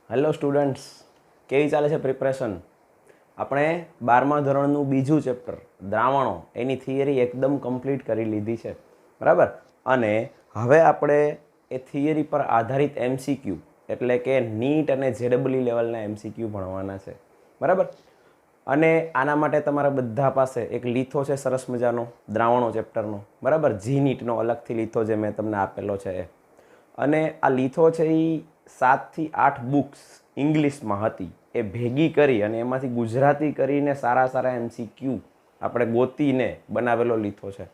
Hello students, કેવી ચાલે છે પ્રિપરેશન? આપણે 12મા ધોરણનું બીજું ચેપ્ટર દ્રાવણો એની થિયરી એકદમ કમ્પ્લીટ કરી લીધી છે, બરાબર. અને હવે આપણે એ થિયરી પર આધારિત એમસીક્યુ એટલે કે નીટ અને જેડબલઈ લેવલના એમસીક્યુ ભણવાના છે, બરાબર. અને આના માટે તમારા બધા પાસે એક લીથો છે સરસ મજાનો દ્રાવણો ચેપ્ટરનો, બરાબર. જી નીટનો અલગથી લીથો જે મેં તમને આપેલો છે એ. અને આ લીથો છે એ 7 થી 8 બુક્સ ઇંગ્લિશમાં હતી એ ભેગી કરી અને એમાંથી ગુજરાતી કરીને સારા સારા એમસીક્યુ આપણે ગોતીને બનાવેલો લીથો છે,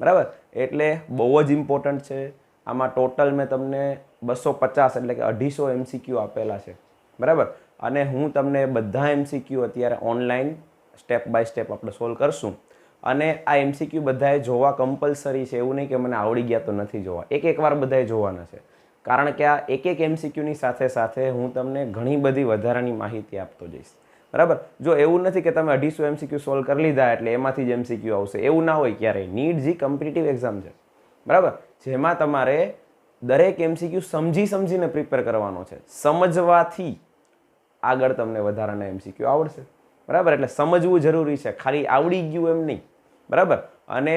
બરાબર. એટલે બહુ જ ઇમ્પોર્ટન્ટ છે. આમાં ટોટલ મેં તમને 250 એટલે કે 250 એમસીક્યુ આપેલા છે, બરાબર. અને હું તમને બધા એમસીક્યુ અત્યારે ઓનલાઈન સ્ટેપ બાય સ્ટેપ આપણે સોલ્વ કરશું. અને આ એમસીક્યુ બધાએ જોવા કમ્પલસરી છે, એવું નહીં કે મને આવડી ગયા તો નથી જોવા. એક વાર બધાએ જોવાના છે, કારણ કે આ એક એમસીક્યુની સાથે સાથે હું તમને ઘણી બધી વધારાની માહિતી આપતો જઈશ, બરાબર. જો એવું નથી કે તમે 250 એમસીક્યુ સોલ્વ કરી લીધા એટલે એમાંથી જ એમસીક્યુ આવશે, એવું ના હોય ક્યારેય. નીટ જે કોમ્પિટિટિવ એક્ઝામ છે, બરાબર, જેમાં તમારે દરેક એમસીક્યુ સમજીને પ્રિપેર કરવાનો છે. સમજવાથી આગળ તમને વધારાના એમસીક્યુ આવડશે, બરાબર. એટલે સમજવું જરૂરી છે, ખાલી આવડી ગયું એમ નહીં, બરાબર. અને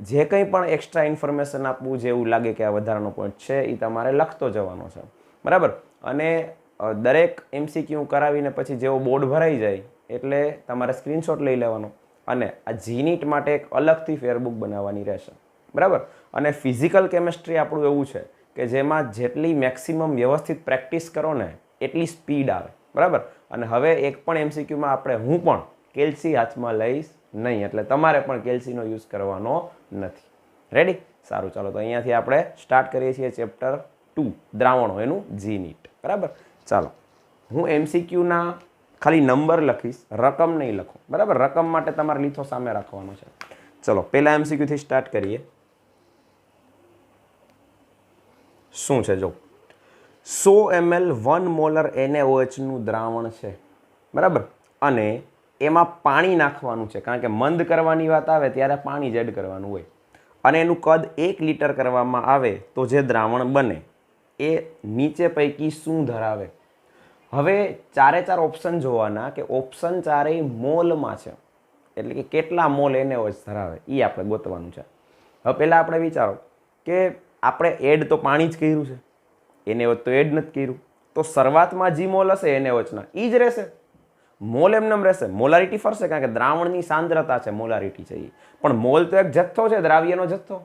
જે કંઈ પણ એક્સ્ટ્રા ઇન્ફોર્મેશન આપવું, જેવું લાગે કે આ વધારાનો પોઈન્ટ છે, એ તમારે લખતો જવાનો છે, બરાબર. અને દરેક એમસીક્યુ કરાવીને પછી જેવો બોર્ડ ભરાઈ જાય એટલે તમારે સ્ક્રીનશોટ લઈ લેવાનો અને આ જીનીટ માટે એક અલગથી ફેરબુક બનાવવાની રહેશે, બરાબર. અને ફિઝિકલ કેમેસ્ટ્રી આપણું એવું છે કે જેમાં જેટલી મેક્સિમમ વ્યવસ્થિત પ્રેક્ટિસ કરો ને એટલી સ્પીડ આવે, બરાબર. અને હવે એક પણ એમસીક્યુમાં હું પણ કેલ્સી હાથમાં લઈશ નહીં, એટલે તમારે પણ કેલ્સીનો યુઝ કરવાનો નથી. રેડી? સારું, ચાલો તો અહીંયાથી આપણે સ્ટાર્ટ કરીએ છીએ ચેપ્ટર 2 દ્રાવણો, એનું જી નીટ, બરાબર. ચાલો, હું એમસીક્યુના ખાલી નંબર લખીશ, રકમ નહીં લખો, બરાબર. રકમ માટે તમારે લીથો સામે રાખવાનો છે. ચલો, પહેલા એમસીક્યુથી સ્ટાર્ટ કરીએ. શું છે જો, 100 ml 1 મોલર NaOH નું દ્રાવણ છે, બરાબર. અને એમાં પાણી નાખવાનું છે, કારણ કે મંદ કરવાની વાત આવે ત્યારે પાણી જ એડ કરવાનું હોય. અને એનું કદ 1 લીટર કરવામાં આવે તો જે દ્રાવણ બને એ નીચે પૈકી શું ધરાવે? હવે 4 ઓપ્શન જોવાના કે ઓપ્શન 4 મોલમાં છે, એટલે કે કેટલા મોલ NaOH ધરાવે એ આપણે ગોતવાનું છે. હવે પહેલાં આપણે વિચારો કે આપણે એડ તો પાણી જ કર્યું છે, NaOH તો એડ નથી કર્યું, તો શરૂઆતમાં જી મોલ હશે NaOHના એ જ રહેશે, મોલ એમનેમ રહેશે. મોલારિટી ફરશે, કારણ કે દ્રાવણની સાંદ્રતા છે, મોલારિટી છે એ. પણ મોલ તો એક જથ્થો છે, દ્રાવ્યનો જથ્થો.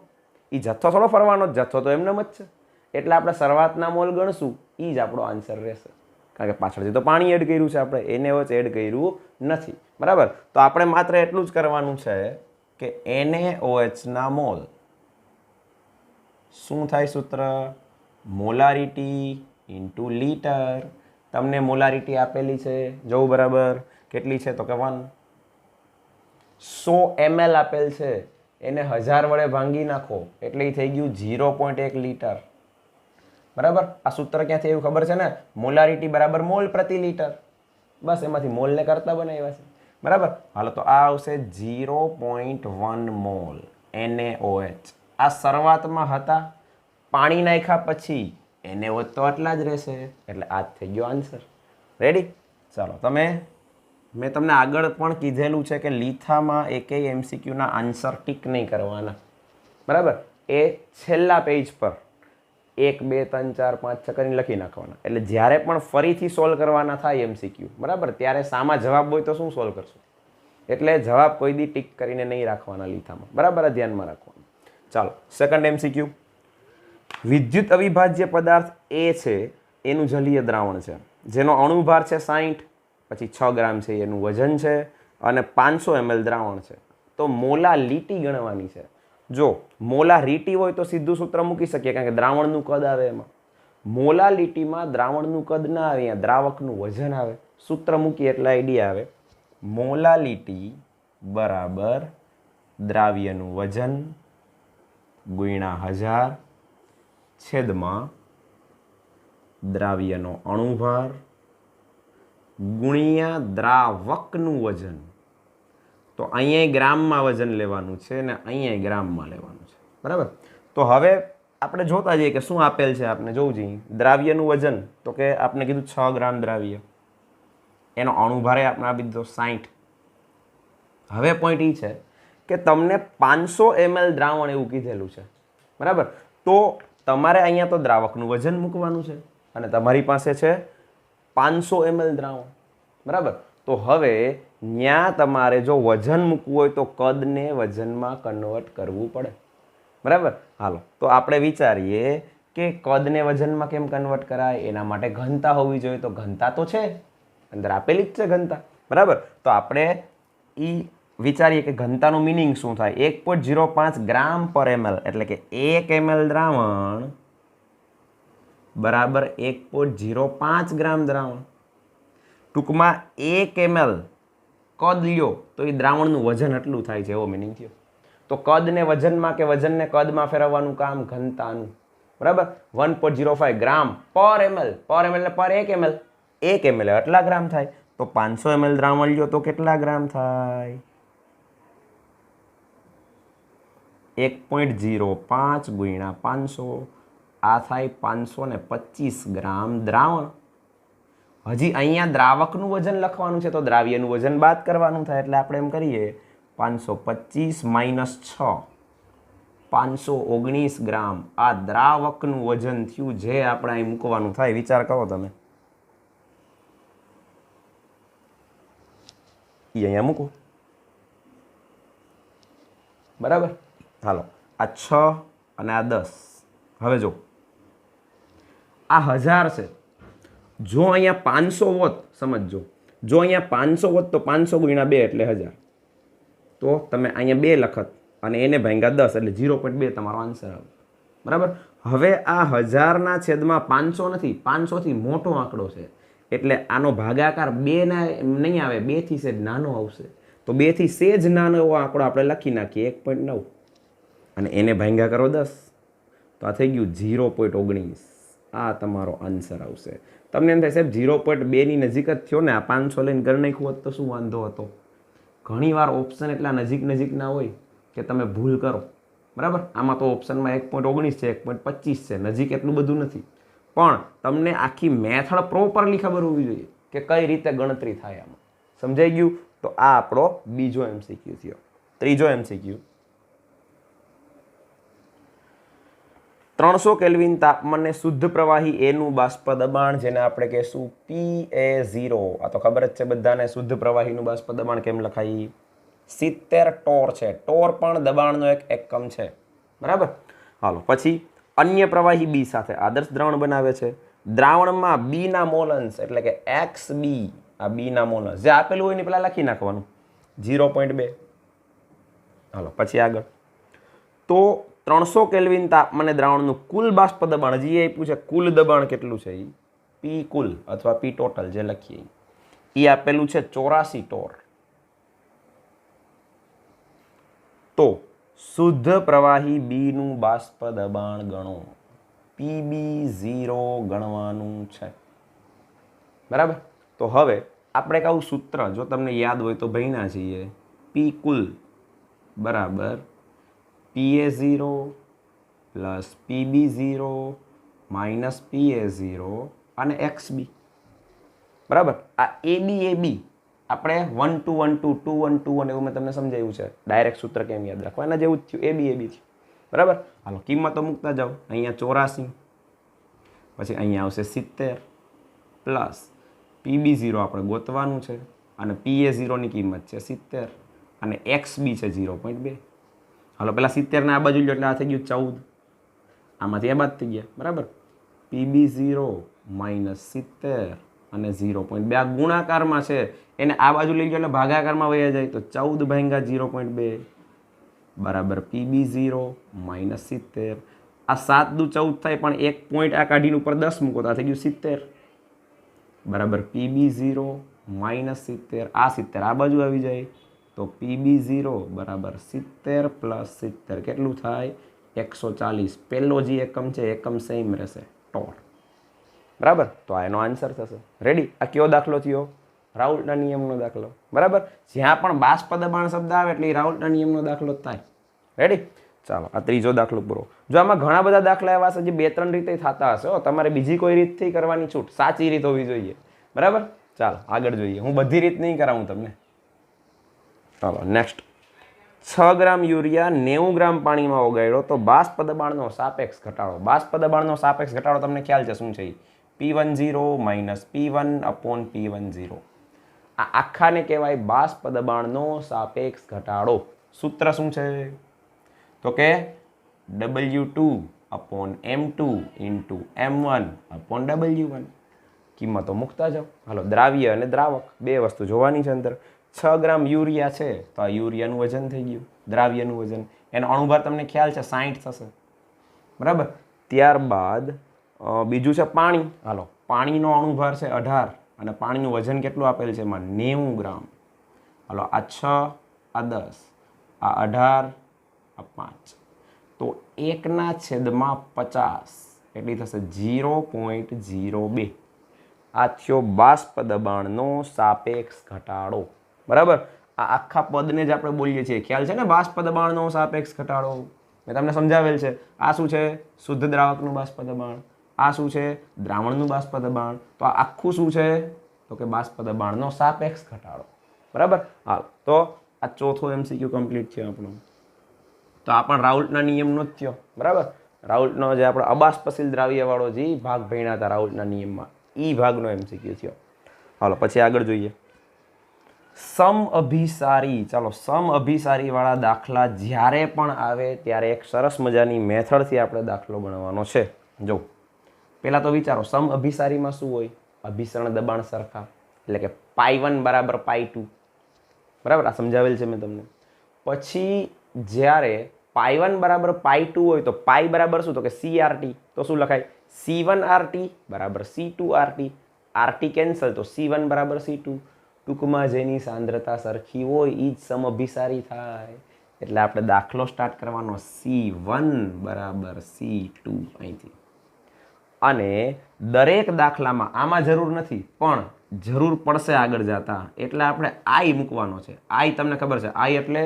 એ જથ્થો થોડો ફરવાનો, જથ્થો તો એમનેમ જ છે. એટલે આપણે શરૂઆતના મોલ ગણશું, એ જ આપણો આન્સર રહેશે, કારણ કે પાછળથી તો પાણી એડ કર્યું છે, આપણે NaOH એડ કર્યું નથી, બરાબર. તો આપણે માત્ર એટલું જ કરવાનું છે કે NaOHના મોલ શું થાય? સૂત્ર મોલારિટી ઇન્ટુ લીટર. તમને મોલારિટી આપેલી છે, જોવું બરાબર, કેટલી છે તો કે 1. 100 ml આપેલ છે, એને 1000 વડે ભાંગી નાખો એટલે એ થઈ ગયું 0.1 લીટર, બરાબર. આ સૂત્ર ક્યાંથી એવું ખબર છે ને? મોલારિટી બરાબર મોલ પ્રતિ લીટર, બસ એમાંથી મોલને કરતા બનાવ્યા છે, બરાબર. હાલો, તો આ આવશે 0.1 મોલ NaOH. આ શરૂઆતમાં હતા, પાણી નાખ્યા પછી NaOH તો આટલા જ રહેશે, એટલે આ જ થઈ ગયો આન્સર. રેડી? ચાલો, મેં તમને આગળ પણ કીધેલું છે કે લીથામાં એકેય એમસીક્યુના આન્સર ટીક નહીં કરવાના, બરાબર. એ છેલ્લા પેજ પર 1 2 3 4 5 6 કરીને લખી નાખવાના. એટલે જ્યારે પણ ફરીથી સોલ્વ કરવાના થાય એમસીક્યુ, બરાબર, ત્યારે સામા જવાબ હોય તો શું સોલ્વ કરશું? એટલે જવાબ કોઈ દી ટીક કરીને નહીં રાખવાના લીથામાં, બરાબર, ધ્યાનમાં રાખવાનું. ચાલો, સેકન્ડ એમસીક્યુ. વિદ્યુત અવિભાજ્ય પદાર્થ એ છે, એનું જલીય દ્રાવણ છે, જેનો અણુભાર છે 60, પછી 6 ગ્રામ છે એનું વજન છે, અને 500 ml દ્રાવણ છે. તો મોલાલિટી ગણવાની છે. જો મોલારિટી હોય તો સીધું સૂત્ર મૂકી શકીએ, કારણ કે દ્રાવણનું કદ આવે એમાં. મોલાલિટીમાં દ્રાવણનું કદ ના આવે, અહીંયા દ્રાવકનું વજન આવે. સૂત્ર મૂકીએ એટલે આઈડિયા આવે. મોલાલિટી બરાબર દ્રાવ્યનું વજન ગુણ્યા 1000 છેદમાં દ્રાવ્યનો અણુભાર ગુણ્યા દ્રાવકનું વજન. તો અહીંયા ગ્રામમાં વજન લેવાનું છે ને અહીંયા ગ્રામમાં લેવાનું છે, બરાબર. તો હવે આપણે જોતા જઈએ કે શું આપેલ છે. આપણે જોવું જોઈએ દ્રાવ્યનું વજન, તો કે આપણે કીધું 6 ગ્રામ દ્રાવ્ય, એનો અણુભારે આપણે આપી દીધો 60. હવે પોઈન્ટ એ છે કે તમને 500 ml દ્રાવણ એવું કીધેલું છે, બરાબર. તો તમારે અહીંયા તો દ્રાવકનું વજન મૂકવાનું છે અને તમારી પાસે છે 500 ml દ્રાવણ, બરાબર. તો હવે ત્યાં તમારે જો વજન મૂકવું હોય તો કદને વજનમાં કન્વર્ટ કરવું પડે, બરાબર. હાલો, તો આપણે વિચારીએ કે કદને વજનમાં કેમ કન્વર્ટ કરાય. એના માટે ઘનતા હોવી જોઈએ, તો ઘનતા તો છે અંદર આપેલી જ છે ઘનતા, બરાબર. તો આપણે વિચારીએ કે ઘનતાનું મિનિંગ શું થાય. 1.05 ગ્રામ પર ml, એટલે કે 1 ml દ્રાવણ બરાબર 1.05 ગ્રામ દ્રાવણ. ટૂંકમાં 1 ml કદ લ્યો તો એ દ્રાવણનું વજન એટલું થાય છે, એવો મિનિંગ થયો. તો કદને વજનમાં કે વજનને કદમાં ફેરવવાનું કામ ઘનતાનું, બરાબર. 1.05 ગ્રામ પર ml, પર ml ને પર 1 ml, 1 ml એટલા ગ્રામ થાય. તો 500 ml દ્રાવણ લ્યો તો કેટલા ગ્રામ થાય? 1.05 ગુણ્યા 500, આ થાય 525 ગ્રામ દ્રાવણ. હજી અહીંયા દ્રાવકનું વજન લખવાનું છે, તો દ્રાવ્યનું વજન બાદ કરવાનું થાય. એટલે આપણે એમ કરીએ 525 માઇનસ 6, 519 ગ્રામ આ દ્રાવકનું વજન થયું, જે આપણે અહીં મૂકવાનું થાય. વિચાર કરો તમે, એ અહીંયા મૂકો, બરાબર. હાલો, આ 6 અને આ 10. હવે જો આ 1000 છે, જો અહીંયા 500 હોત, સમજજો, જો અહીંયા 500 હોત તો 500 ગુણ્યા 2 એટલે 1000. તો તમે અહીંયા 2 લખત અને એને ભાગ્યા 10 એટલે 0.2 તમારો આન્સર આવે, બરાબર. હવે આ 1000ના છેદમાં 500 નથી, 500 થી મોટો આંકડો છે, એટલે આનો ભાગાકાર 2 ના નહીં આવે, 2 થી સેજ નાનો આવશે. તો 2 થી સેજ નાનો એવો આંકડો આપણે લખી નાખીએ 1.9 અને એને ભાગ્યા કરો 10, તો આ થઈ ગયું 0.19. આ તમારો આન્સર આવશે. તમને એમ થાય સાહેબ 0.2 ની નજીક જ થયો ને, આ 500 લઈને કરી નાખ્યું હોત તો શું વાંધો હતો? ઘણીવાર ઓપ્શન એટલા નજીક ના હોય કે તમે ભૂલ કરો, બરાબર. આમાં તો ઓપ્શનમાં 1.19 છે, 1.25 છે, નજીક એટલું બધું નથી. પણ તમને આખી મેથડ પ્રોપરલી ખબર હોવી જોઈએ કે કઈ રીતે ગણતરી થાય આમાં. સમજાઈ ગયું? તો આ આપણો બીજો MCQ થયો. ત્રીજો MCQ, 300 કેલ્વિન તાપમાને શુદ્ધ પ્રવાહી એનું બાષ્પ દબાણ, જેને આપણે કહેશું PA0. આ તો ખબર જ છે બધાને, શુદ્ધ પ્રવાહીનું બાષ્પ દબાણ કેમ લખાય? 70 ટોર છે. ટોર પણ દબાણનો એક એકમ છે, બરાબર. હાલો, પછી અન્ય પ્રવાહી B સાથે આદર્શ દ્રાવણ બનાવે છે. દ્રાવણમાં B ના મોલન્સ, એટલે કે XB, આ B ના મોલન્સ જે આપેલું હોય ને પેલા લખી નાખવાનું 0.2. હાલો, પછી આગળ. તો 300 કેલ્વિન તાપમાને દ્રાવણનું કુલ બાષ્પ દબાણ, હજી એ આપ્યું છે કુલ દબાણ કેટલું છે, P કુલ અથવા P ટોટલ જે લખીએ એ આપેલું છે 84 ટોર. તો શુદ્ધ પ્રવાહી B નું બાષ્પ દબાણ ગણો, PB0 ગણવાનું છે, બરાબર. તો હવે આપણે એક આવું સૂત્ર, જો તમને યાદ હોય તો ભણ્યા છીએ, P કુલ બરાબર PA0 plus PB0 minus PA0 અને XB, બરાબર. આ AB આપણે 1 2 1 2 2 1 2 1 એવું મેં તમને સમજાવ્યું છે. ડાયરેક્ટ સૂત્ર કેમ યાદ રાખવા, એના જેવું જ થયું, AB થયું, બરાબર. હાલો, કિંમતો મૂકતા જાઓ. અહીંયા 84, પછી અહીંયા આવશે 70 પ્લસ PB0 આપણે ગોતવાનું છે અને PA0ની કિંમત છે 70 અને XB છે 0.2. હાલો, પેલા 70 ને આ બાજુ લ્યો એટલે આ થઈ ગયું 14, આમાંથી આ બાદ થઈ ગયા, બરાબર. PB0 માઇનસ 70 અને 0.2 આ ગુણાકારમાં છે, એને આ બાજુ લઈ ગયો એટલે ભાગાકારમાં વયા જાય, તો 14 ભાગ્યા 0.2 બરાબર PB0 માઇનસ 70. આ 7 દુ 14 થાય, પણ એક પોઈન્ટ આ કાઢીને ઉપર 10 મૂકો તો આ થઈ ગયું 70 બરાબર PB0 માઇનસ 70. આ 70 આ બાજુ આવી જાય તો PB0 બરાબર 70 પ્લસ 70 કેટલું થાય? 140. પહેલો જે એકમ છે એકમ સેમ રહેશે, ટોર, બરાબર. તો આ એનો આન્સર થશે. રેડી? આ કયો દાખલો થયો? રાઉલ્ટના નિયમનો દાખલો, બરાબર. જ્યાં પણ બાષ્પ દબાણ શબ્દ આવે એટલે રાઉલ્ટના નિયમનો દાખલો જ થાય. રેડી? ચાલો આ ત્રીજો દાખલો પૂરો. જો આમાં ઘણા બધા દાખલા એવા છે જે 2-3 રીતે થતા હશે. તમારે બીજી કોઈ રીતથી કરવાની છૂટ, સાચી રીત હોવી જોઈએ. બરાબર, ચાલો આગળ જોઈએ. હું બધી રીત નહીં કરાવું તમને. ચાલો નેક્સ્ટ. 6 ગ્રામ યુરિયા 90 ગ્રામ પાણીમાં ઓગાળ્યો તો બાષ્પ દબાણનો સાપેક્ષ ઘટાડો. બાષ્પ દબાણનો સાપેક્ષ ઘટાડો તમને ખ્યાલ છે શું છે? P10 - P1/P10. આ આખાને કહેવાય બાષ્પ દબાણનો સાપેક્ષ ઘટાડો. સૂત્ર શું છે? તો કે W2/M2 × M1/W1. કિંમતો મૂકતા જાઓ. હાલો, દ્રાવ્ય અને દ્રાવક બે વસ્તુ જોવાની છે અંદર. 6 ગ્રામ યુરિયા છે તો આ યુરિયાનું વજન થઈ ગયું, દ્રાવ્યનું વજન. એનો અણુભાર તમને ખ્યાલ છે 60 થશે. બરાબર, ત્યારબાદ બીજું છે પાણી. હાલો, પાણીનો અણુભાર છે 18 અને પાણીનું વજન કેટલું આપેલ છે એમાં 90 ગ્રામ. હાલો, આ 6, આ 10, આ 18, આ 5. તો 1/50 એટલી થશે 0.02. આ થયો બાષ્પ દબાણનો સાપેક્ષ ઘટાડો. બરાબર, આ આખા પદને જ આપણે બોલીએ છીએ. ખ્યાલ છે ને? બાષ્પ દબાણનો સાપેક્ષ ઘટાડો મેં તમને સમજાવેલ છે. આ શું છે? શુદ્ધ દ્રાવકનું બાષ્પ દબાણ. આ શું છે? દ્રાવણનું બાષ્પ દબાણ. તો આ આખું શું છે? તો કે બાષ્પ દબાણનો સાપેક્ષ ઘટાડો. બરાબર, હાલ તો આ ચોથો MCQ કમ્પ્લીટ થયો આપણો. તો આ પણ રાઉલ્ટના નિયમનો જ થયો. બરાબર, રાઉલ્ટનો જે આપણે અબાષ્પશીલ દ્રાવ્યવાળો જે ભાગ ભણ્યા હતા રાઉલ્ટના નિયમમાં, એ ભાગનો MCQ થયો. હાલો પછી આગળ જોઈએ. સમઅભિસારી. ચાલો, સમઅભિસારી વાળા દાખલા જ્યારે પણ આવે ત્યારે એક સરસ મજાની મેથડથી આપણે દાખલો ગણવાનો છે. જો પહેલા તો વિચારો, સમઅભિસારીમાં શું હોય? અભિસરણ દબાણ સરખા, એટલે કે π1 = π2. બરાબર, આ સમજાવેલ છે મેં તમને. પછી જ્યારે π1 = π2 હોય તો પાઈ બરાબર શું? તો કે CRT. તો શું લખાય? C1RT = C2RT. RT કેન્સલ તો C1 = C2. ટૂંકમાં જેની સાંદ્રતા સરખી હોય એ જ સમઅભિસારી થાય. એટલે આપણે દાખલો સ્ટાર્ટ કરવાનો C1 = C2 અહીંથી. અને દરેક દાખલામાં આમાં જરૂર નથી પણ જરૂર પડશે આગળ જતા, એટલે આપણે I મૂકવાનો છે. I તમને ખબર છે, I એટલે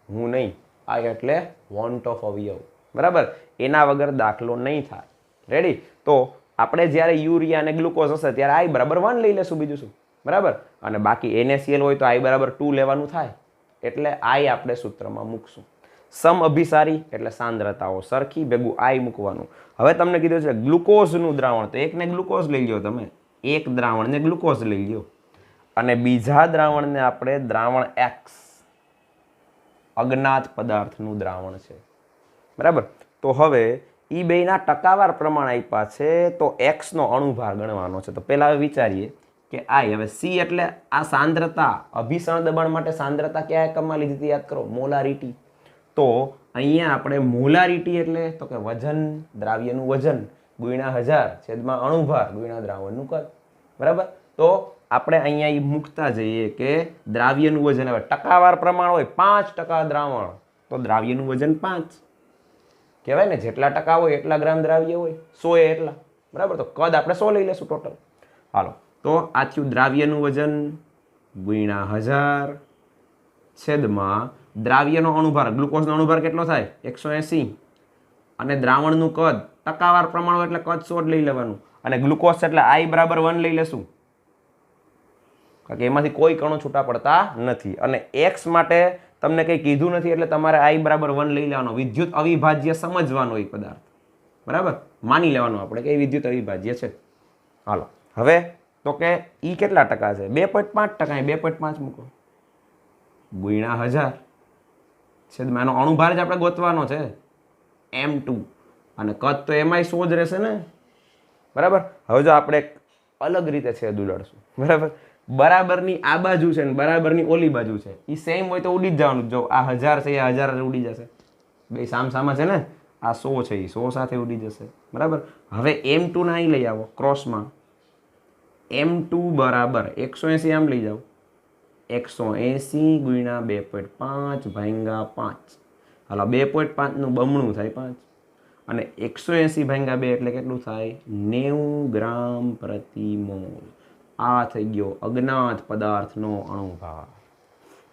હું નહીં, I એટલે વોન્ટ ઓફ અવયવ. બરાબર, એના વગર દાખલો નહીં થાય. રેડી? તો આપણે જ્યારે યુરિયા અને ગ્લુકોઝ હશે ત્યારે I = 1 લઈ લેશું, બીજું શું. બરાબર, અને બાકી NaCl હોય તો I = 2 લેવાનું થાય. એટલે I આપણે સૂત્રમાં મૂકશું. સમઅભિસારી એટલે સાંદ્રતાઓ સરખી, ભેગું I મૂકવાનું. હવે તમને કીધું છે ગ્લુકોઝનું દ્રાવણ, તો એકને ગ્લુકોઝ લઈ લ્યો તમે, એક દ્રાવણને ગ્લુકોઝ લઈ લ્યો અને બીજા દ્રાવણને આપણે દ્રાવણ X, અજ્ઞાત પદાર્થનું દ્રાવણ છે. બરાબર, તો હવે એ બેના ટકાવાર પ્રમાણ આપ્યા છે તો X નો અણુભાર ગણવાનો છે. તો પહેલા વિચારીએ કે I. હવે C એટલે આ સાંદ્રતા, અભિસરણ દબાણ માટે સાંદ્રતા કયા એકમમાં લીધી હતી યાદ કરો? મોલારિટી. તો અહીંયા આપણે મોલારિટી એટલે તો કે વજન, દ્રાવ્યનું વજન ગુણ્યા 1000 / અણુભાર ગુણ્યા દ્રાવણનું કદ. બરાબર, તો આપણે અહીંયા એ મૂકતા જઈએ કે દ્રાવ્યનું વજન, હવે ટકાવાર પ્રમાણ હોય 5% દ્રાવણ તો દ્રાવ્યનું વજન 5 કહેવાય ને. જેટલા ટકા હોય એટલા ગ્રામ દ્રાવ્ય હોય, 100 એટલા. બરાબર, તો કદ આપણે 100 લઈ લેશું ટોટલ. હાલો, તો આ થયું દ્રાવ્યનું વજન ગુણ્યા 1000 / દ્રાવ્યનો અણુભાર. ગ્લુકોઝનો અણુભાર કેટલો થાય? 180. અને દ્રાવણનું કદ ટકાવાર પ્રમાણ હોય એટલે કદ 100 લઈ લેવાનું. અને ગ્લુકોઝ એટલે I = 1 લઈ લેશું, કારણ કે એમાંથી કોઈ કણો છૂટા પડતા નથી. અને X માટે તમને કંઈ કીધું નથી એટલે તમારે I = 1 લઈ લેવાનો. વિદ્યુત અવિભાજ્ય સમજવાનો એ પદાર્થ. બરાબર, માની લેવાનું આપણે કે વિદ્યુત અવિભાજ્ય છે. હાલો, હવે તો કે ઈ કેટલા ટકા છે? 2.5%. 2.5 મૂકો ગુણ્યા 1000 છેદમાં એનો અણુભાર જ આપણે ગોતવાનો છે M2, અને કદ તો એમાંય 100 જ રહેશે ને. બરાબર, હવે જો આપણે અલગ રીતે છેદ ઉડાડશું. બરાબર, બરાબરની આ બાજુ છે ને બરાબરની ઓલી બાજુ છે, એ સેમ હોય તો ઉડી જ જવાનું. જો આ 1000 છે, એ 1000 ઉડી જશે. બે સામસામા છે ને, આ 100 છે, એ 100 સાથે ઉડી જશે. બરાબર, હવે M2 ના અહીં લઈ આવો ક્રોસમાં. M2 = 180 આમ લઈ જાઓ, 180 ગુણ્યા 2.5 ભાગ્યા 5. હાલો, 2.5 નું બમણું થાય 5, અને 180 ભાગ્યા 2 એટલે કેટલું થાય? 90 ગ્રામ પ્રતિ મોલ. આ થઈ ગયો અજ્ઞાત પદાર્થનો અણુભાર.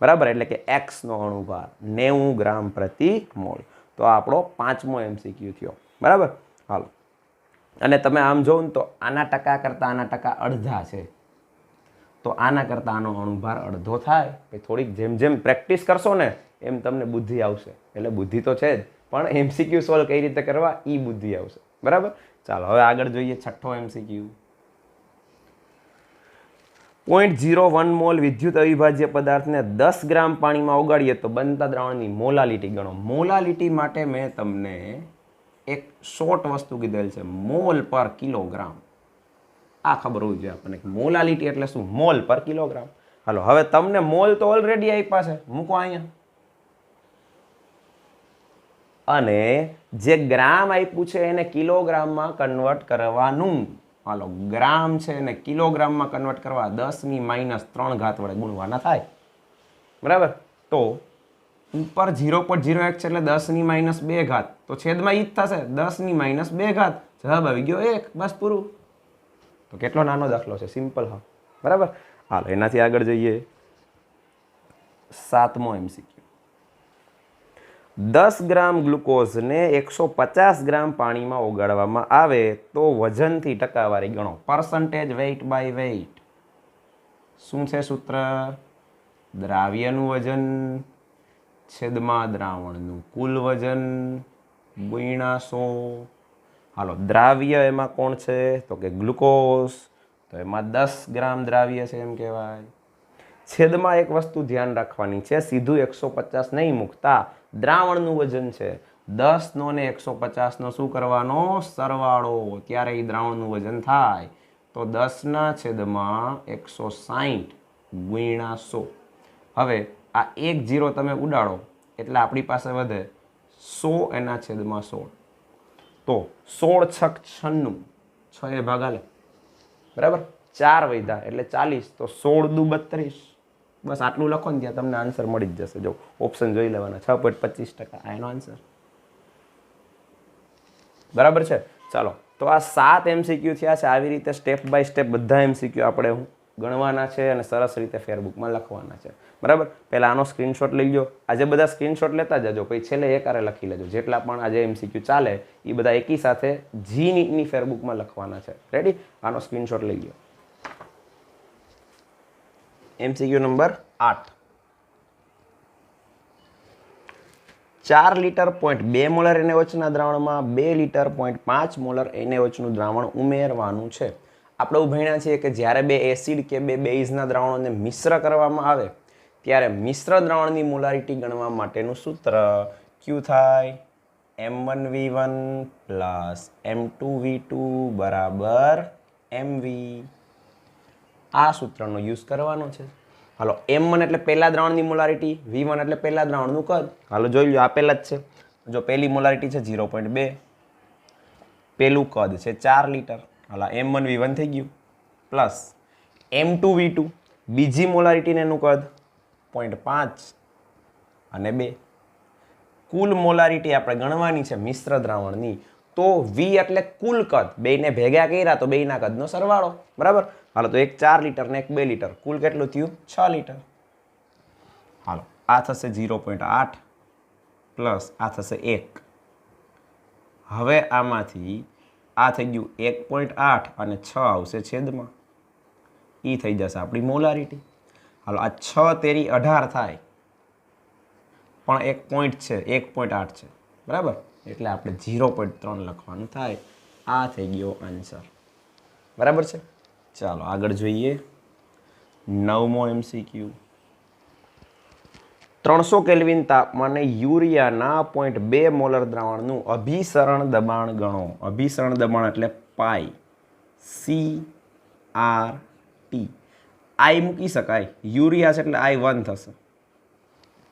બરાબર, એટલે કે X નો અણુભાર 90 ગ્રામ પ્રતિ મોલ. તો આપણો 5મો MCQ થયો. બરાબર. હાલો, અને તમે આમ જોવો ને તો આના ટકા કરતાં આના ટકા અડધા છે, તો આના કરતાં આનો અણુભાર અડધો થાય. થોડીક જેમ જેમ પ્રેક્ટિસ કરશો ને એમ તમને બુદ્ધિ આવશે. એટલે બુદ્ધિ તો છે જ, પણ MCQ સોલ્વ કઈ રીતે કરવા એ બુદ્ધિ આવશે. બરાબર. ચાલો હવે આગળ જોઈએ 6થો MCQ. 0.01 મોલ વિદ્યુત અવિભાજ્ય પદાર્થને 10 ગ્રામ પાણીમાં ઓગાળીએ તો બનતા દ્રાવણની મોલાલિટી ગણો. મોલાલિટી માટે મેં તમને એક શોર્ટ વસ્તુ કીધેલ છે, મોલ પર કિલોગ્રામ. આ ખબર હોવી જોઈએ આપણને કે મોલાલિટી એટલે શું, મોલ પર કિલોગ્રામ. હાલો, હવે તમને મોલ તો ઓલરેડી આપ્યા છે, મૂકો અહીંયા. અને જે ગ્રામ આપ્યું છે એને કિલોગ્રામમાં કન્વર્ટ કરવાનું. હાલો, ગ્રામ છે એને કિલોગ્રામમાં કન્વર્ટ કરવા 10⁻³ વડે ગુણવાના થાય. બરાબર. તો ઉપર 0.01 છે એટલે 10⁻², તો છેદમાં ઈ જ થશે 10⁻². જવાબ આવી ગયો 1. બસ પૂરું. તો કેટલો નાનો દાખલો છે, સિમ્પલ. હા, બરાબર. હાલો, એનાથી આગળ જઈએ 7મો MCQ. 10 ગ્રામ ગ્લુકોઝને 150 ગ્રામ પાણીમાં ઓગાળવામાં આવે તો વજનથી ટકાવારી ગણો. Percentage weight by weight. શું છે સૂત્ર? દ્રાવ્યનું વજન છેદમાં દ્રાવણનું કુલ વજન ગુણ્યા 100. હાલો, દ્રાવ્ય એમાં કોણ છે તો કે ગ્લુકોઝ, તો એમાં 10 ગ્રામ દ્રાવ્ય છે એમ કહેવાય. છેદમાં એક વસ્તુ ધ્યાન રાખવાની છે, સીધું 150 નહીં મૂકતા, દ્રાવણનું વજન છે. 10નો ને 150નો શું કરવાનો? સરવાળો. ત્યારે એ દ્રાવણનું વજન થાય. તો 10/160 ગુણ્યા 100. હવે આ 1 0 તમે ઉડાડો એટલે આપણી પાસે વધે 100 એના છેદમાં 16. તો 16 છક 96, 6 એ ભાગા લે. બરાબર. 4 વધ્યા એટલે 40, તો 16 દુ 32. બસ આટલું લખો ને ત્યાં તમને આન્સર મળી જ જશે. જો ઓપ્શન જોઈ લેવાના, 6.25% આ એનો આન્સર. બરાબર છે. ચાલો, તો આ 7 MCQ થયા છે. આવી રીતે સ્ટેપ બાય સ્ટેપ બધા MCQ આપણે ગણવાના છે અને સરસ રીતે ફેરબુકમાં લખવાના છે. બરાબર. પહેલાં આનો સ્ક્રીનશોટ લઈ લો. આજે બધા સ્ક્રીનશોટ લેતા જજો, પછી છેલ્લે એકારે લખી લેજો. જેટલા પણ આજે MCQ ચાલે એ બધા એકી સાથે જીની ફેરબુકમાં લખવાના છે. રેડી? આનો સ્ક્રીનશોટ લઈ લો. MCQ નંબર 8. 4 લિટર 0.2 મોલર NaOHના દ્રાવણમાં 2 લિટર 0.5 મોલર NaOHનું દ્રાવણ ઉમેરવાનું છે. આપણે એવું ભણ્યા છીએ કે જ્યારે બે એસિડ કે બે બેઝના દ્રાવણોને મિશ્ર કરવામાં આવે ત્યારે મિશ્ર દ્રાવણની મોલારિટી ગણવા માટેનું સૂત્ર Q થાય M1V1 પ્લસ M2V2 બરાબર MV. આ સૂત્રનો યુઝ કરવાનો છે. હાલો, M1 એટલે પહેલા દ્રાવણની મોલારિટી, V1 એટલે પહેલા દ્રાવણનું કદ. હાલો જોઈ લો, આપેલા જ છે. જો પહેલી મોલારિટી છે 0.2, પહેલું કદ છે 4 લિટર. હાલા, M1V1 થઈ ગયું પ્લસ M2V2 બીજી મોલારિટીને એનું કદ 0.5 અને 2. કુલ મોલારિટી આપણે ગણવાની છે મિશ્ર દ્રાવણની. તો V એટલે કુલ કદ, બેને ભેગા કર્યા તો બેના કદનો સરવાળો. બરાબર. હાલો, તો એક 4 લિટર ને એક 2 લિટર, કુલ કેટલું થયું? 6 લિટર. હાલો, આ થશે 0.8 પ્લસ આ થશે 1. હવે આમાંથી આ થઈ ગયું 1.8 અને 6 આવશે છેદમાં. એ થઈ જશે આપણી મોલારિટી. હાલો, આ 6 તેરી 18 થાય, પણ એક પોઈન્ટ છે 1.8 છે. બરાબર. એટલે આપણે 0.3 લખવાનું થાય. આ થઈ ગયો આન્સર. બરાબર છે. ચાલો આગળ જોઈએ 9મો MCQ. 300 કેલ્વિન તાપમાને યુરિયાના 0.2 મોલર દ્રાવણનું અભિસરણ દબાણ ગણો. અભિસરણ દબાણ એટલે પાઈ CRT. I મૂકી શકાય, યુરિયા છે એટલે I1 થશે.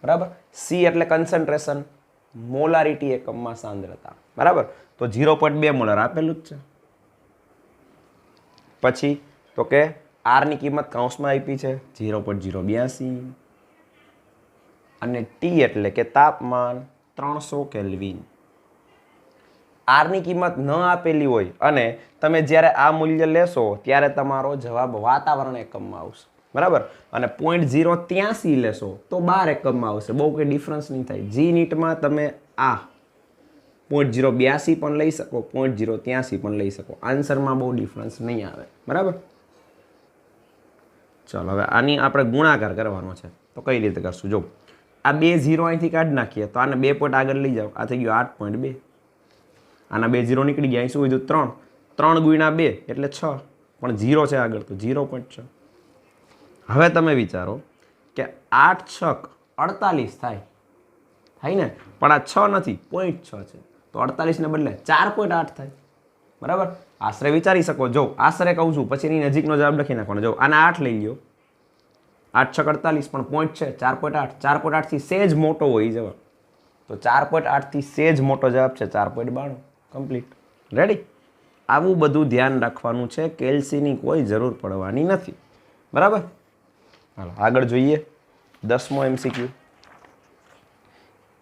બરાબર. C એટલે કન્સન્ટ્રેશન, મોલારિટી એકમમાં સાંદ્રતા. બરાબર. તો 0.2 મોલર આપેલું જ છે. પછી તો કે R ની કિંમત કૌંસમાં આપી છે 0.082 અને T એટલે કે તાપમાન 300 કેલ્વિન. R ની કિંમત ન આપેલી હોય અને તમે જ્યારે આ મૂલ્ય લેશો ત્યારે તમારો જવાબ વાતાવરણ એકમમાં આવશે. બરાબર. અને 0.083 લેશો તો 12 એકમમાં આવશે. બહુ કંઈ ડિફરન્સ નહીં થાય. G નીટમાં તમે આ 0.082 પણ લઈ શકો, 0.083 પણ લઈ શકો. આન્સરમાં બહુ ડિફરન્સ નહીં આવે. બરાબર. ચાલો હવે આની આપણે ગુણાકાર કરવાનો છે, તો કઈ રીતે કરશું? જો આ 2 0 અહીંથી કાઢી નાખીએ તો આને 2 પોઈન્ટ આગળ લઈ જાઓ. આ થઈ ગયું 8.2. આના 2 0 નીકળી ગયા. અહીં શું કીધું? 3 ગુણ્યા 2 એટલે 6, પણ 0 છે આગળ તો 0.6. હવે તમે વિચારો કે 8 છક 48 થાય ને, પણ આ 6 નથી, 0.6 છે, તો 48 ને બદલે 4.8 થાય. બરાબર. આશરે વિચારી શકો. જો આશરે કહું છું, પછી એની નજીકનો જવાબ લખી નાખવાનો. જો આના 8 લઈ લ્યો, 8 છક 48, પણ પોઈન્ટ છે 4.8. 4.8 થી સેજ મોટો હોય જવાબ, તો 4.8 થી સેજ મોટો જવાબ છે 4.92. કમ્પ્લીટ. રેડી. આવું બધું ધ્યાન રાખવાનું છે. કેલ્સીની કોઈ જરૂર પડવાની નથી. બરાબર. હાલો આગળ જોઈએ. 10મો MCQ.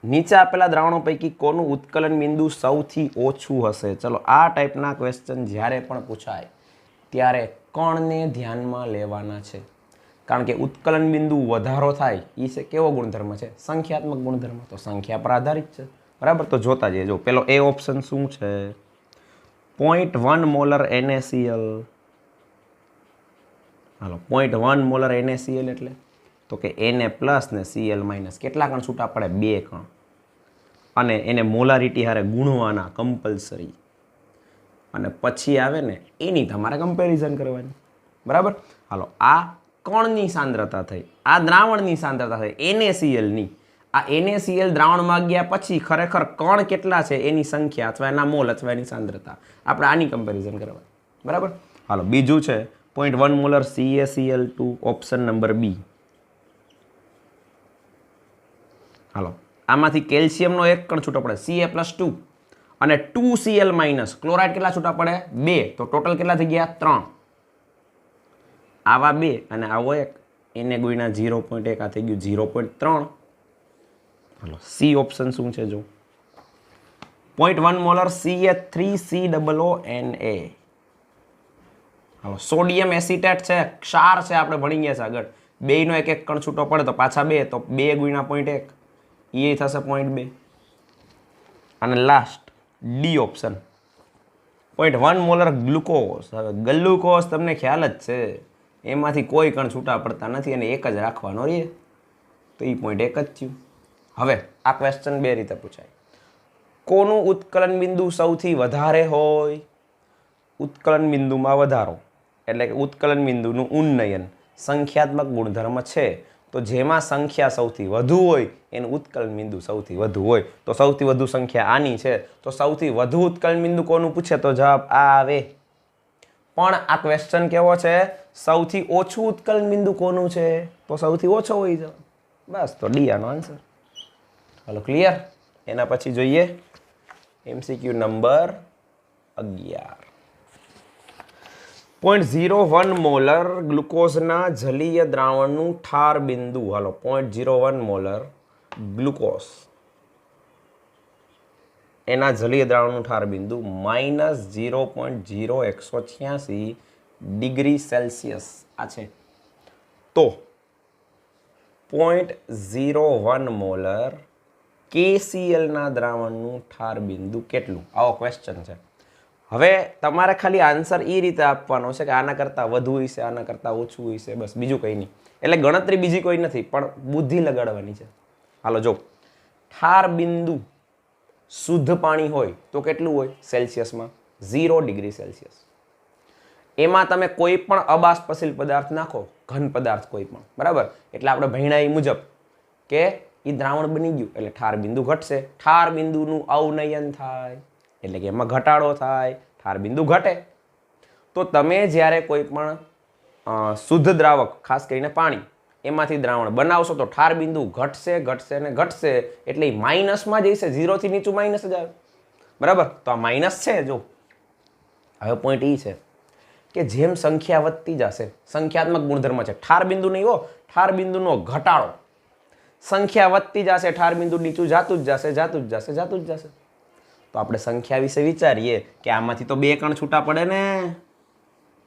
નીચે આપેલા દ્રાવણો પૈકી કોનું ઉત્કલન બિંદુ સૌથી ઓછું હશે? ચલો આ ટાઈપના ક્વેશ્ચન જ્યારે પણ પૂછાય ત્યારે કણને ધ્યાનમાં લેવાના છે, કારણ કે ઉત્કલન બિંદુ વધારો થાય એ છે કેવો ગુણધર્મ છે? સંખ્યાત્મક ગુણધર્મ. તો સંખ્યા પર આધારિત છે. બરાબર. તો જોતા જઈએ. જો પેલો એ ઓપ્શન શું છે? 0.1 મોલર NaCl. હાલો 0.1 મોલર NaCl એટલે તો કે Na+ ને Cl- કેટલા કણ છૂટા પડે? 2 કણ. અને એને મોલારિટી હારે ગુણવાના કમ્પલસરી. અને પછી આવે ને એની તમારે કમ્પેરિઝન કરવાની. બરાબર. હાલો આ કણની સાંદ્રતા થઈ, આ દ્રાવણની સાંદ્રતા થઈ NaCl-ની. આ NaCl દ્રાવણમાં ગયા પછી ખરેખર કણ કેટલા છે એની સંખ્યા અથવા એના મોલ અથવા એની સાંદ્રતા, આપણે આની કમ્પેરિઝન કરવાની. બરાબર. હાલો બીજું છે 0.1 molar CaCl2, option number B. હાલો આમાંથી કેલ્શિયમનો એક કણ છૂટો પડે Ca+2 અને 2Cl-. ક્લોરાઇડ કેટલા છૂટા પડે? 2. તો ટોટલ કેટલા થઈ ગયા? 3. આવા 2 અને આવો 1, એને ગુણ્યા 0.1, આ થઈ ગયું 0.3. હાલો C ઓપ્શન શું છે? જો 0.1 મોલર CH3COONA. હાલો સોડિયમ એસિટેટ છે, ક્ષાર છે, આપણે ભણી ગયા છે આગળ. 2 નો એક કણ છૂટો પડે તો પાછા 2, તો 2 ગુણ્યા 0.1 એ થશે 0.2. અને last D option 0.1 molar glucose. હવે ગ્લુકોઝ તમને ખ્યાલ જ છે, એમાંથી કોઈ કણ છૂટા પડતા નથી અને એક જ રાખવાનો રે, તો એ 0.1 જ થયું. હવે આ ક્વેશ્ચન 2 રીતે પૂછાય. કોનું ઉત્કલન બિંદુ સૌથી વધારે હોય? ઉત્કલન બિંદુમાં વધારો એટલે કે ઉત્કલન બિંદુનું ઉન્નયન સંખ્યાત્મક ગુણધર્મ છે, તો જેમાં સંખ્યા સૌથી વધુ હોય એનું ઉત્કલન બિંદુ સૌથી વધુ હોય. તો સૌથી વધુ સંખ્યા આની છે, તો સૌથી વધુ ઉત્કલન બિંદુ કોનું પૂછે તો જવાબ આ આવે. પણ આ ક્વેશ્ચન કેવો છે? સૌથી ઓછું ઉત્કલન બિંદુ કોનું છે? તો સૌથી ઓછો હોય જવાબ. બસ, તો ડી આનો આન્સર. હાલો ક્લિયર. એના પછી જોઈએ MCQ નંબર 11. 0.01 મોલર ગ્લુકોઝના જલીય દ્રાવણનું ઠાર બિંદુ. હાલો 0.01 મોલર ગ્લુકોઝ એના જલીય દ્રાવણનું ઠાર બિંદુ -0.0186 ડિગ્રી સેલ્સિયસ આ છે. તો 0.01 મોલર KCl-ના દ્રાવણનું ઠાર બિંદુ કેટલું? આવો ક્વેશ્ચન છે. હવે તમારે ખાલી આન્સર એ રીતે આપવાનો છે કે આના કરતાં વધુ હશે, આના કરતાં ઓછું હશે, બસ બીજું કંઈ નહીં. એટલે ગણતરી બીજી કોઈ નથી, પણ બુદ્ધિ લગાડવાની છે. હાલો જો ઠાર બિંદુ શુદ્ધ પાણી હોય તો કેટલું હોય સેલ્સિયસમાં? 0 ડિગ્રી સેલ્સિયસ. એમાં તમે કોઈ પણ અબાષ્પશીલ પદાર્થ નાખો, ઘન પદાર્થ કોઈ પણ, બરાબર, એટલે આપણે ભણ્યા એ મુજબ કે એ દ્રાવણ બની ગયું એટલે ઠાર બિંદુ ઘટશે. ઠાર બિંદુનું અવનયન થાય એટલે કે એમાં ઘટાડો થાય, ઠાર બિંદુ ઘટે. તો તમે જ્યારે કોઈ પણ શુદ્ધ દ્રાવક, ખાસ કરીને પાણી, એમાંથી દ્રાવણ બનાવશો તો ઠાર બિંદુ ઘટશે ઘટશે ને ઘટશે, એટલે માઇનસમાં જઈશે. 0 થી નીચું માઇનસ જ આવે. બરાબર. તો આ માઇનસ છે. જો હવે પોઈન્ટ એ છે કે જેમ સંખ્યા વધતી જશે, સંખ્યાત્મક ગુણધર્મ છે, ઠાર બિંદુ નહીં હો, ઠાર બિંદુનો ઘટાડો. સંખ્યા વધતી જશે, ઠાર બિંદુ નીચું જાતું જ જશે, જાતું જ જશે, જાતું જ જશે. તો આપણે સંખ્યા વિશે વિચારીએ કે આમાંથી તો 2 કણ છૂટા પડે ને,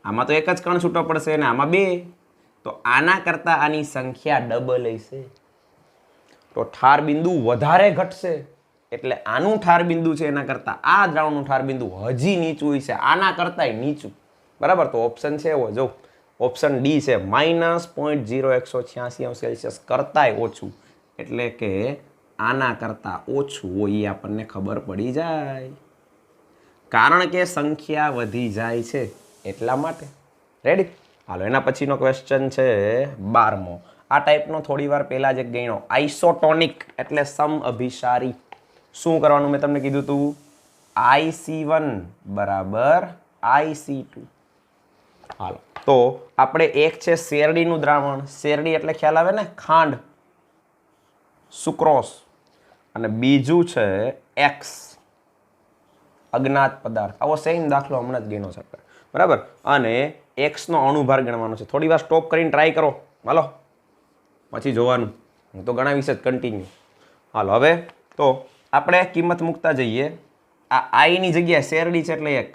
આમાં તો એક જ કણ છૂટો પડશે ને આમાં 2, તો આના કરતાં આની સંખ્યા ડબલ હશે. તો ઠાર બિંદુ વધારે ઘટશે એટલે આનું ઠાર બિંદુ છે એના કરતાં આ દ્રાવણનું ઠાર બિંદુ હજી નીચું છે, આના કરતાંય નીચું, બરાબર. તો ઓપ્શન છે એવો, જો ઓપ્શન ડી છે -0.0186°C કરતાંય ઓછું, એટલે કે આના કરતાં ઓછું હોય એ આપણને ખબર પડી જાય, કારણ કે સંખ્યા વધી જાય છે એટલા માટે. રેડી? હાલો, એના પછીનો ક્વેશ્ચન છે 12મો. આ ટાઈપનો થોડી વાર પહેલાં જ એક ગણ્યો, આઇસોટોનિક એટલે સમઅભિસારી. શું કરવાનું મેં તમને કીધું હતું? IC1 બરાબર IC2. હાલો, તો આપણે એક છે શેરડીનું દ્રાવણ, શેરડી એટલે ખ્યાલ આવે ને, ખાંડ, સુક્રોસ, અને બીજું છે એક્સ, અજ્ઞાત પદાર્થ. આવો સેમ દાખલો હમણાં જ ગણ્યો છે, બરાબર. અને એક્સનો અણુભાર ગણવાનો છે. થોડી વાર સ્ટોપ કરીને ટ્રાય કરો, હાલો, પછી જોવાનું. હું તો ગણાવીશ જ કન્ટિન્યુ. હાલો, હવે તો આપણે કિંમત મૂકતા જઈએ. આ આઈની જગ્યાએ શેરડી છે એટલે 1.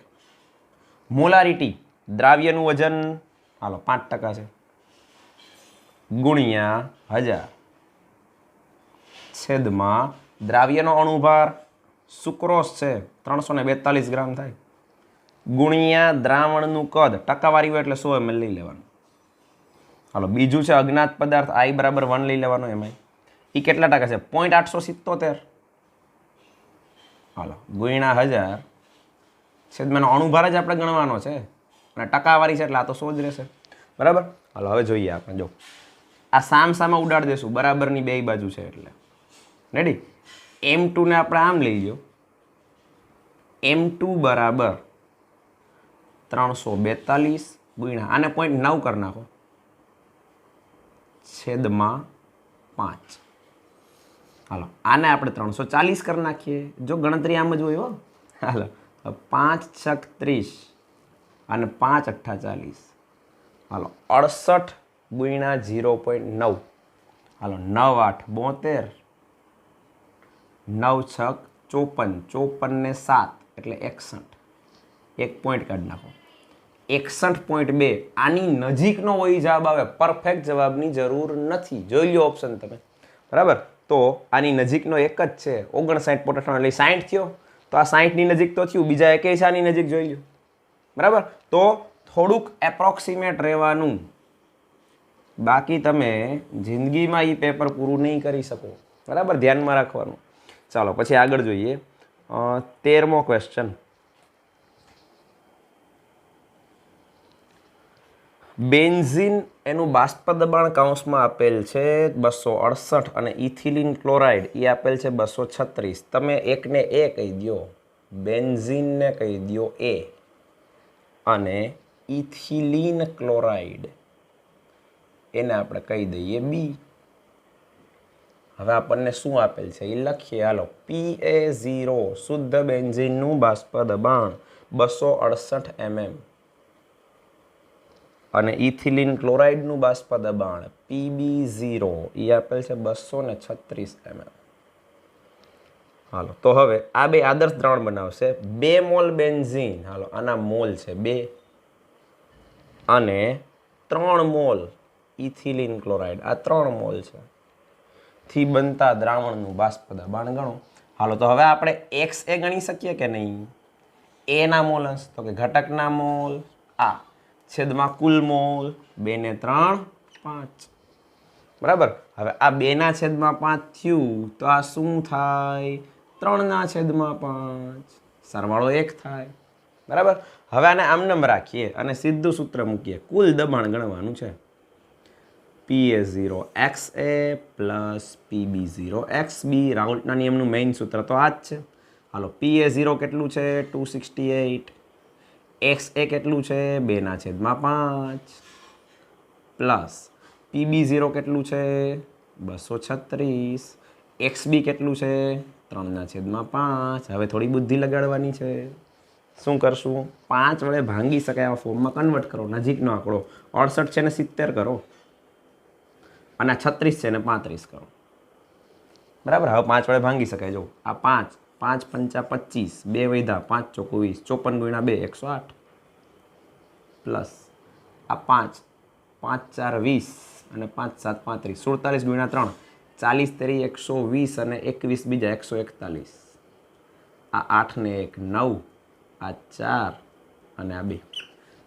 મોલારિટી, દ્રાવ્યનું વજન, હાલો 5% છે, ગુણ્યા 1000 છેદમાં દ્રાવ્યનો અણુભાર સુક્રોસ છે 342 ગ્રામ થાય, ગુણ્યા દ્રાવણનું કદ, ટકાવારી હોય એટલે 100 ml લઈ લેવાનું. હાલો, બીજું છે અજ્ઞાત પદાર્થ, I બરાબર 1 લઈ લેવાનો. એમાં એ કેટલા ટકા છે? 0.877. હાલો, ગુણ્યા 1000 છેદમાં અણુભાર જ આપણે ગણવાનો છે, અને ટકાવારી છે એટલે આ તો 100 જ રહેશે, બરાબર. હાલો, હવે જોઈએ આપણે. જો આ સામસામા ઉડાડી દેશું, બરાબરની બે બાજુ છે એટલે. રેડી? M2 ને આપણે આમ લઈ લો, M2 બરાબર 342 ગુણ્યા આને 0.9 કરી નાખો છેદમાં 5. હાલો, આને આપણે 340 કરી નાખીએ. જો ગણતરી આમ જ હોય હો. હાલો, 5 છક 30 અને 5 અઠ્ઠા 40. હાલો, 68 ગુણ્યા 0.9. હાલો, 9 8 72, 9 છક 54, 54 ને 7 એટલે 61. 1 પોઈન્ટ કાઢી નાખો, 61.2. આની નજીકનો હોય જવાબ આવે, પરફેક્ટ જવાબની જરૂર નથી. જોઈ લો ઓપ્શન તમે, બરાબર. તો આની નજીકનો એક જ છે 59.98 એટલે 60 થયો. તો આ 60ની નજીક તો થયું, બીજા એકેય છે આની નજીક, જોઈ લો, બરાબર. તો થોડુંક એપ્રોક્સિમેટ રહેવાનું, બાકી તમે જિંદગીમાં એ પેપર પૂરું નહીં કરી શકો, બરાબર. ધ્યાનમાં રાખવાનું. ચાલો પછી આગળ જોઈએ. 13મો ક્વેશ્ચન. બેન્ઝીન એનું બાષ્પ દબાણ કૌંસમાં આપેલ છે 268 અને ઇથિલિન ક્લોરાઇડ એ આપેલ છે 236. તમે એકને એ કહી દો, બેન્ઝીનને કહી દો એ, અને ઇથિલિન ક્લોરાઇડ એને આપણે કહી દઈએ બી. હવે આપણને શું આપેલ છે એ લખીએ. હાલો, PA0 શુદ્ધ બેન્ઝીનનું બાષ્પ દબાણ 268 mm અને ઇથિલિન ક્લોરાઇડનું બાષ્પ દબાણ PB0 એ આપેલ છે 236 mm. હાલો, તો હવે આ બે આદર્શ દ્રાવણ બનાવશે. 2 મોલ બેન્ઝીન, હાલો આના મોલ છે 2, અને 3 મોલ ઇથિલિન ક્લોરાઇડ, આ 3 મોલ છે, થી બનતા દ્રાવણનું બાષ્પ દબાણ ગણો. હાલો, તો હવે આપણે XA ગણી શકીએ કે નહીં? A ના મોલ હશે તો કે ઘટકના મોલ, આ છેદમાં કુલ મોલ, 2 ને 3 5, બરાબર. હવે આ 2 ના છેદમાં 5 થયું તો આ શું થાય? 3 ના છેદમાં 5, સરવાળો 1 થાય, બરાબર. હવે આને આમનામ રાખીએ અને સીધું સૂત્ર મૂકીએ. કુલ દબાણ ગણવાનું છે. PA0 XA plus PB0 XB. રાઉલ્ટના નિયમનું મેઇન સૂત્ર તો આ જ છે. હાલો, PA0 કેટલું છે? 268. XA કેટલું છે? 2 ના છેદમાં 5 પ્લસ PB0 કેટલું છે? 236. XB કેટલું છે? 3 ના છેદમાં 5. હવે થોડી બુદ્ધિ લગાડવાની છે. શું કરશું? 5 વડે ભાંગી શકાય એવા ફોર્મમાં કન્વર્ટ કરો. નજીકનો આંકડો 68 છે ને 70 કરો, અને 36 છે ને 35 કરો, બરાબર. હવે 5 વડે ભાંગી શકાય. જો આ 5, 5 પંચા 25, 2 વધ્યા 5 ચોક 20, 54 ગુણ્યા 2 108, પ્લસ આ 5, 5 4 20 અને 5 7 35, 47 ગુણ્યા 3 40 તેરી 120 અને 21 બીજા 141. આ 8 ને 1 9, આ 4 અને આ 2,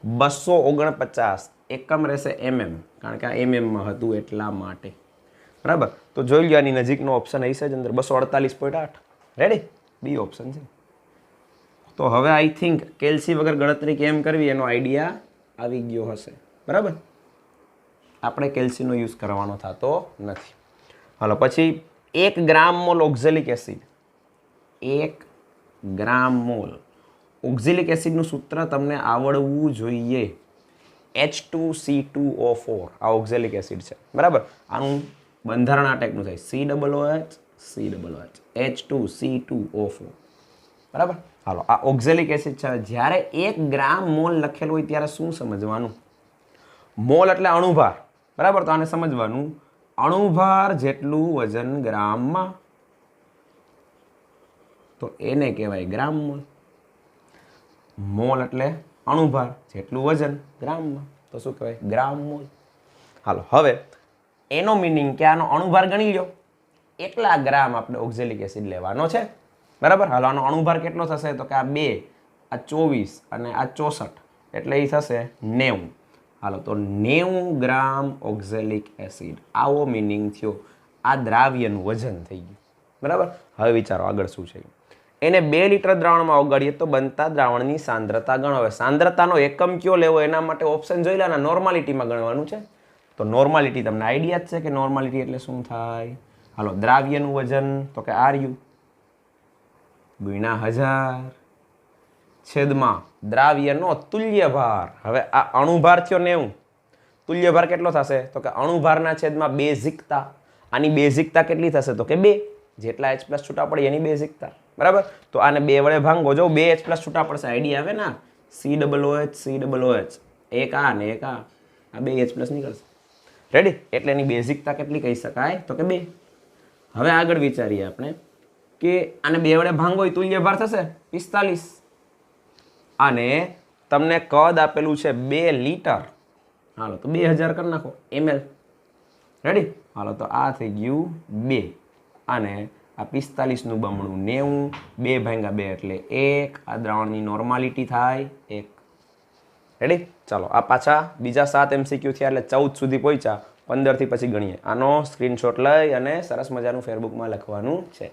249 એકમ રહેશે mm, કારણ કે આ mm હતું એટલા માટે, બરાબર. તો જોઈ લો આની નજીકનો ઓપ્શન હશે જ અંદર 248.8. રેડી? બી ઓપ્શન છે. તો હવે આઈ થિંક કેલ્સી વગર ગણતરી કેમ કરવી એનો આઈડિયા આવી ગયો હશે, બરાબર. આપણે કેલ્સીનો યુઝ કરવાનો થતો નથી. હાલો પછી 1 ગ્રામ મોલ ઓક્ઝેલિક એસિડ, 1 ગ્રામ મોલ ઓક્ઝેલિક એસિડનું સૂત્ર તમને આવડવું જોઈએ. H2C2O4 આ ઓક્ઝેલિક એસિડ છે, બરાબર. આનું બંધારણ આ ટાઈપનું થાય COOH COOH H2C2O4, બરાબર. હાલો આ ઓક્ઝેલિક એસિડ છે. જ્યારે 1 ગ્રામ મોલ લખેલું હોય ત્યારે શું સમજવાનું? મોલ એટલે અણુભાર, બરાબર. તો આને સમજવાનું અણુભાર જેટલું વજન ગ્રામમાં, તો એને કહેવાય ગ્રામ મોલ. મોલ એટલે અણુભાર જેટલું વજન ગ્રામમાં, તો શું કહેવાય? ગ્રામ મોલ. હાલો હવે એનો મિનિંગ કે આનો અણુભાર ગણી લો, એટલા ગ્રામ આપણે ઓક્ઝેલિક એસિડ લેવાનો છે, બરાબર. હાલો આનો અણુભાર કેટલો થશે? તો કે આ 2, આ 24 અને આ 64, એટલે એ થશે 90. હાલો તો 90 ગ્રામ ઓક્ઝેલિક એસિડ, આવો મિનિંગ થયો. આ દ્રાવ્યનું વજન થઈ ગયું, બરાબર. હવે વિચારો આગળ શું છે. એને 2 લીટર દ્રાવણમાં ઓગાળીએ તો બનતા દ્રાવણની સાંદ્રતા ગણો. હવે સાંદ્રતાનો એકમ કયો લેવો એના માટે ઓપ્શન જોઈ લેવાના. નોર્માલિટીમાં ગણવાનું છે. તો નોર્માલિટી તમને આઈડિયા જ છે કે નોર્માલિટી એટલે શું થાય. હાલો દ્રાવ્યનું વજન તો કે RU ગુણ્યા 1000 છેદમાં દ્રાવ્યનો તુલ્ય ભાર. હવે આ અણુભાર થયો 90, તુલ્ય ભાર કેટલો થશે? તો કે અણુભારના છેદમાં બેઝિકતા. આની બેઝિકતા કેટલી થશે? તો કે 2, જેટલા H+ છૂટા પડે એની બેઝિકતા, બરાબર. તો આને 2 વડે ભાંગો, જો 2 H+ છૂટા પડશે, આઈડિયા આવે ને. COOH એક આ ને એક આ 2 H+ નીકળશે. રેડી? એટલે એની બેઝિકતા કેટલી કહી શકાય? તો કે 2. હવે આગળ વિચારીએ આપણે કે આને 2 વડે ભાંગો એ તુલ્ય ભાર થશે 45, અને તમને કદ આપેલું છે 2 લીટર. હાલો તો 2000 કરી નાખો ml. રેડી? હાલો તો આ થઈ ગયું 2, અને આ 45નું બમણું 90, 2 ભાગ્યા 2 એટલે 1. આ દ્રાવણની નોર્માલિટી થાય 1. રેડી? ચાલો આ પાછા બીજા 7 MCQ થયા એટલે 14 સુધી પહોંચ્યા. 15 થી પછી ગણીએ. આનો સ્ક્રીનશોટ લઈ અને સરસ મજાનું ફેરબુકમાં લખવાનું છે.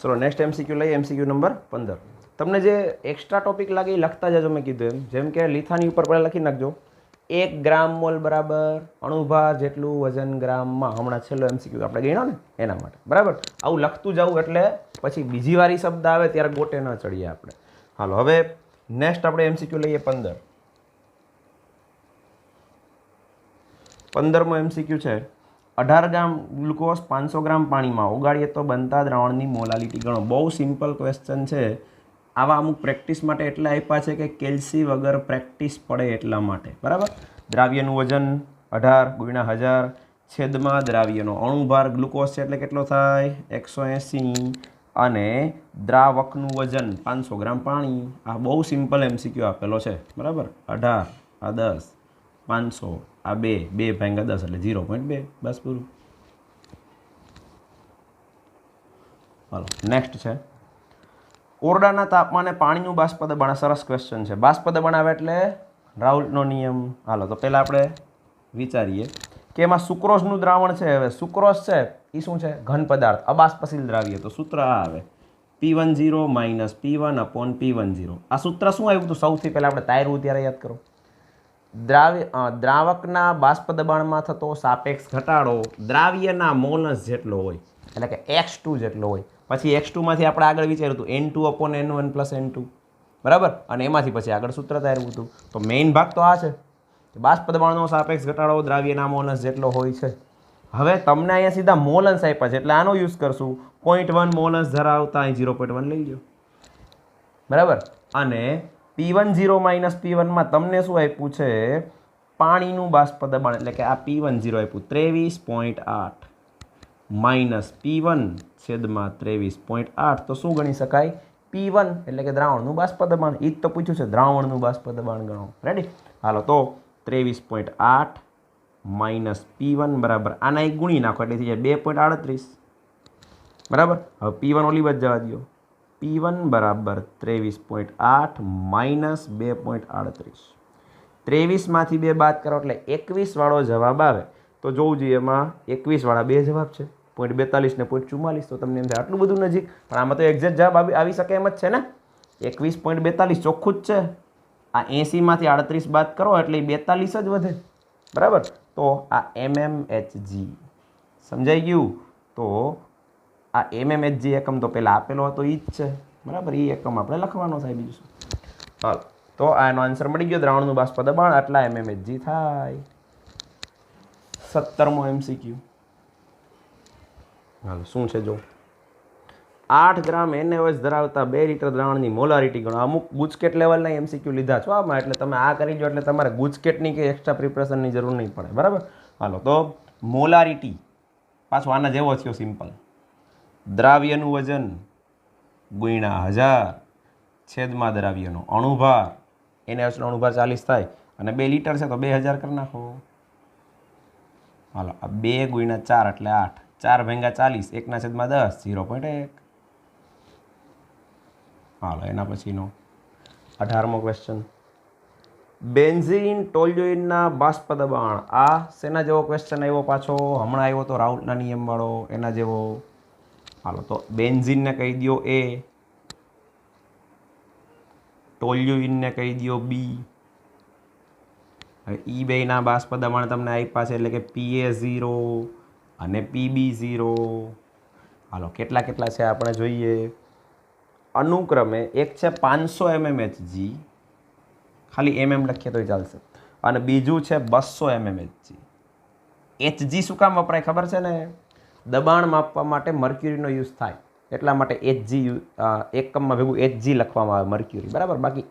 ચલો નેક્સ્ટ MCQ લઈએ. MCQ number 15. તમને જે એક્સ્ટ્રા ટોપિક લાગે એ લખતા જજો. મેં કીધું જેમ કે લિથાની ઉપર પહેલાં લખી નાખજો 1 ગ્રામ મોલ બરાબર અણુભાર જેટલું વજન ગ્રામમાં. હમણાં છેલ્લો MCQ આપણે ગણ્યો ને એના માટે, બરાબર. આવું લખતું જવું એટલે પછી બીજી વાર શબ્દ આવે ત્યારે ગોટે ન ચડીએ આપણે. હાલો હવે નેક્સ્ટ આપણે MCQ લઈએ 15. 15મો MCQ છે 18 ગ્રામ ગ્લુકોઝ 500 ગ્રામ પાણીમાં ઓગાળીએ તો બનતા દ્રાવણની મોલાલિટી ગણો. બહુ સિમ્પલ ક્વેશ્ચન છે. આવા અમુક પ્રેક્ટિસ માટે એટલા આપ્યા છે કે કેલ્સી વગર પ્રેક્ટિસ પડે એટલા માટે, બરાબર. દ્રાવ્યનું વજન 18 ગુણ્યા 1000 છેદમાં દ્રાવ્યનો અણુભાર ગ્લુકોઝ છે એટલે કેટલો થાય 180, અને દ્રાવકનું વજન 500 ગ્રામ પાણી. આ બહુ સિમ્પલ MCQ આપેલો છે, બરાબર. 18 આ 10 500 આ 2 ભાગ્યા 10 એટલે 0.2. બસ પૂરું. હાલો નેક્સ્ટ છે ઓરડાના તાપમાને પાણીનું બાષ્પ દબાણ. સરસ ક્વેશ્ચન છે. બાષ્પ દબાણ આવે એટલે રાઉલ્ટનો નિયમ. હાલો તો પહેલાં આપણે વિચારીએ કે એમાં સુક્રોઝનું દ્રાવણ છે. હવે સુક્રોઝ છે એ શું છે? ઘન પદાર્થ, અબાષ્પશીલ દ્રાવ્ય. તો સૂત્ર આ આવે P10 - P1/P10. આ સૂત્ર શું આવ્યું હતું? સૌથી પહેલાં આપણે તાર્યું ત્યારે યાદ કરો. દ્રાવકના બાષ્પ દબાણમાં થતો સાપેક્ષ ઘટાડો દ્રાવ્યના મોલસ જેટલો હોય, એટલે કે X2 જેટલો હોય. પછી X2માંથી આપણે આગળ વિચાર્યું હતું N2/N1 + N2, બરાબર. અને એમાંથી પછી આગળ સૂત્ર તાર્યું હતું. તો મેઇન ભાગ તો આ છે કે બાષ્પ દબાણનો સાપેક્ષ ઘટાડો દ્રાવ્યના મોલસ જેટલો હોય છે. હવે તમને અહીંયા સીધા મોલસ આપ્યા છે એટલે આનો યુઝ કરશું. 0.1 મોલસ ધરાવતા અહીં 0.1 લઈ લો, બરાબર. અને P10 - P1માં તમને શું આપ્યું છે? પાણીનું બાષ્પ દબાણ, એટલે કે આ P10 આપ્યું 23.8 માઇનસ P1 છેદમાં 23.8. તો શું ગણી શકાય? P1 એટલે કે દ્રાવણનું બાષ્પ દબાણ. એ જ તો પૂછ્યું છે, દ્રાવણનું બાષ્પ દબાણ ગણો. રેડી? હાલો તો 23.8 માઇનસ P1 બરાબર આના એક ગુણી નાખો એટલે થઈ જાય 2.38. બરાબર. હવે P1 ઓલી બાજુ જવા દો. P1 બરાબર 23.8 માઇનસ 2.38. 23માંથી 2 બાદ કરો એટલે 21 વાળો જવાબ આવે. તો જોવું જોઈએ એમાં 21 વાળા 2 જવાબ છે, 0.42 ને 0.44. તો તમને એમ થાય આટલું બધું નજીક, પણ આમાં તો એક્ઝેક્ટ જવાબ આવી શકે એમ જ છે ને. 21.42 ચોખ્ખું જ છે. આ 80માંથી 38 બાદ કરો એટલે 42 જ વધે. બરાબર. તો આ mmHg સમજાઈ ગયું. તો આ mmHg એકમ તો પહેલાં આપેલો હતો એ જ છે. બરાબર. એ એકમ આપણે લખવાનો થાય, બીજું શું. હાલ, તો આનો આન્સર મળી ગયો. દ્રાવણનું બાષ્પ દબાણ આટલા mmHg થાય. 17મો MCQ. હાલો, શું છે જો. 8 ગ્રામ NaOH ધરાવતા 2 લીટર દ્રાવણની મોલારિટી ગણો. અમુક ગુજકેટ લેવલના MCQ લીધા છો આમાં, એટલે તમે આ કરી દો એટલે તમારે ગુજકેટની કે એક્સ્ટ્રા પ્રિપરેશનની જરૂર નહીં પડે. બરાબર. હાલો, તો મોલારિટી પાછો આના જેવો થયો સિમ્પલ. દ્રાવ્યનું વજન ગુણ્યા 1000 છેદમાં દ્રાવ્યનો અણુભાર. NaOHનો અણુભાર 40 થાય અને 2 લીટર છે તો 2000 કરી નાખો. હાલો, આ 2 ગુણ્યા 4 એટલે 8. 4 ભેગા 40, 1/10 0.1. હાલો, એના પછીનો 18મો ક્વેશ્ચન. બેન્ઝીન ટોલ્યુઇનના બાષ્પ દબાણ. આ શેના જેવો ક્વેશ્ચન આવ્યો પાછો? હમણાં આવ્યો તો રાઉટના નિયમવાળો, એના જેવો. હાલો, તો બેન્ઝીનને કહી દો A, ટોલ્યુઇનને કહી દો B. હવે ઈ બેના બાષ્પ દબાણ તમને આપ્યા છે, એટલે કે Pa0 અને Pb0. હાલો, કેટલા કેટલા છે આપણે જોઈએ. અનુક્રમે એક છે 500 mmHg, ખાલી લખીએ તો ચાલશે, અને બીજું છે 200 mmHg. Hg શું કામ વપરાય ખબર છે ને? દબાણ માપવા માટે મર્ક્યુરીનો યુઝ થાય, એટલા માટે Hg એકમમાં ભેગું Hg લખવામાં આવે મર્ક્યુરી. બરાબર. બાકી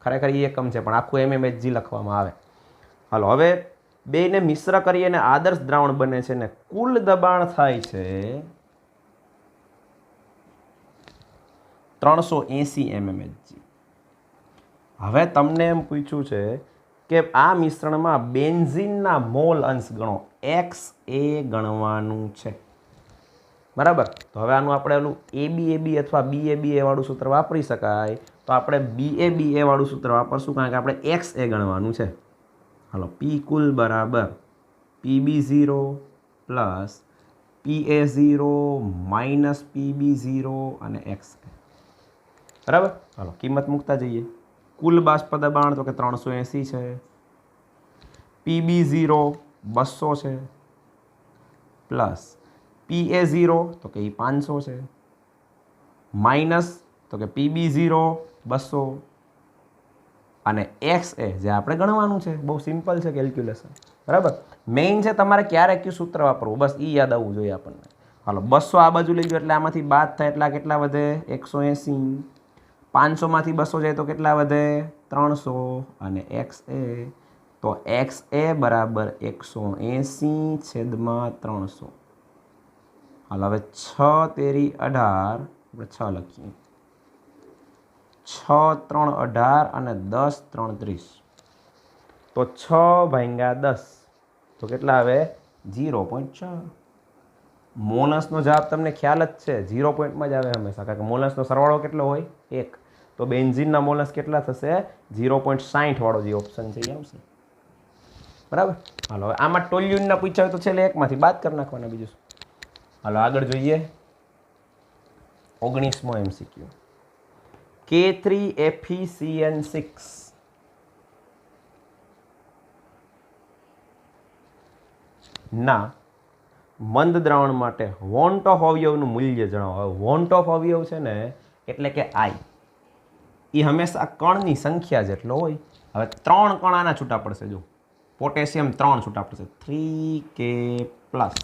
ખરેખર એ એકમ છે, પણ આખું mmHg લખવામાં આવે. હાલો, હવે બેને મિશ્ર કરી અને આદર્શ દ્રાવણ બને છે ને કુલ દબાણ થાય છે 380 mmHg. હવે તમને એમ પૂછ્યું છે કે આ મિશ્રણમાં બેન્ઝીનના મોલ અંશ ગણો. XA ગણવાનું છે. બરાબર. તો હવે આનું આપણે ઓલું ABAB અથવા BABA વાળું સૂત્ર વાપરી શકાય, તો આપણે BABA વાળું સૂત્ર વાપરશું, કારણ કે આપણે XA ગણવાનું છે. હાલો, P કુલ બરાબર PB0 plus PA0 minus PB0 અને XA. બરાબર. હાલો, કિંમત મૂકતા જઈએ. કુલ બાષ્પ દબાણ તો કે 380 છે, PB0 200 છે, પ્લસ PA0 તો કે એ 500 છે, માઇનસ તો કે PB0 200 અને XA જે આપણે ગણવાનું છે. બહુ સિમ્પલ છે કેલ્ક્યુલેશન. બરાબર. મેઇન છે તમારે ક્યારે કયું સૂત્ર વાપરવું, બસ એ યાદ આવવું જોઈએ આપણને. હાલો, 200 આ બાજુ લઈ ગયો એટલે આમાંથી બાદ થાય એટલા કેટલા વધે? 180. 500માંથી 200 જાય તો કેટલા વધે? 300. અને XA તો XA બરાબર 180 છેદમાં 300. હાલ, હવે 6 તેરી 18, આપણે 6 લખીએ. 6 3 18 અને 10 3 30. તો 6 ભાગ્યા 10 તો કેટલા આવે? 0.4. મોલસનો જવાબ તમને ખ્યાલ જ છે, 0 પોઈન્ટમાં જ આવે હંમેશા, કારણ કે મોલસનો સરવાળો કેટલો હોય? 1. તો બેન્ઝીનના મોલસ કેટલા થશે? 0.60 વાળો જે ઓપ્શન છે એ આવશે. બરાબર. હાલો, હવે આમાં ટોલ્યુઇનના પૂછાય તો છેલ્લે એકમાંથી બાદ કરી નાખવાના, બીજું શું. હાલો, આગળ જોઈએ. 19મો MCQ. K3FeCN6 ના મંદ દ્રાવણ માટે વોન્ટ ઓફ અવયવનું મૂલ્ય જણાવો. વોન્ટ ઓફ અવયવ છે ને, એટલે કે I, એ હંમેશા કણની સંખ્યા જેટલો હોય. હવે 3 કણ આના છૂટા પડશે. જો, પોટેશિયમ 3 છૂટા પડશે, 3K પ્લસ,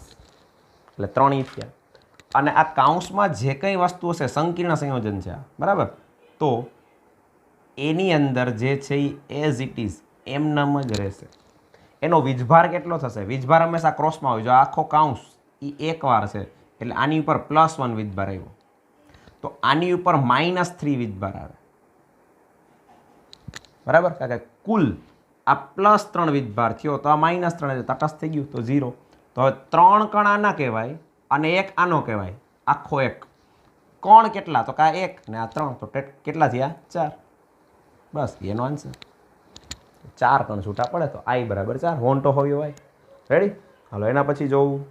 એટલે 3 E થયા. અને આ કાઉન્સમાં જે કંઈ વસ્તુ હશે સંકીર્ણ સંયોજન છે. બરાબર. તો એની અંદર જે છે એ એઝ ઇટ ઇઝ એમનામ જ રહેશે. એનો વીજભાર કેટલો થશે? વીજભાર હંમેશા ક્રોસમાં હોય. જો આખો કાઉન્સ એ એકવાર છે, એટલે આની ઉપર +1 વીજભાર આવ્યો, તો આની ઉપર -3 વીજભાર આવે. બરાબર. કારણ કે કુલ આ +3 વીજભાર થયો, તો આ -3 તટસ્થ થઈ ગયું, તો 0. તો હવે 3 કણ આના કહેવાય અને 1 આનો કહેવાય. આખો એક. કોણ કેટલા? તો કે આ 1 ને આ 3, તો કેટલા થયા? 4. બસ એનો આન્સર. 4 કણ છૂટા પડે તો I બરાબર 4. વોન્ટ ટુ હોવ યુ I. રેડી? હાલો એના પછી જોવું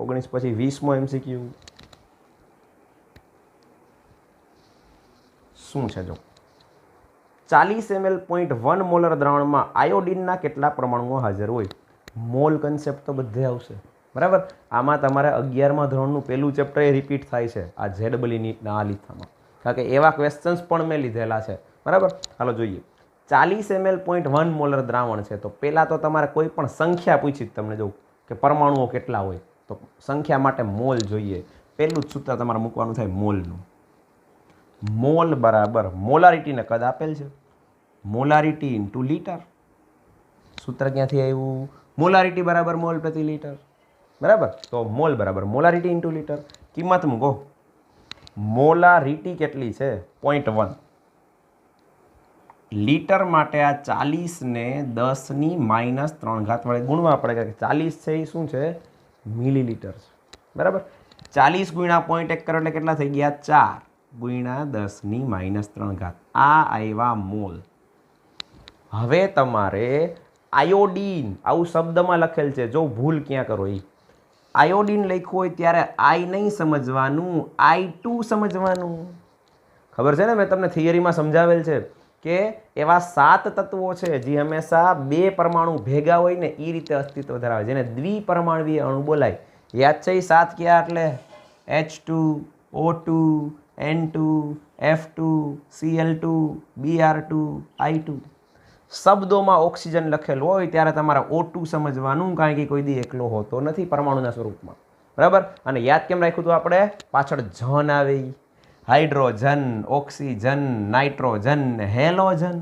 19 પછી 20મો MCQ શું છે જો 40 ml 0.1 મોલર દ્રાવણમાં આયોડિનના કેટલા પરમાણુઓ હાજર હોય? મોલ કન્સેપ્ટ તો બધે આવશે બરાબર. આમાં તમારે 11મા ધોરણનું પહેલું ચેપ્ટર એ રિપીટ થાય છે આ ZEE નીટના આ લીથામાં, કારણ કે એવા ક્વેશ્ચન્સ પણ મેં લીધેલા છે બરાબર. હાલો જોઈએ 40 ml 0.1 મોલર દ્રાવણ છે તો પહેલાં તો તમારે કોઈ પણ સંખ્યા પૂછી તમને જોઉં કે પરમાણુઓ કેટલા હોય તો સંખ્યા માટે મોલ જોઈએ. પહેલું જ સૂત્ર તમારે મૂકવાનું થાય મોલનું. મોલ બરાબર મોલારિટીને કદ આપેલ છે, મોલારિટી ઇન્ટુ લીટર. સૂત્ર ક્યાંથી આવ્યું? મોલારિટી બરાબર મોલ પ્રતિ લીટર બરાબર. તો મોલ બરાબર મોલારિટી ઇન્ટુ લીટર. કિંમત મૂકો. મોલારિટી કેટલી છે? 0.1. લીટર માટે આ 40 ને 10 ની -3 વડે ગુણવા પડે કે 40 છે એ શું છે? મિલીલીટર છે બરાબર. 40 ગુણ્યા 0.1 કરો એટલે કેટલા થઈ ગયા? 4 ગુણ્યા 10 ની -3. આ આવ્યા મોલ. હવે તમારે આયોડીન આવું શબ્દમાં લખેલ છે, જો ભૂલ ક્યાં કરો એ આયોડીન લખ્યું હોય ત્યારે I નહીં સમજવાનું, I2 સમજવાનું. ખબર છે ને, મેં તમને થિયરીમાં સમજાવેલ છે કે એવા 7 તત્વો છે જે હંમેશા 2 પરમાણુ ભેગા હોય ને એ રીતે અસ્તિત્વ ધરાવે, જેને દ્વિપરમાણવીય અણુ બોલાય. યાદ છે એ 7 ક્યાં? એટલે H2, O2, N2, F2, Cl2, Br2, I2. શબ્દોમાં ઓક્સિજન લખેલું હોય ત્યારે તમારે O2 સમજવાનું, કારણ કે કોઈ દી એકલો હોતો નથી પરમાણુના સ્વરૂપમાં બરાબર. અને યાદ કેમ રાખ્યું હતું આપણે? પાછળ જન આવે, હાઇડ્રોજન, ઓક્સિજન, નાઇટ્રોજન, હેલોજન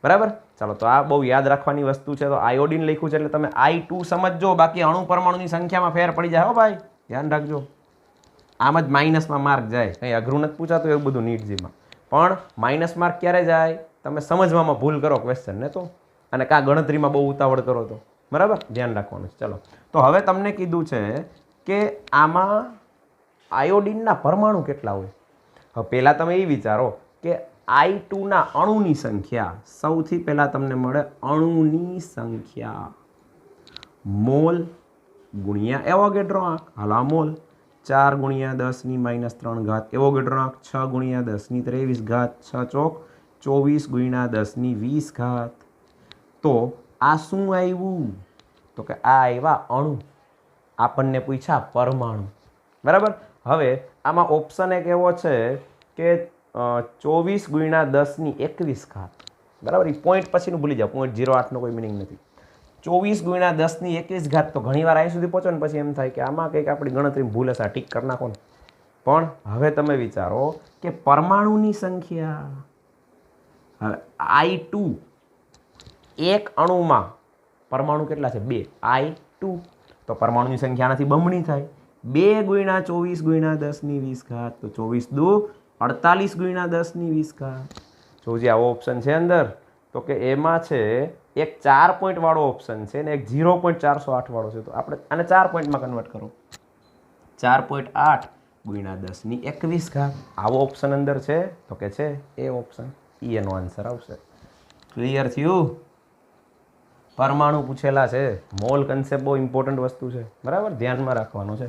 બરાબર. ચાલો તો આ બહુ યાદ રાખવાની વસ્તુ છે. તો આયોડિન લખ્યું છે એટલે તમે I2 સમજજો, બાકી અણુ પરમાણુની સંખ્યામાં ફેર પડી જાય હો ભાઈ, ધ્યાન રાખજો. આમ જ માઇનસમાં માર્ક જાય, કંઈ અઘરું નથી પૂછાતું એવું બધું નીટજીમાં, પણ માઇનસ માર્ક ક્યારે જાય? તમે સમજવામાં ભૂલ કરો ક્વેશ્ચનને તો, અને કાં ગણતરીમાં બહુ ઉતાવળ કરો તો બરાબર. ધ્યાન રાખવાનું છે. ચલો તો હવે તમને કીધું છે કે આમાં આયોડિનના પરમાણુ કેટલા હોય. હવે પહેલાં તમે એ વિચારો કે I2 ના અણુની સંખ્યા, સૌથી પહેલાં તમને મળે અણુની સંખ્યા મોલ ગુણ્યા એવોગેડ્રો આંક. હાલો આ મોલ 4 ગુણ્યા 10 ની -3 એવોગેડ્રો આંક 6 ગુણ્યા 10 ની 23 6 ચોક 24 ગુણ્યા 10 ની 20. તો આ શું આવ્યું? તો કે આ આવ્યા અણુ. આપણને પૂછ્યા પરમાણુ બરાબર. હવે આમાં ઓપ્શન એક એવો છે કે 24 ગુણ્યા 10 ની 21 બરાબર. એ પોઈન્ટ પછીનું ભૂલી જાઓ, 0.08 નો કોઈ મિનિંગ નથી. 24 ગુણ્યા 10 ની 21 તો ઘણીવાર અહીં સુધી પહોંચો ને પછી એમ થાય કે આમાં કંઈક આપણી ગણતરી ભૂલ હશે, ટીક કરી નાખો ને. પણ હવે તમે વિચારો કે પરમાણુની સંખ્યા, હવે I2 એક અણુમાં પરમાણુ કેટલા છે? 2. I2 તો પરમાણુની સંખ્યા આનાથી બમણી થાય. 2 ગુણ્યા 24 ગુણ્યા 10 ની 20 તો 24 દુ 48 ગુણ્યા 10 ની 20. જોજે આવો ઓપ્શન છે અંદર, તો કે એમાં છે એક 4 પોઈન્ટ વાળો ઓપ્શન છે ને એક 0.408 વાળો છે. તો આપણે આને 4 પોઈન્ટમાં કન્વર્ટ કરો. 4.8 ગુણ્યા 10 ની 21. આવો ઓપ્શન અંદર છે તો કે છે એ ઓપ્શન, એનો આન્સર આવશે. ક્લિયર થયું? પરમાણુ પૂછેલા છે, મોલ કન્સેપ્ટ બહુ ઇમ્પોર્ટન્ટ વસ્તુ છે બરાબર, ધ્યાનમાં રાખવાનો છે.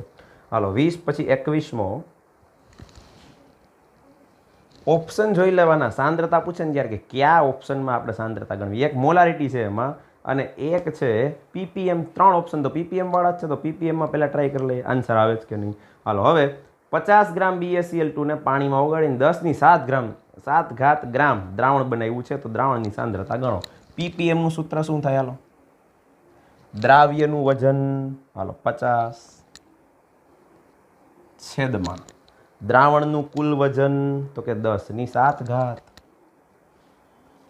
હાલો 20 પછી 21મો ઓપ્શન જોઈ લેવાના. સાંદ્રતા પૂછે ને ત્યારે કે કયા ઓપ્શનમાં આપણે સાંદ્રતા ગણવી. એક મોલારિટી છે એમાં અને એક છે PPM. 3 ઓપ્શન તો PPM વાળા જ છે, તો PPMમાં પહેલાં ટ્રાય કરી લઈએ આન્સર આવે છે કે નહીં. હાલો હવે 50 ગ્રામ BaCl2 ને પાણીમાં ઓગાળીને 10 ની 7 ગ્રામ દ્રાવણ બનાવ્યું છે, તો દ્રાવણની સાંદ્રતા ગણો. PPMનું સૂત્ર શું થાય? હાલો દ્રાવ્યનું વજન, હાલો 50 છેદમાં દ્રાવણનું કુલ વજન, તો કે 10 ની 7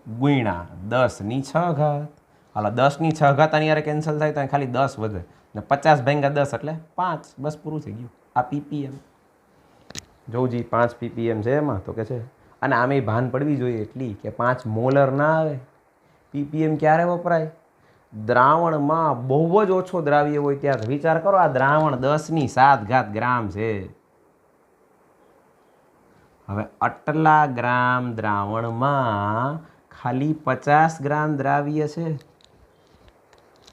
ગુણ્યા 10 ની 6. હાલો 10 ની 6 આની યારે કેન્સલ થાય તો ખાલી 10 વધે ને 50 ભાગ્યા 10 એટલે 5. બસ પૂરું થઈ ગયું. આ PPM જોજી 5 PPM છે એમાં, તો કે છે. અને આમે ભાન પડવી જોઈએ એટલી કે 5 મોલર ના આવે. PPM ક્યારે વપરાય? દ્રાવણમાં બહુ જ ઓછો દ્રાવ્ય હોય ત્યારે. વિચાર કરો આ દ્રાવણ 10 ની 7 ગ્રામ છે હવે આટલા ગ્રામ દ્રાવણમાં ખાલી 50 ગ્રામ દ્રાવ્ય છે,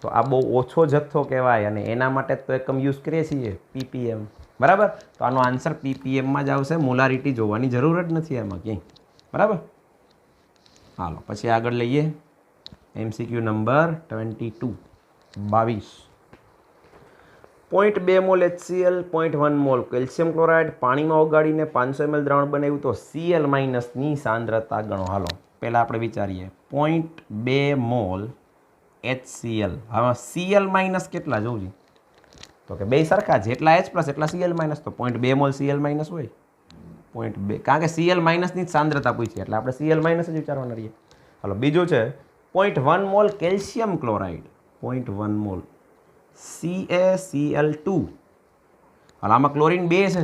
તો આ બહુ ઓછો જથ્થો કહેવાય અને એના માટે તો એકમ યુઝ કરીએ છીએ પીપીએમ, બરાબર. તો આનો આન્સર પીપીએમમાં જ આવશે, મોલારિટી જોવાની જરૂર જ નથી એમાં ક્યાંય, બરાબર. હાલો પછી આગળ લઈએ MCQ number 22. 0.2 mall HCl, 0.1 mall calcium chloride પાણીમાં ઓગાળીને 500 ml દ્રાવણ બનાવ્યું તો Cl માઇનસની સાંદ્રતા ગણો. હાલો પહેલાં આપણે વિચારીએ 0.2 મોલ HCl. હવે Cl માઇનસ કેટલા જોવું છે? તો કે બે સરખા, જેટલા H પ્લસ એટલા Cl માઇનસ, તો 0.2 મોલ Cl માઇનસ હોય 0.2, કારણ કે Cl માઇનસની જ સાંદ્રતા પૂછી એટલે આપણે Cl માઇનસ જ વિચારવાના રહીએ. હાલો બીજું છે 0.1 mall calcium chloride, 0.1 mall CaCl2. હાલ આમાં ક્લોરીન 2 છે,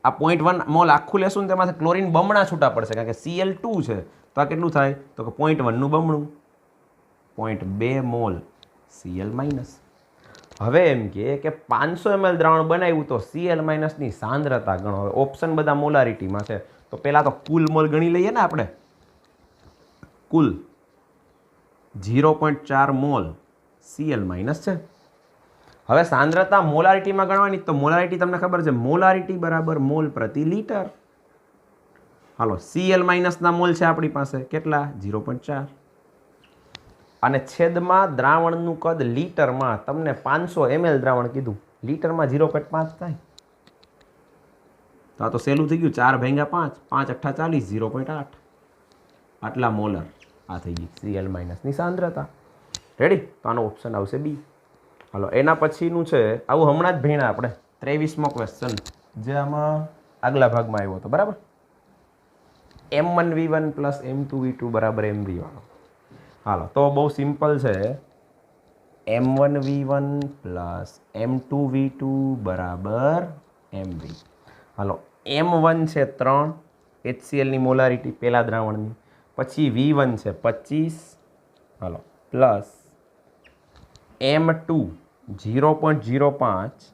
આ 0.1 મોલ આખું લેશું ને તેમાંથી ક્લોરીન બમણા છૂટા પડશે, કારણ કે Cl2 છે તો આ કેટલું થાય? તો કે 0.1નું બમણું, 0.2 મોલ Cl માઇનસ. હવે એમ કે 500 ml દ્રાવણ બનાવ્યું તો Cl માઇનસની સાંદ્રતા ગણો. હવે ઓપ્શન બધા મોલારિટીમાં છે, તો પહેલાં તો કુલ મોલ ગણી લઈએ ને આપણે. કુલ 0.4 મોલ Cl માઇનસ છે. હવે સાંદ્રતા મોલારિટીમાં ગણવાની, તો મોલારિટી તમને ખબર છે, મોલારિટી બરાબર મોલ પ્રતિ લીટર. હાલો Cl માઇનસના મોલ છે આપણી પાસે કેટલા? 0.4. અને છેદમાં દ્રાવણનું કદ લીટરમાં, તમને 500 ml દ્રાવણ કીધું, લીટરમાં 0.5 થાય. તો આ તો સહેલું થઈ ગયું, 4 ભાગ્યા 5, 5 8 40, 0.8 આટલા મોલર આ થઈ ગઈ Cl માઇનસની સાંદ્રતા. રેડી? તો આનો ઓપ્શન આવશે બી. હાલો એના પછીનું છે, આવું હમણાં જ ભણ્યા આપણે 23મો ક્વેશ્ચન, જે આમાં આગલા ભાગમાં આવ્યો હતો, બરાબર. M1V1 પ્લસ M2V2 બરાબર MV વાળો. હાલો તો બહુ સિમ્પલ છે, M1V1 પ્લસ M2V2 બરાબર MV. હાલો M1 છે 3 HClની મોલારિટી પહેલા દ્રાવણની, પછી V1 છે 25, હાલો પ્લસ M2 0.05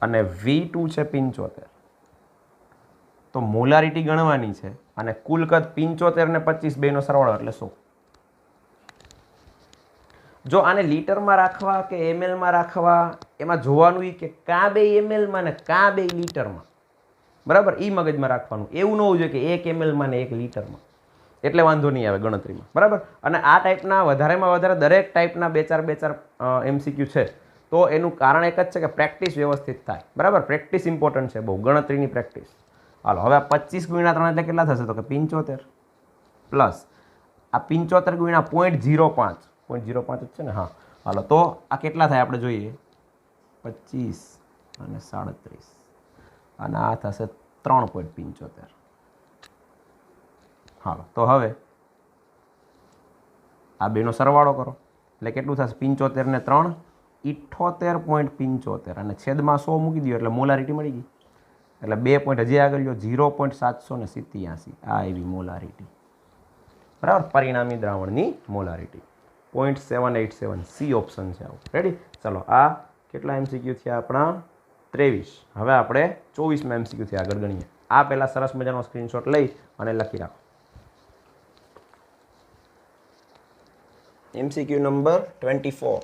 અને V2 છે 75. તો મોલારિટી ગણવાની છે અને કુલ કદ 75 ને 25 બેનો સરવાળો એટલે 100. જો આને લીટરમાં રાખવા કે mlમાં રાખવા, એમાં જોવાનું કે કાં બે mlમાં ને કાં બે લીટરમાં, બરાબર. એ મગજમાં રાખવાનું, એવું ન હોવું જોઈએ કે 1 mlમાં ને 1 લીટરમાં, એટલે વાંધો નહીં આવે ગણતરીમાં, બરાબર. અને આ ટાઈપના વધારેમાં વધારે દરેક ટાઈપના 2-4 MCQ છે, તો એનું કારણ એક જ છે કે પ્રેક્ટિસ વ્યવસ્થિત થાય, બરાબર. પ્રેક્ટિસ ઇમ્પોર્ટન્ટ છે બહુ, ગણતરીની પ્રેક્ટિસ. હાલો હવે 25 ગુણ્યા 3 એટલે કેટલા થશે? તો કે 75 પ્લસ આ 75 ગુણ્યા 0.05, 0.05 જ છે ને? હા. હાલો તો આ કેટલા થાય આપણે જોઈએ, 25 અને 37, અને આ થશે 3.75. હાલો તો હવે આ બેનો સરવાળો કરો એટલે કેટલું થશે? 75 ને 3 78.75 અને છેદમાં 100 મૂકી દો એટલે મોલારિટી મળી ગઈ. એટલે 2 પોઈન્ટ હજી આગળ લ્યો, 0.787 આ એવી મોલારિટી, બરાબર. પરિણામી દ્રાવણની મોલારિટી 0.787, સી ઓપ્શન છે આવું. રેડી? ચલો આ કેટલા MCQ થયા આપણા? 23. હવે આપણે 24માં MCQ થી આગળ ગણીએ. આ પહેલાં સરસ મજાનો સ્ક્રીનશોટ લઈ અને લખી રાખો. MCQ નંબર 24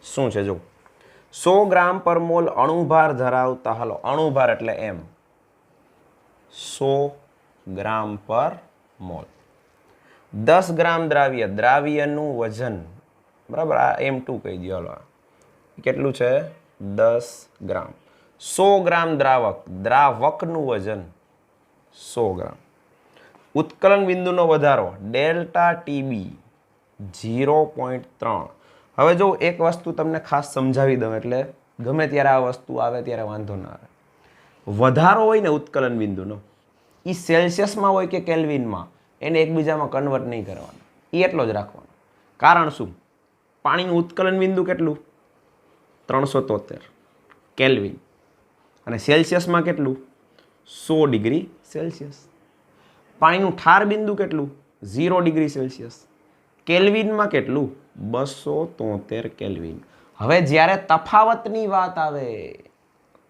શું છે જો, 100 ગ્રામ પર મોલ અણુભાર ધરાવતા, હાલો અણુભાર એટલે M, 100 ગ્રામ પર મોલ, 10 ગ્રામ દ્રાવ્ય, દ્રાવ્યનું વજન, બરાબર. આ M2 કહી દો. હાલો કેટલું છે? 10 ગ્રામ. 100 ગ્રામ દ્રાવક, દ્રાવકનું વજન 100 ગ્રામ. ઉત્કલન બિંદુનો વધારો ડેલ્ટા TB 0.3. હવે જો એક વસ્તુ તમને ખાસ સમજાવી દઉં, એટલે ગમે ત્યારે આ વસ્તુ આવે ત્યારે વાંધો ના આવે. વધારો હોય ને ઉત્કલન બિંદુનો, એ સેલ્સિયસમાં હોય કે કેલ્વિનમાં, એને એકબીજામાં કન્વર્ટ નહીં કરવાનો, એ એટલો જ રાખવાનો. કારણ શું? પાણીનું ઉત્કલન બિંદુ કેટલું? 373 કેલ્વિન, અને સેલ્સિયસમાં કેટલું? 100 ડિગ્રી સેલ્સિયસ. પાણીનું ઠાર બિંદુ કેટલું? 0 ડિગ્રી સેલ્સિયસ. કેલ્વિનમાં કેટલું? 273 કેલ્વિન. હવે જ્યારે તફાવતની વાત આવે,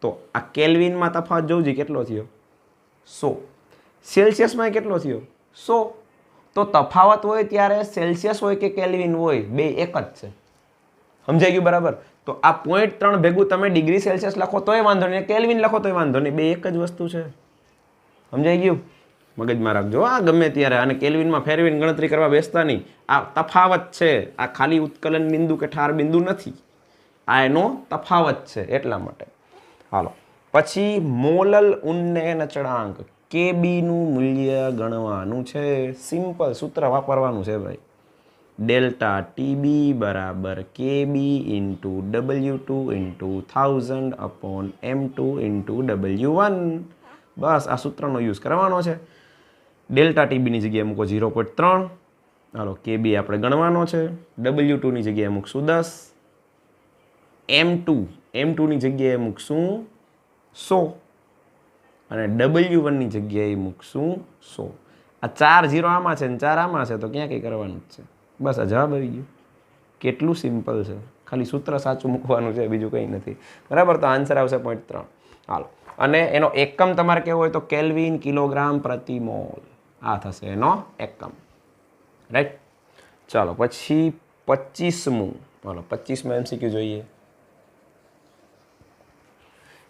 તો આ કેલ્વિનમાં તફાવત જોવું છે કેટલો થયો 100, સેલ્સિયસમાં કેટલો થયો 100. તો તફાવત હોય ત્યારે સેલ્સિયસ હોય કે કેલ્વિન હોય બે એક જ છે. સમજાઈ ગયું બરાબર? તો આ 0.3 ભેગું તમે ડિગ્રી સેલ્સિયસ લખો તોય વાંધો નહીં, કેલ્વિન લખો તોય વાંધો નહીં, બે એક જ વસ્તુ છે. સમજાઈ ગયું? મગજમાં રાખજો આ ગમે ત્યારે, અને કેલ્વિનમાં ફેરવીને ગણતરી કરવા બેસતા નહીં. આ તફાવત છે, આ ખાલી ઉત્કલન બિંદુ કે ઠાર બિંદુ નથી, આ એનો તફાવત છે એટલા માટે. હાલો પછી મોલલ ઉન્નયન અચળાંક KB નું મૂલ્ય ગણવાનું છે. સિમ્પલ સૂત્ર વાપરવાનું છે ભાઈ. ડેલ્ટા TB બરાબર KB into W2 into 1000 upon M2 into W1. બસ આ સૂત્રનો યુઝ કરવાનો છે. ડેલ્ટા TBની જગ્યાએ મૂકો 0.3. હાલો KB આપણે ગણવાનો છે. W2ની જગ્યાએ મૂકશું 10. M2ની જગ્યાએ મૂકશું 100 અને W1ની જગ્યાએ મૂકશું 100. આ 4 0 આમાં છે ને 4 આમાં છે તો ક્યાં કંઈ કરવાનું જ છે. બસ આ જવાબ આવી ગયો. કેટલું સિમ્પલ છે, ખાલી સૂત્ર સાચું મૂકવાનું છે, બીજું કંઈ નથી. બરાબર? તો આન્સર આવશે 0.3. હાલો અને એનો એકમ તમારે કેવો હોય તો કેલ્વિન કિલોગ્રામ પ્રતિ મોલ. આ થશે એનો એકમ. રાઈટ? ચાલો પછી 25મું. હાલો 25માં MCQ જોઈએ.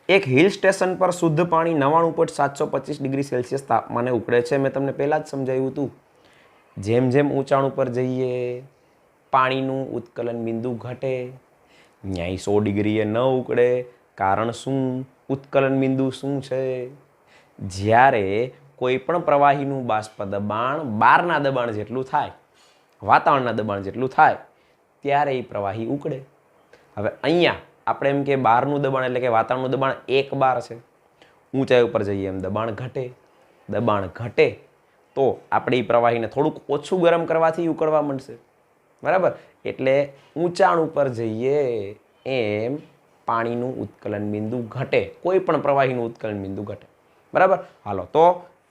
એક હિલ સ્ટેશન પર શુદ્ધ પાણી 99.725 ડિગ્રી સેલ્સિયસ તાપમાને ઉકળે છે. મેં તમને પહેલાં જ સમજાવ્યું હતું. જેમ જેમ ઊંચાણ ઉપર જઈએ પાણીનું ઉત્કલન બિંદુ ઘટે. ન્યાય 100 ડિગ્રીએ ન ઉકળે. કારણ શું? ઉત્કલન બિંદુ શું છે? જ્યારે કોઈ પણ પ્રવાહીનું બાષ્પ દબાણ બહારના દબાણ જેટલું થાય, વાતાવરણના દબાણ જેટલું થાય ત્યારે એ પ્રવાહી ઉકળે. હવે અહીંયા આપણે એમ કે બહારનું દબાણ એટલે કે વાતાવરણનું દબાણ 1 બાર છે. ઊંચાઈ ઉપર જઈએ એમ દબાણ ઘટે. દબાણ ઘટે તો આપણે એ પ્રવાહીને થોડુંક ઓછું ગરમ કરવાથી ઉકળવા માંડશે. બરાબર? એટલે ઊંચાણ ઉપર જઈએ એમ પાણીનું ઉત્કલન બિંદુ ઘટે. કોઈ પણ પ્રવાહીનું ઉત્કલન બિંદુ ઘટે. બરાબર? હાલો તો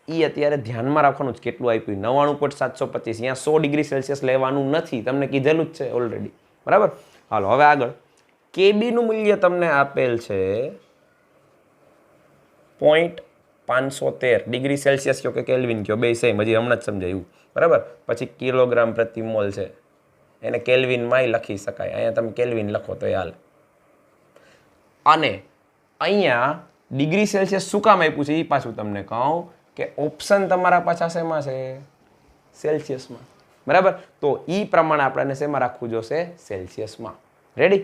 એ અત્યારે ધ્યાનમાં રાખવાનું છે. કેટલું આપ્યું? 99.725. અહીંયા 100 ડિગ્રી સેલ્સિયસ લેવાનું નથી, તમને કીધેલું જ છે ઓલરેડી. બરાબર? હાલો હવે આગળ. KB નું મૂલ્ય તમને આપેલ છે 0.513 ડિગ્રી સેલ્સિયસ કયો કે કેલ્વિન કયો, બે સેમ, હજી હમણાં જ સમજાયું. બરાબર? પછી કિલોગ્રામ પ્રતિ મોલ છે, એને કેલ્વિનમાંય લખી શકાય. અહીંયા તમે કેલ્વિન લખો તો હાલ. અને અહીંયા ડિગ્રી સેલ્સિયસ શું કામ આપ્યું છે એ પાછું તમને કહું કે ઓપ્શન તમારા પાછા શેમાં છે? સેલ્સિયસમાં. બરાબર? તો એ પ્રમાણે આપણને શેમાં રાખવું જોશે? સેલ્સિયસમાં. રેડી?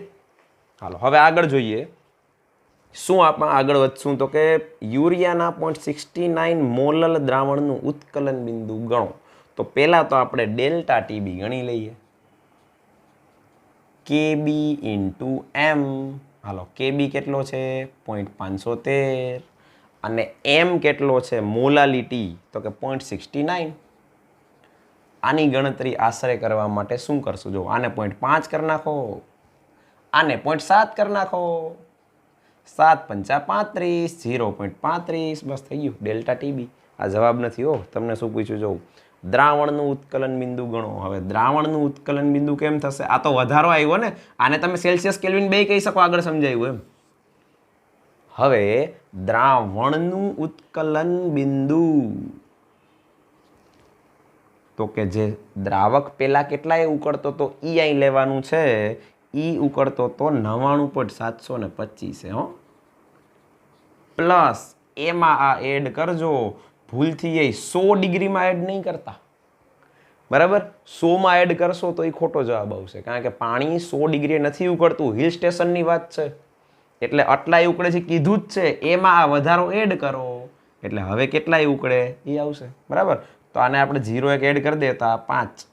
હાલો હવે આગળ જોઈએ. શું આપણે આગળ વધશું તો કે યુરિયાના 0.69 મોલલ દ્રાવણનું ઉત્કલન બિંદુ ગણો. તો પહેલાં તો આપણે ડેલ્ટા TB ગણી લઈએ. KB into M. હાલો KB કેટલો છે? 0.513 અને M કેટલો છે? મોલાલિટી તો કે 0.69. આની ગણતરી આશરે કરવા માટે શું કરશું? જો આને 0.5 કરી નાખો, આને 0.7 કરી નાખો. 7 પંચા 35, 0.35. બસ થઈ ગયું ડેલ્ટા TB. આ જવાબ નથી હો, તમને શું પૂછ્યું જોઉં. દ્રાવણનું ઉત્કલન બિંદુ ગણો. હવે દ્રાવણનું ઉત્કલન બિંદુ કેમ થશે? આ તો વધારો આવ્યો ને, આને તમે સેલ્સિયસ કેલ્વિન બે કહી શકો, આગળ સમજાયું એમ. હવે દ્રાવણનું ઉત્કલન બિંદુ તો કે જે દ્રાવક પેલા કેટલાય ઉકળતો તો ઈ અહીં લેવાનું છે. ઈ ઉકળતો તો 99.725 છે હો. પ્લસ એમાં આ એડ કરજો. ભૂલથી એ 100 ડિગ્રીમાં એડ નહીં કરતા. બરાબર? 100માં એડ કરશો તો એ ખોટો જવાબ આવશે, કારણ કે પાણી 100 ડિગ્રીએ નથી ઉકળતું. હિલ સ્ટેશનની વાત છે એટલે આટલાય ઉકળે છે કીધું જ છે. એમાં આ વધારો એડ કરો એટલે હવે કેટલાય ઉકળે એ આવશે. બરાબર? તો આને આપણે 0 1 એડ કરી દે તો આ 5,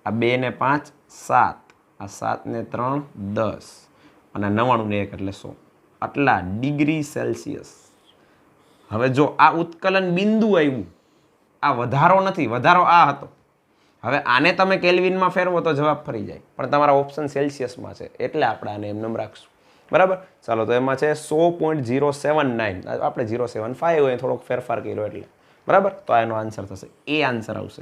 આ 2 ને 5 7, આ 7 ને 3 10 અને 99 ને 1 એટલે 100. આટલા ડિગ્રી સેલ્સિયસ. હવે જો આ ઉત્કલન બિંદુ આવ્યું, આ વધારો નથી, વધારો આ હતો. હવે આને તમે કેલ્વિનમાં ફેરવો તો જવાબ ફરી જાય, પણ તમારા ઓપ્શન સેલ્સિયસમાં છે એટલે આપણે આને એમ નામ રાખશું. બરાબર? ચાલો તો એમાં છે 100.079, આપણે 075 હોય થોડોક ફેરફાર કર્યો એટલે. બરાબર? તો એનો આન્સર થશે, એ આન્સર આવશે.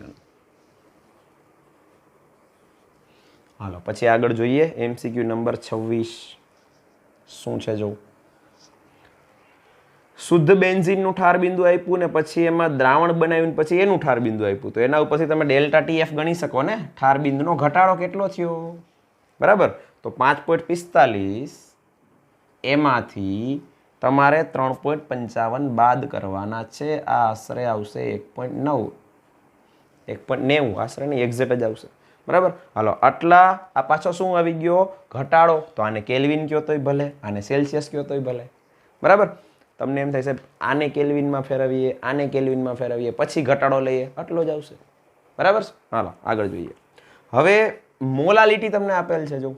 હાલો પછી આગળ જોઈએ MCQ નંબર 26 શું છે જો. શુદ્ધ બેન્ઝીનનું ઠાર બિંદુ આપ્યું ને પછી એમાં દ્રાવણ બનાવ્યું ને પછી એનું ઠાર બિંદુ આપ્યું, તો એના ઉપરથી તમે ડેલ્ટા ટીએફ ગણી શકો ને, ઠાર બિંદુનો ઘટાડો કેટલો થયો, બરાબર. તો 5.45 એમાંથી તમારે 3.55 બાદ કરવાના છે. આ આશરે આવશે 1.9, 1.90, આશરે નહીં, એક્ઝેક્ટ જ આવશે, બરાબર. હાલો, આટલા. આ પાછો શું આવી ગયો, ઘટાડો. તો આને કેલ્વિન કયો તોય ભલે, આને સેલ્સિયસ કયો તોય ભલે, બરાબર. તમને એમ થાય સાહેબ આને કેલ્વિનમાં ફેરવીએ, આને કેલ્વિનમાં ફેરવીએ, પછી ઘટાડો લઈએ, આટલો જ આવશે, બરાબર. હાલો આગળ જોઈએ. હવે મોલાલિટી તમને આપેલ છે, જો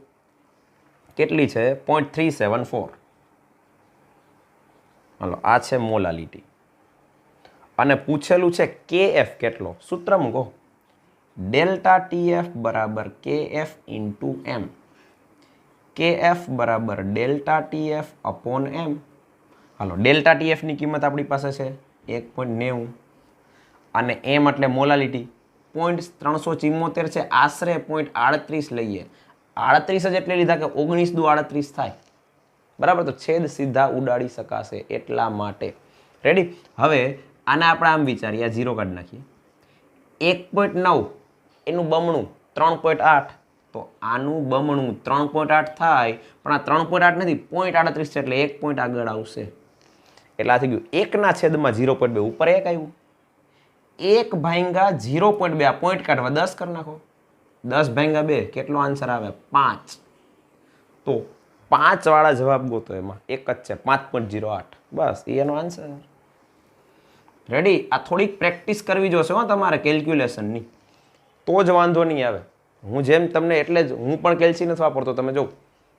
કેટલી છે, 0.374. હાલો, આ છે મોલાલિટી અને પૂછેલું છે KF કેટલો. સૂત્ર મૂકો, ડેલ્ટા TF બરાબર KF ઇન્ટુ M. KF બરાબર ડેલ્ટા TF અપોન M. હાલો, ડેલ્ટા TF ની કિંમત આપણી પાસે છે 1.90 અને M એટલે મોલાલિટી 0.374 છે, આશરે 0.38 લઈએ. 38 જ એટલે લીધા કે 19 દુ 38 થાય, બરાબર. તો છેદ સીધા ઉડાડી શકાશે એટલા માટે. રેડી. હવે આને આપણે આમ વિચારીએ, આ 0 કાઢી નાખીએ. 1.9 એનું બમણું 3.8, તો આનું બમણું 3.8 થાય, પણ આ 3.8 નથી, 0.38 છે એટલે 1 પોઈન્ટ આગળ આવશે. એટલે આ થઈ ગયું 1 ના છેદમાં 0.2, ઉપર 1 આવ્યું, 1 ભાંગા 0.2, આ પોઈન્ટ કાઢવા 10 કરી નાખો, 10 ભાંગા 2 કેટલો આન્સર આવે, 5. તો 5 વાળા જવાબ ગોતો, એમાં એક જ છે 5.08, બસ એનો આન્સર. રેડી. આ થોડીક પ્રેક્ટિસ કરવી જોશે હો તમારે કેલ્ક્યુલેશનની, તો જ વાંધો નહીં આવે. હું જેમ તમને, એટલે જ હું પણ કેલ્સી નથી વાપરતો, તમે જો,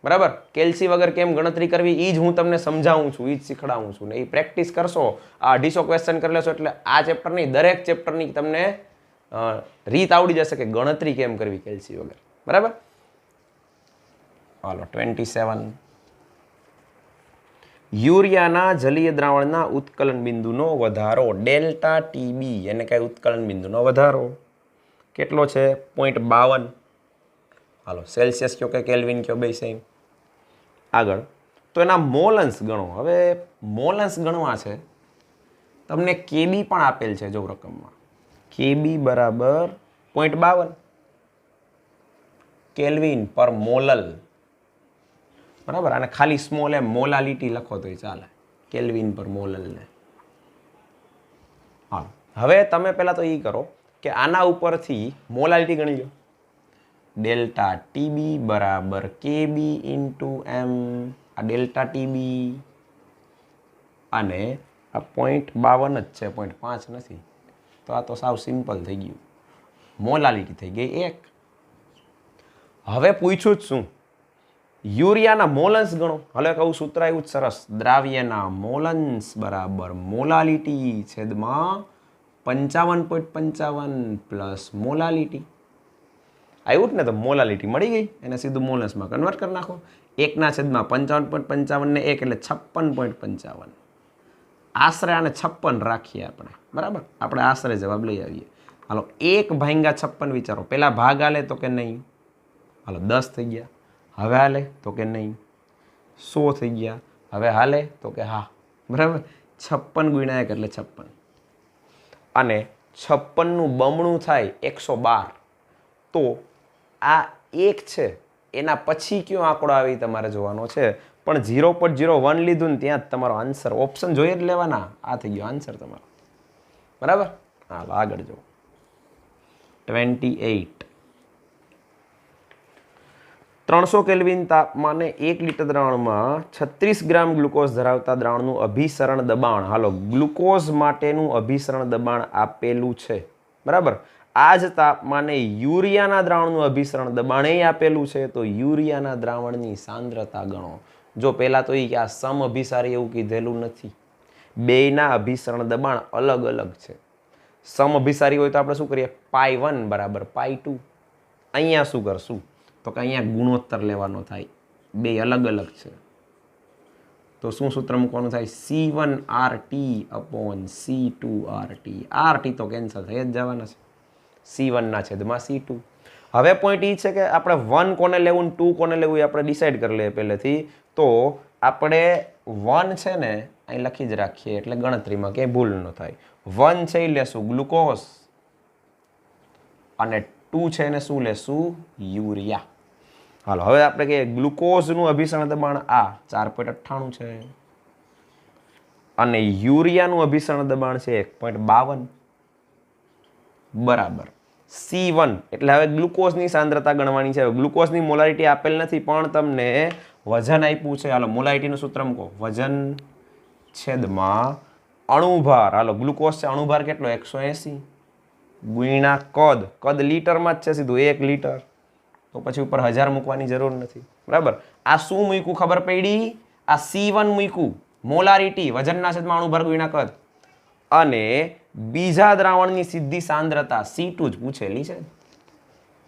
બરાબર. કેલ્સી વગર કેમ ગણતરી કરવી એ જ હું તમને સમજાવું છું, એ જ શીખડાવું છું ને. એ પ્રેક્ટિસ કરશો, આ 250 ક્વેશ્ચન કરી લેશો એટલે આ ચેપ્ટર નહીં, દરેક ચેપ્ટરની તમને રીત આવડી જશે કે ગણતરી કેમ કરવી કેલ્સી વગર, બરાબર. હાલો 27. યુરિયાના જલીય દ્રાવણના ઉત્કલન બિંદુનો વધારો ડેલ્ટા TB, એને કઈ ઉત્કલન બિંદુનો વધારો કેટલો છે, 0.52. હાલો, સેલ્સિયસ કયો કે કેલ્વિન કયો, બે સેમ. આગળ તો એના મોલન્સ ગણો. હવે મોલન્સ ગણવા છે, તમને KB પણ આપેલ છે, જો રકમમાં KB બરાબર 0.52 કેલ્વિન પર મોલલ, બરાબર. અને ખાલી સ્મોલ એમ મોલાલિટી લખો તો ચાલે, કેલ્વિન પર મોલલ ને. હા, હવે તમે પહેલા તો એ કરો કે આના ઉપરથી મોલાલિટી ગણી લો. ડેલ્ટા TB બરાબર KB ઇન્ટુ M. આ ડેલ્ટા TB અને આ 0.52 જ છે, 0.5 નથી, તો આ તો સાવ સિમ્પલ થઈ ગયું, મોલાલિટી થઈ ગઈ 1. હવે પૂછ્યું જ શું, યુરિયાના મોલન્સ ગણો. હવે કહું સૂત્ર આવ્યું જ સરસ, દ્રાવ્યના મોલન્સ બરાબર મોલાલિટી છેદમાં 55.55 પ્લસ મોલાલિટી. આવ્યું ને, તો મોલાલિટી મળી ગઈ, એને સીધું મોલન્સમાં કન્વર્ટ કરી નાખો. 1 ના છેદમાં 55.55 ને 1 એટલે 56.55. આશરે આને 56 રાખીએ આપણે, બરાબર. આપણે આશરે જવાબ લઈ આવીએ. હાલો, 1 ભાંગા 56 વિચારો, પેલા ભાગ હાલે તો કે નહીં. હાલો 10 થઈ ગયા, હવે હાલે તો કે નહીં. 100 થઈ ગયા, હવે હાલે તો કે હા, બરાબર. 56 ગુણ્યા 1 એટલે 56 અને 56 નું બમણું થાય 112. તો આ 1 છે, એના પછી કયો આંકડો આવી તમારે જોવાનો છે, પણ 0.01 લીધું ને ત્યાં જ તમારો આન્સર, ઓપ્શન જોઈએ જ લેવાના. આ થઈ ગયો આન્સર તમારો, બરાબર. હાલો આગળ જો 28. 300 કેલ્વિન તાપમાને 1 લિટર દ્રાવણમાં 36 ગ્રામ ગ્લુકોઝ ધરાવતા દ્રાવણનું અભિસરણ દબાણ. હાલો, ગ્લુકોઝ માટેનું અભિસરણ દબાણ આપેલું છે, બરાબર. આ જ તાપમાને યુરિયાના દ્રાવણનું અભિસરણ દબાણ એ આપેલું છે, તો યુરિયાના દ્રાવણની સાંદ્રતા ગણો. જો પહેલા તો એ કે આ સમ અભિસારી એવું કીધેલું નથી, બેયના અભિસરણ દબાણ અલગ અલગ છે. સમ અભિસારી હોય તો આપણે શું કરીએ, π1 બરાબર π2. અહીંયા શું કરશું, તો કે અહીંયા ગુણોત્તર લેવાનો થાય, બે અલગ અલગ છે. તો શું સૂત્ર મૂકવાનું થાય, C1RT અપોન C2RT. RT તો કેન્સલ થઈ જ જવાના છે, C1 ના છેદમાં C2. હવે પોઈન્ટ એ છે કે આપણે 1 કોને લેવું ને 2 કોને લેવું એ આપણે ડિસાઈડ કરી લઈએ પહેલેથી. તો આપણે 1 છે ને અહીં લખી જ રાખીએ એટલે ગણતરીમાં ક્યાંય ભૂલ ન થાય. 1 છે એ લેશું ગ્લુકોઝ અને 2 છે એને શું લેશું? યુરિયા. હાલો હવે આપણે કહીએ ગ્લુકોઝનું અભિસરણ દબાણ આ 4.98 છે અને યુરિયાનું અભિસરણ દબાણ છે 1.52 બરાબર. C1 એટલે હવે ગ્લુકોઝની સાંદ્રતા ગણવાની છે. ગ્લુકોઝની મોલારિટી આપેલ નથી પણ તમને વજન આપ્યું છે. હાલો મોલારિટીનું સૂત્ર મૂકો. વજન છેદમાં અણુભાર. હાલો ગ્લુકોઝ છે અણુભાર કેટલો? 180 ગુણ્યા કદ. કદ લીટરમાં જ છે સીધું 1 લીટર. તો પછી ઉપર 1000 મૂકવાની જરૂર નથી. બરાબર. આ શું મૂક્યું ખબર પડી? આ C1 મૂક્યું મોલારિટી વજનના છેદમાં અણુભાર ગુણ્યા કદ અને બીજા દ્રાવણની સીધી સાંદ્રતા C2 જ પૂછેલી છે.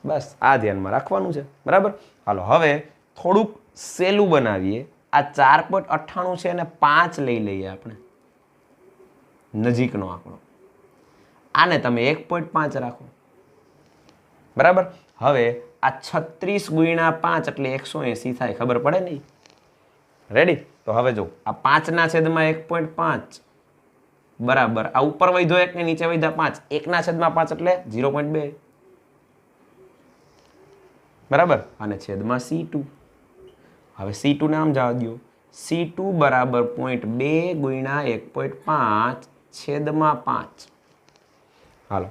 બસ આ ધ્યાનમાં રાખવાનું છે. બરાબર. હાલો હવે થોડુંક સહેલું બનાવીએ. આ 4.98 છે અને 5 લઈ લઈએ આપણે નજીકનો આંકડો. આને તમે 1.5 રાખો. બરાબર. હવે આ 36 ગુણ્યા 5 એટલે 180 થાય. ખબર પડે નહીં? રેડી? તો હવે જો આ 5 ના છેદમાં 1.5 બરાબર. આ ઉપર વધ્યો 1 ને નીચે વધ્યા 5. 1 ના છેદમાં 5 એટલે 0.2 બરાબર. અને છેદમાં C2. હવે C2 ને આમ જવા દો. C2 બરાબર 0.2 ગુણ્યા 1.5 છેદમાં 5. હાલો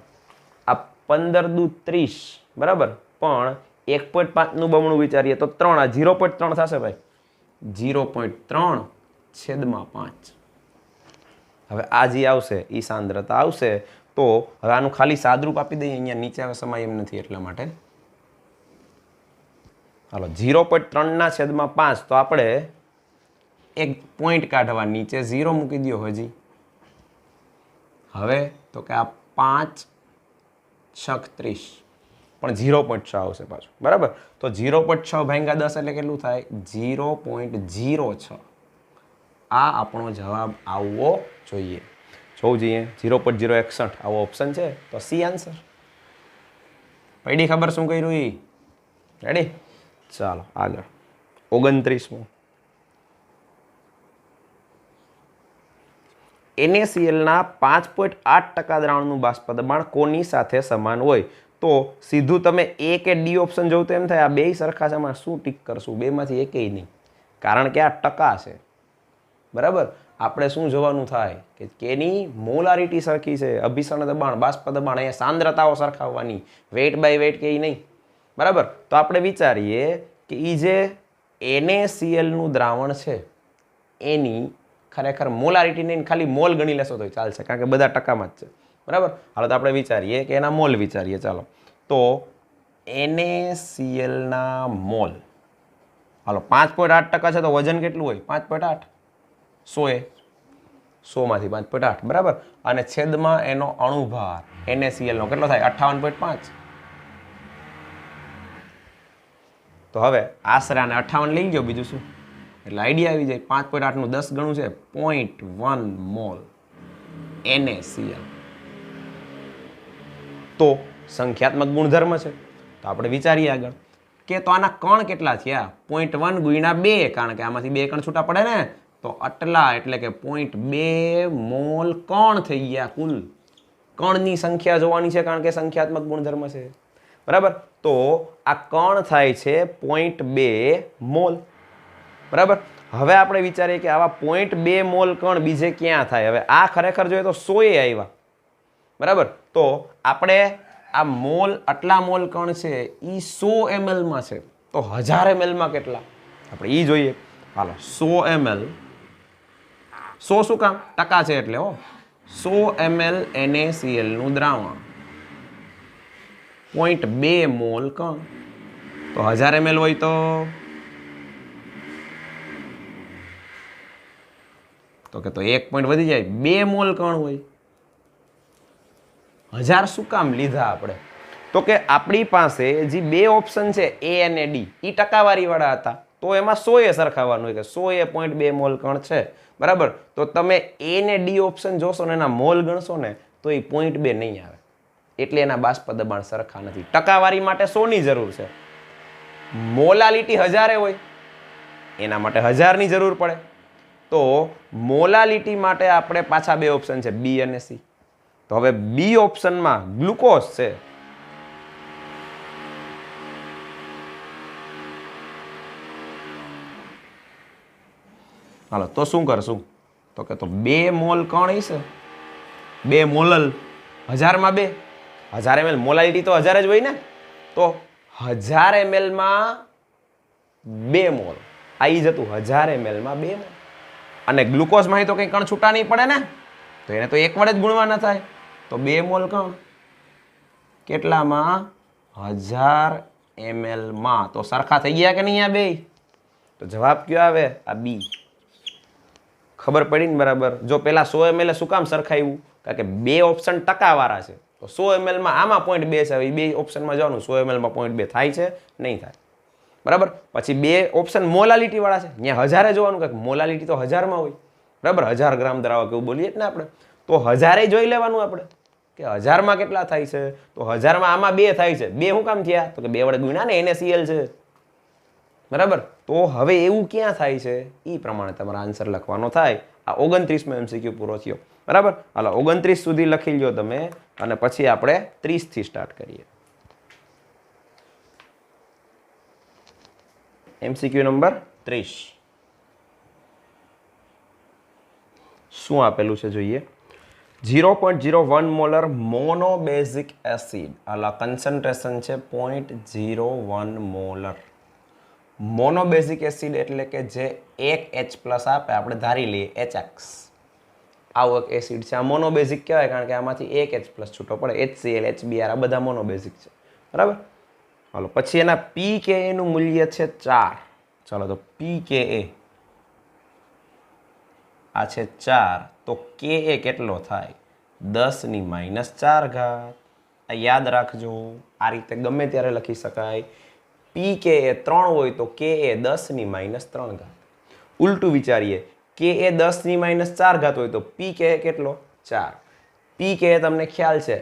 આ 15 દુ 30 બરાબર. પણ 1.5 નું બમણું વિચારીએ તો 3 આ 0.3 થશે ભાઈ. 0.3 છેદમાં 5. હવે આ જે આવશે એ સાંદ્રતા આવશે. તો હવે આનું ખાલી સાદરૂપ આપી દઈએ. અહીંયા નીચે આવે સમાય એમ નથી એટલા માટે. હાલો 0.3 ના છેદમાં 5 તો આપણે એક પોઈન્ટ કાઢવા. નીચે 0 મૂકી દો હજી. હવે તો કે આ 5 6 30 પણ 0.6 આવશે પાછું. બરાબર. તો 0.6 ભાગ્યા 10 એટલે કેટલું થાય? 0.06. આ આપણો જવાબ આવવો જોઈએ. જોવું જોઈએ 0.061 આવો ઓપ્શન છે તો સી આન્સર. પડી ખબર શું કર્યું એ? રેડી? ચાલો આગળ 29મો. NaCl ના 5.8% દ્રાવણનું બાષ્પ દબાણ કોની સાથે સમાન હોય? તો સીધું તમે એ કે ડી ઓપ્શન જોવું તો એમ થાય આ બે સરખા છે. આમાં શું ટીક કરશું? બેમાંથી એકેય નહીં, કારણ કે આ ટકા છે. બરાબર. આપણે શું જોવાનું થાય કે કેની મોલારિટી સરખી છે. અભિસરણ દબાણ, બાષ્પ દબાણ, અહીંયા સાંદ્રતાઓ સરખાવવાની. વેઇટ બાય વેઇટ કે નહીં. બરાબર. તો આપણે વિચારીએ કે એ જે NaCl નું દ્રાવણ છે એની ખરેખર મોલારિટી નહીં, ખાલી મોલ ગણી લેશો તો ચાલશે, કારણ કે બધા ટકામાં જ છે. બરાબર. હાલો તો આપણે વિચારીએ કે એના મોલ વિચારીએ. ચાલો તો NaCl ના મોલ. હાલો 5.8% છે તો વજન કેટલું હોય? 5.8. 100 100માંથી 5.8 બરાબર. અને છેદમાં એનો અણુભાર NaCl નો કેટલો થાય? 58.5. તો હવે આશરે આને 58 લઈ ગયો, બીજું શું? એટલે આઈડિયા આવી જાય. 5.8 નું 10 ગણું છે 0.1 મોલ NaCl. તો સંખ્યાત્મક ગુણધર્મ છે. તો આપણે વિચારીએ આગળ કે તો આના કણ કેટલા થયા? 0.1 ગુણ્યા 2, કારણ કે આમાંથી 2 કણ છૂટા પડે ને. તો આટલા એટલે કે 0.2 મોલ કણ થઈ ગયા. કુલ કણની સંખ્યા જોવાની છે, કારણ કે સંખ્યાત્મક ગુણધર્મ છે. બરાબર. તો આ કણ થાય છે 0.2 મોલ. બરાબર. હવે આપણે વિચારીએ કે આવા 0.2 મોલ કણ બીજે ક્યાં થાય? હવે આ ખરેખર જોઈએ તો 100 આવ્યા. બરાબર. તો આપણે આ મોલ, આટલા મોલ કણ છે એ 100 ml માં છે. તો 1000 ml માં કેટલા? આપણે એ જોઈએ. હાલો 100 ml. 100 શું કામ? ટકા છે એટલે. 100 ml NaCl નું દ્રાવણ 0.2 મોલ કણ. તો 1000 ml હોય તો કે તો 1 પોઈન્ટ વધી જાય. 2 મોલ કણ હોય. 1000 શું કામ લીધા આપણે? તો કે આપણી પાસે જે બે ઓપ્શન છે A અને D એ ટકાવારી વાળા હતા. તો એમાં 100 સરખાવવાનું હોય કે 100 0.2 મોલ કણ છે. બરાબર. તો તમે A ને D ઓપ્શન જોશો ને એના મોલ ગણશો ને તો એ 0.2 નહીં આવે. એટલે એના બાષ્પ દબાણ સરખા નથી. ટકાવારી માટે 100 ની જરૂર છે. મોલાલિટી 1000 હોય એના માટે 1000 ની જરૂર પડે. તો મોલાલિટી માટે આપણે પાછા બે ઓપ્શન છે, બી અને સી. તો હવે બી ઓપ્શનમાં ગ્લુકોઝ છે. હાલો તો શું કરશું? તો કે તો 2 મોલ કણ હશે, 2 મોલલ, 1000 માં 2, 1000 ml મોલાલિટી તો 1000 જ હોય ને, તો 1000 ml માં 2 મોલ આવી જતું, 1000 ml માં 2 મોલ. અને ગ્લુકોઝમાં તો કંઈ કણ છૂટા નહીં પડે ને, તો એને તો એક વડે જ ગુણવાના થાય. તો 2 મોલ કણ કેટલામાં? 1000 ml માં. તો સરખા થઈ ગયા કે નહીં આ બે? તો જવાબ કયો આવે? આ બી. ખબર પડી ને બરાબર? જો પેલા 100 ml શું કામ સરખાવ્યું? કારણ કે બે ઓપ્શન ટકાવાળા છે. તો 100 ml માં આમાં 0.2 છે, બે ઓપ્શનમાં જવાનું, 100 ml માં 0.2 થાય છે નહીં થાય, બરાબર? પછી બે ઓપ્શન મોલાલિટી વાળા છે, ત્યાં 1000 જોવાનું, કે મોલાલિટી તો 1000 માં હોય, બરાબર? 1000 ગ્રામ દ્રાવક એવું બોલીએ ને આપણે, તો 1000 જોઈ લેવાનું આપણે કે 1000 માં કેટલા થાય છે. તો 1000 માં આમાં 2 થાય છે, 2 શું કામ થયા? તો કે 2 વડે ગુણ્યા ને, NaCl છે, બરાબર? તો હવે એવું ક્યાં થાય છે એ પ્રમાણે તમારા આન્સર લખવાનો થાય. આ 29માં MCQ પૂરો થયો, બરાબર? હાલો 29 સુધી લખી લ્યો તમે, અને પછી આપણે 30 થી સ્ટાર્ટ કરીએ. MCQ નંબર 30 શું આપેલું છે જોઈએ. 0.01 મોલર મોનોબેઝિક એસિડ, હાલો કન્સન્ટ્રેશન છે 0.01 મોલર. મોનોબેઝિક એસિડ એટલે કે જે એક H+ આપે, આપણે ધારી લઈએ HX, આવું એક એસિડ છે. આ મોનોબેઝિક કહેવાય કારણ કે આમાંથી એક H+ છૂટો પડે, HCl, HBr, આ બધા મોનોબેઝિક છે, બરાબર? હાલો પછી એના pKa નું મૂલ્ય છે 4. ચાલો તો pKa આ છે 4, તો Ka કેટલો થાય? 10⁻⁴. આ યાદ રાખજો, આ રીતે ગમે ત્યારે લખી શકાય. pKa 3 હોય તો Ka 10⁻⁴. ઉલટું વિચારીએ, Ka 10⁻⁴ હોય તો pKa કેટલો? 4. pKa તમને ખ્યાલ છે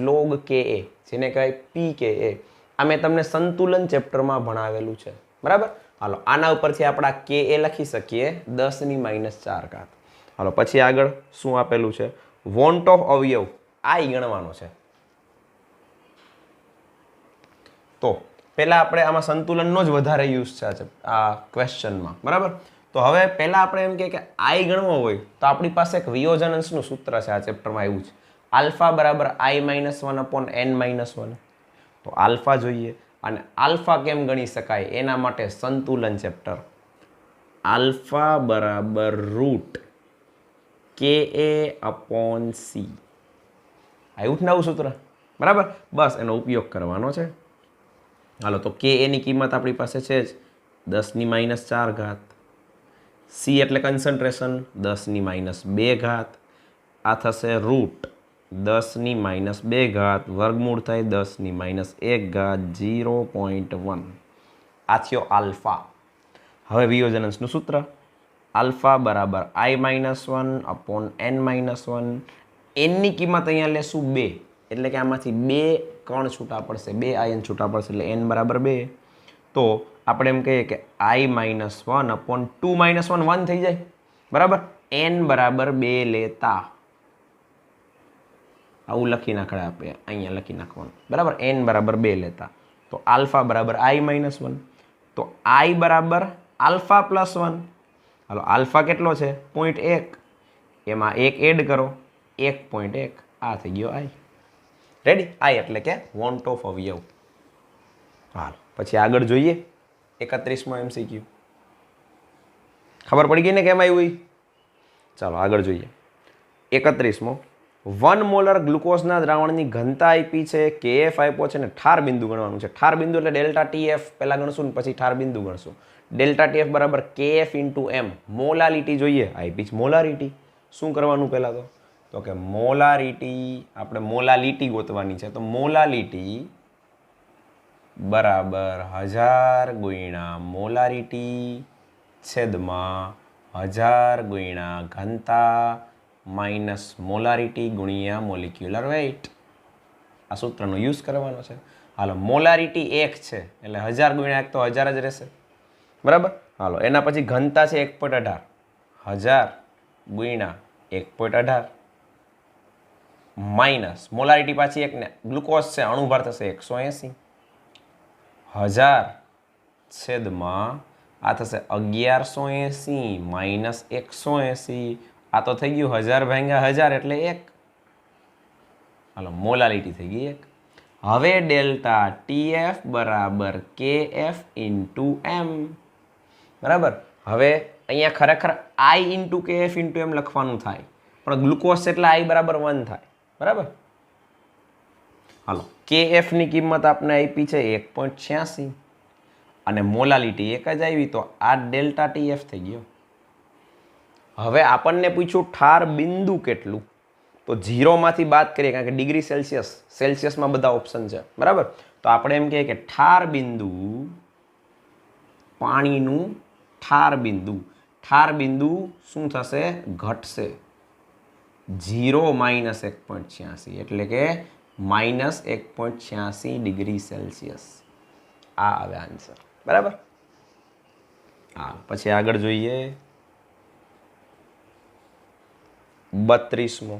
-log Ka, જેને કહેવાય pKa. આ મેં તમને સંતુલન ચેપ્ટરમાં ભણાવેલું છે, બરાબર? હાલો આના ઉપરથી આપણા Ka લખી શકીએ 10⁻⁴. હાલો પછી આગળ શું આપેલું છે? વોન્ટ ઓફ અવયવ, આ ગણવાનો છે. તો પહેલા આપણે આમાં સંતુલનનો જ વધારે યુઝ છે આ ક્વેશ્ચનમાં, બરાબર? તો હવે પહેલા આપણે એમ કે આઈ ગણવો હોય તો આપણી પાસે એક વિયોજન અંશનું સૂત્ર છે, આ ચેપ્ટરમાં આવ્યું છે, આલ્ફા બરાબર i-1/n-1. તો આલ્ફા જોઈએ, અને આલ્ફા કેમ ગણી શકાય એના માટે સંતુલન ચેપ્ટર. આલ્ફા બરાબર √Ka/C. આવ્યું નવું સૂત્ર, બરાબર? બસ એનો ઉપયોગ કરવાનો છે. હાલો તો Ka ની કિંમત આપણી પાસે છે જ 10⁻⁴. C એટલે કન્સન્ટ્રેશન 10⁻². આ થશે √10⁻², વર્ગમૂળ થાય 10⁻1, 0.1. આ થયો આલ્ફા. હવે વિયોજન અંશનું સૂત્ર, આલ્ફા બરાબર i-1/n-1. એનની કિંમત અહીંયા લેશું 2, એટલે કે આમાંથી 2 કણ છૂટા પડશે, 2 આયન છૂટા પડશે, એટલે n બરાબર 2. તો આપણે એમ કહીએ કે i-1/2 - 1 થઈ જાય, બરાબર? n બરાબર 2 લેતા આવું લખી નાખડે, આપણે અહીંયા લખી નાખવાનું, બરાબર? n બરાબર 2 લેતા, તો આલ્ફા બરાબર i-1, તો i બરાબર આલ્ફા + 1. હાલો આલ્ફા કેટલો છે? 0.1, એમાં 1 એડ કરો, 1.1, આ થઈ ગયો i. રેડી? i એટલે કે વોન્ટ ઓફ અવયવ. હાલ પછી આગળ જોઈએ 31માં MCQ. ખબર પડી ગઈ ને કેમ આવ્યું? ચાલો આગળ જોઈએ 31મો. 1 મોલર ગ્લુકોઝના દ્રાવણની ઘનતા આપી છે, Kf આપ્યો છે, ને ઠાર બિંદુ ગણવાનું છે. ઠાર બિંદુ એટલે ΔTF પહેલા ગણશું ને પછી ઠાર બિંદુ ગણશું. ΔTF બરાબર Kf × M. મોલાલિટી જોઈએ, આપી છે મોલારિટી. શું કરવાનું પહેલા? તો કે મોલારિટી, આપણે મોલાલિટી ગોતવાની છે, તો મોલાલિટી બરાબર 1000 × મોલારિટી છેદમાં 1000 × ઘનતા માઇનસ મોલારિટી ગુણ્યા મોલિક્યુલર વેઇટ. આ સૂત્રનો યુઝ કરવાનો છે. હાલો મોલારિટી 1 છે એટલે 1000 × 1 તો 1000 જ રહેશે, બરાબર? હાલો એના પછી ઘનતા છે 1.18, 1000 ગુણ્યા 1.18 માઇનસ મોલારિટી પાછી એક ને ગ્લુકોઝ છે અણુભાર થશે 180 1000 છેદમાં આ થશે 1180 માઇનસ 180 આ તો થઈ ગયું 1000 ભાગ્યા 1000 એટલે 1 હાલો મોલારિટી થઈ ગઈ 1 હવે ડેલ્ટા TF બરાબર KF ઇન્ટુ M બરાબર હવે અહીંયા ખરેખર I into KF into M લખવાનું થાય પણ ગ્લુકોઝ એટલે I બરાબર 1 થાય બરાબર હાલો KF ની કિંમત આપણે આપી છે 1.86 અને મોલાલિટી એક જ આવી તો આ ડેલ્ટા TF થઈ ગયો હવે આપણને પૂછ્યું ઠાર બિંદુ કેટલું તો 0 માંથી બાદ કરીએ કારણ કે ડિગ્રી સેલ્સિયસમાં બધા ઓપ્શન છે બરાબર તો આપણે એમ કહીએ કે ઠાર બિંદુ પાણીનું ઠાર બિંદુ શું થશે ઘટશે 0 માઇનસ 1.86 એટલે કે માઇનસ 1.86 ડિગ્રી સેલ્સિયસ આ આવે આન્સર બરાબર હા પછી આગળ જોઈએ 32મો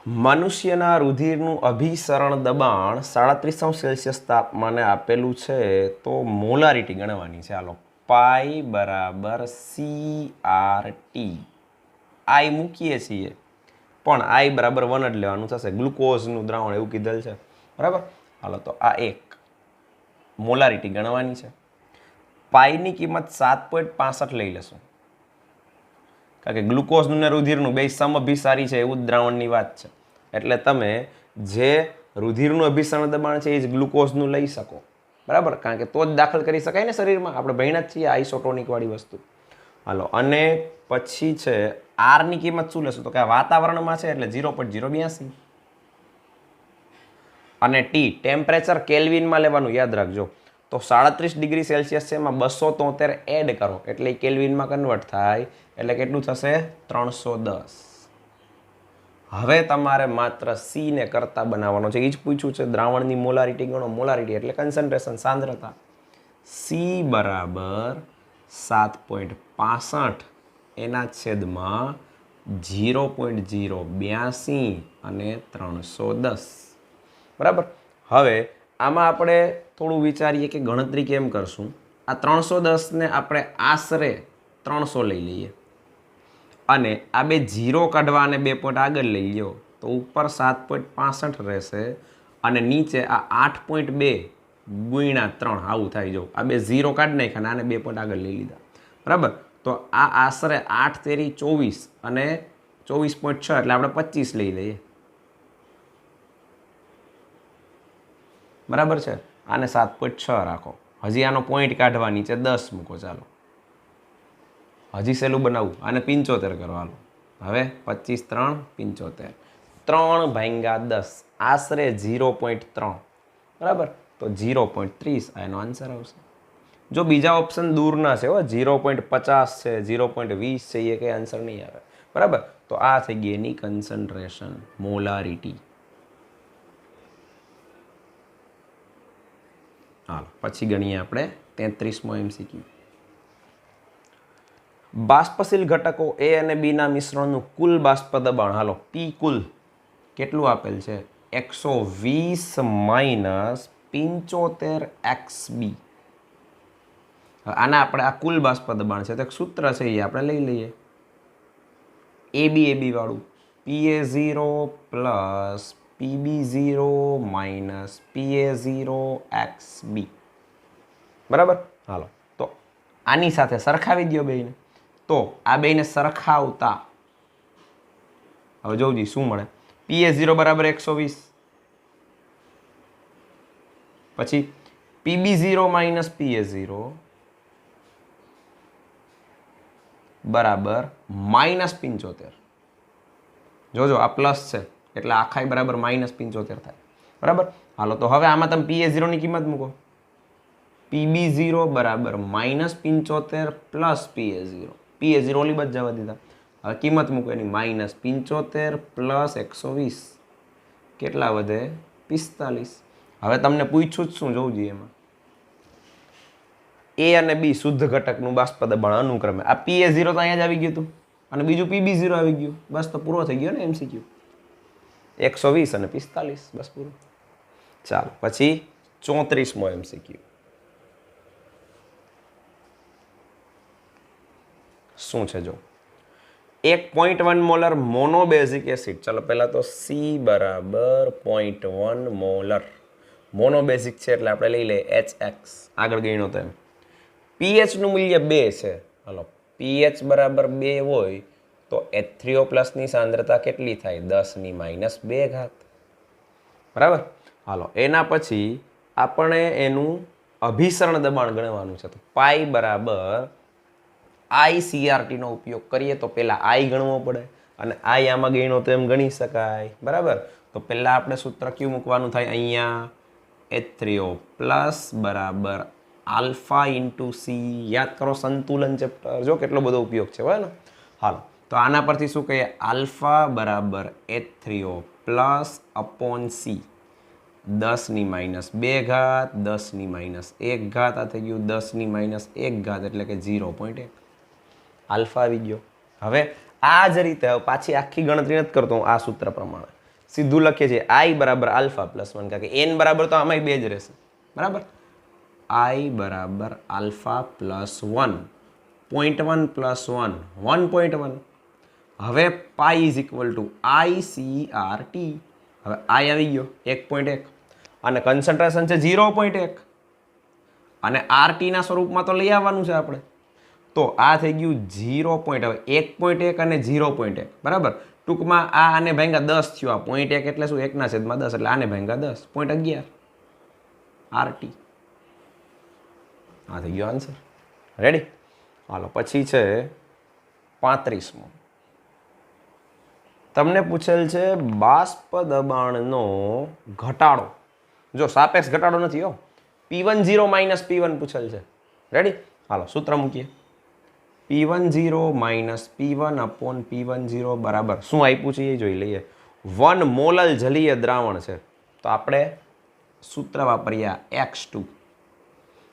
મનુષ્યના રુધિરનું અભિસરણ દબાણ 37 સેલ્સિયસ તાપમાને આપેલું છે તો મોલારિટી ગણવાની છે હાલો પાઈ બરાબર CRT આઈ મૂકીએ છીએ પણ આઈ બરાબર 1 જ લેવાનું થશે ગ્લુકોઝનું દ્રાવણ એવું કીધેલ છે બરાબર હાલો તો આ એક મોલારિટી ગણવાની છે પાઈની કિંમત 7.65 લઈ લેશું કારણ કે ગ્લુકોઝનું ને રુધિરનું બે સમઅભિસારી છે એવું જ દ્રાવણની વાત છે એટલે તમે જે રુધિરનું અભિસરણ દબાણ છે એ જ ગ્લુકોઝનું લઈ શકો બરાબર કારણ કે તો જ દાખલ કરી શકાય ને શરીરમાં આપણે ભણ્યા જ છીએ આઇસોટોનિક વાળી વસ્તુ હાલો અને પછી છે આર ની કિંમત શું લેશું તો કે વાતાવરણમાં છે એટલે 0.082 અને ટી ટેમ્પરેચર કેલ્વિનમાં લેવાનું યાદ રાખજો તો 37 ડિગ્રી સેલ્સિયસ છે એમાં 273 એડ કરો એટલે કેલ્વિનમાં કન્વર્ટ થાય એટલે કેટલું થશે 310 હવે તમારે માત્ર સી ને કરતા બનાવવાનો છે એ જ પૂછ્યું છે દ્રાવણની મોલારિટી ગણો મોલારિટી એટલે કન્સન્ટ્રેશન સાંદ્રતા સી બરાબર 7.65 એના છેદમાં 0.082 અને 310 બરાબર હવે આમાં આપણે થોડું વિચારીએ કે ગણતરી કેમ કરશું આ 310 ને આપણે આશરે 300 લઈ લઈએ અને આ બે 0 કાઢવા અને 2 પોઈન્ટ આગળ લઈ લ્યો તો ઉપર 7.65 રહેશે અને નીચે આ 8.2 ગુણ્યા 3 આવું થાય જો આ બે 0 કાઢી નાખ્યા અને 2 પોઈન્ટ આગળ લઈ લીધા બરાબર તો આ આશરે 8 તેરી 24 અને 24.6 એટલે આપણે 25 લઈ લઈએ બરાબર છે આને 7.6 રાખો હજી આનો પોઈન્ટ કાઢવા નીચે 10 મૂકો ચાલો હજી સહેલું બનાવવું આને 75 કરો હાલો હવે 25 3 75 3 ભાગ્યા 10 આશરે 0.3 બરાબર તો 0.30 એનો આન્સર આવશે જો બીજા ઓપ્શન દૂરના છે હો 0.50 છે 0.20 છે એ કંઈ આન્સર નહીં આવે બરાબર તો આ થઈ ગઈ એની કન્સન્ટ્રેશન મોલારિટી હાલો પછી ગણીએ આપણે 33મો MCQ બાષ્પશીલ ઘટકો એ અને બીના મિશ્રણનું કુલ બાષ્પ દબાણ હાલો પી કુલ કેટલું આપેલ છે 120 માઇનસ 75 XB આના આપણે આ કુલ બાષ્પ દબાણ છે તો એક સૂત્ર છે એ આપણે લઈ લઈએ AB વાળું PA0 plus PB0 minus PA0 XB બરાબર હાલો તો આની સાથે સરખાવી દો બેને તો આ બેને સરખાવતા હવે જોઉં શું મળે PA0 બરાબર 120 પછી PB0 માઇનસ PA0 બરાબર માઇનસ 75 જોજો આ પ્લસ છે એટલે આખાઈ બરાબર માઇનસ 75 થાય બરાબર હાલો તો હવે આમાં તમે PA0 ની કિંમત મૂકો PB0 બરાબર માઇનસ 75 પ્લસ PA0 ઓલી બચ જવા દીધા હવે કિંમત મૂકો એની માઇનસ 75 પ્લસ 120 કેટલા વધે 45 હવે તમને પૂછ્યું જ શું જોવું જોઈએ એમાં એ અને બી શુદ્ધ ઘટકનું બાષ્પ દબાણ અનુક્રમે. આ PA0 તો અહીંયા જ આવી ગયું હતું અને બીજું PB0 આવી ગયું. બસ તો પૂરો થઈ ગયો ને MCQ. 120 અને 45 બસ પૂરું. ચાલો પછી 34મો MCQ. શું છે જો 1.1 મોલર મોનોબેઝિક એસિડ. ચાલો પહેલા તો C બરાબર 0.1 મોલર મોનોબેઝિક છે એટલે આપણે લઈ લઈએ HX. આગળ ગણ્યો તો એમ pH નું મૂલ્ય 2 છે. હાલો pH બરાબર 2 હોય તો H3O+ ની સાંદ્રતા કેટલી થાય? 10⁻² ઘાત. બરાબર. હાલો એના પછી આપણે એનું અભિસરણ દબાણ ગણવાનું છે. તો પાઈ બરાબર ICRT નો ઉપયોગ કરીએ તો પહેલા I ગણવો પડે અને I આમાં ગણ્યો તો એમ ગણી શકાય. બરાબર. તો પહેલા આપણે સૂત્ર કયું મૂકવાનું થાય? અહીંયા H3O+ બરાબર આલ્ફા ઇન્ટુ સી. યાદ કરો સંતુલન ચેપ્ટર, જો કેટલો બધો ઉપયોગ છે બરાબર ને. હાલો તો આના પરથી શું કહીએ? આલ્ફા બરાબર H3O+ અપોન સી. 10⁻² ઘાત 10⁻1 ઘાત. આ થઈ ગયું 10⁻1 ઘાત એટલે કે 0.1. આલ્ફા આવી ગયો. હવે આ જ રીતે પાછી આખી ગણતરી નથી કરતો હું આ સૂત્ર પ્રમાણે, સીધું લખીએ છીએ I બરાબર આલ્ફા પ્લસ 1, કારણ કે n બરાબર તો આમાંય 2 જ રહેશે. બરાબર. I બરાબર આલ્ફા પ્લસ 1 0.1 પ્લસ 1 1.1. હવે પાઈ ઇઝ ઇક્વલ ટુ ICRT. હવે I આવી ગયો 1.1 અને કન્સન્ટ્રેશન છે 0.1 અને RT ના સ્વરૂપમાં તો લઈ આવવાનું છે આપણે. તો આ થઈ ગયું 0. હવે 1.1 અને 0.1. બરાબર. ટૂંકમાં આ આને ભાંગા 10 થયો. આ 0.1 એટલે શું? 1/10 એટલે આને ભાંગા 10. 0.11 RT. આ થઈ ગયો આન્સર. રેડી? હાલો પછી છે 35મો. તમને પૂછેલ છે બાષ્પ દબાણનો ઘટાડો. જો સાપેક્ષ ઘટાડો નથી હો, P10 - P1 પૂછેલ છે. રેડી? હાલો સૂત્ર મૂકીએ. P10 - P1 અપોન P10 બરાબર શું આપ્યું છે એ જોઈ લઈએ. 1 મોલલ જલીય દ્રાવણ છે તો આપણે સૂત્ર વાપરીએ X2.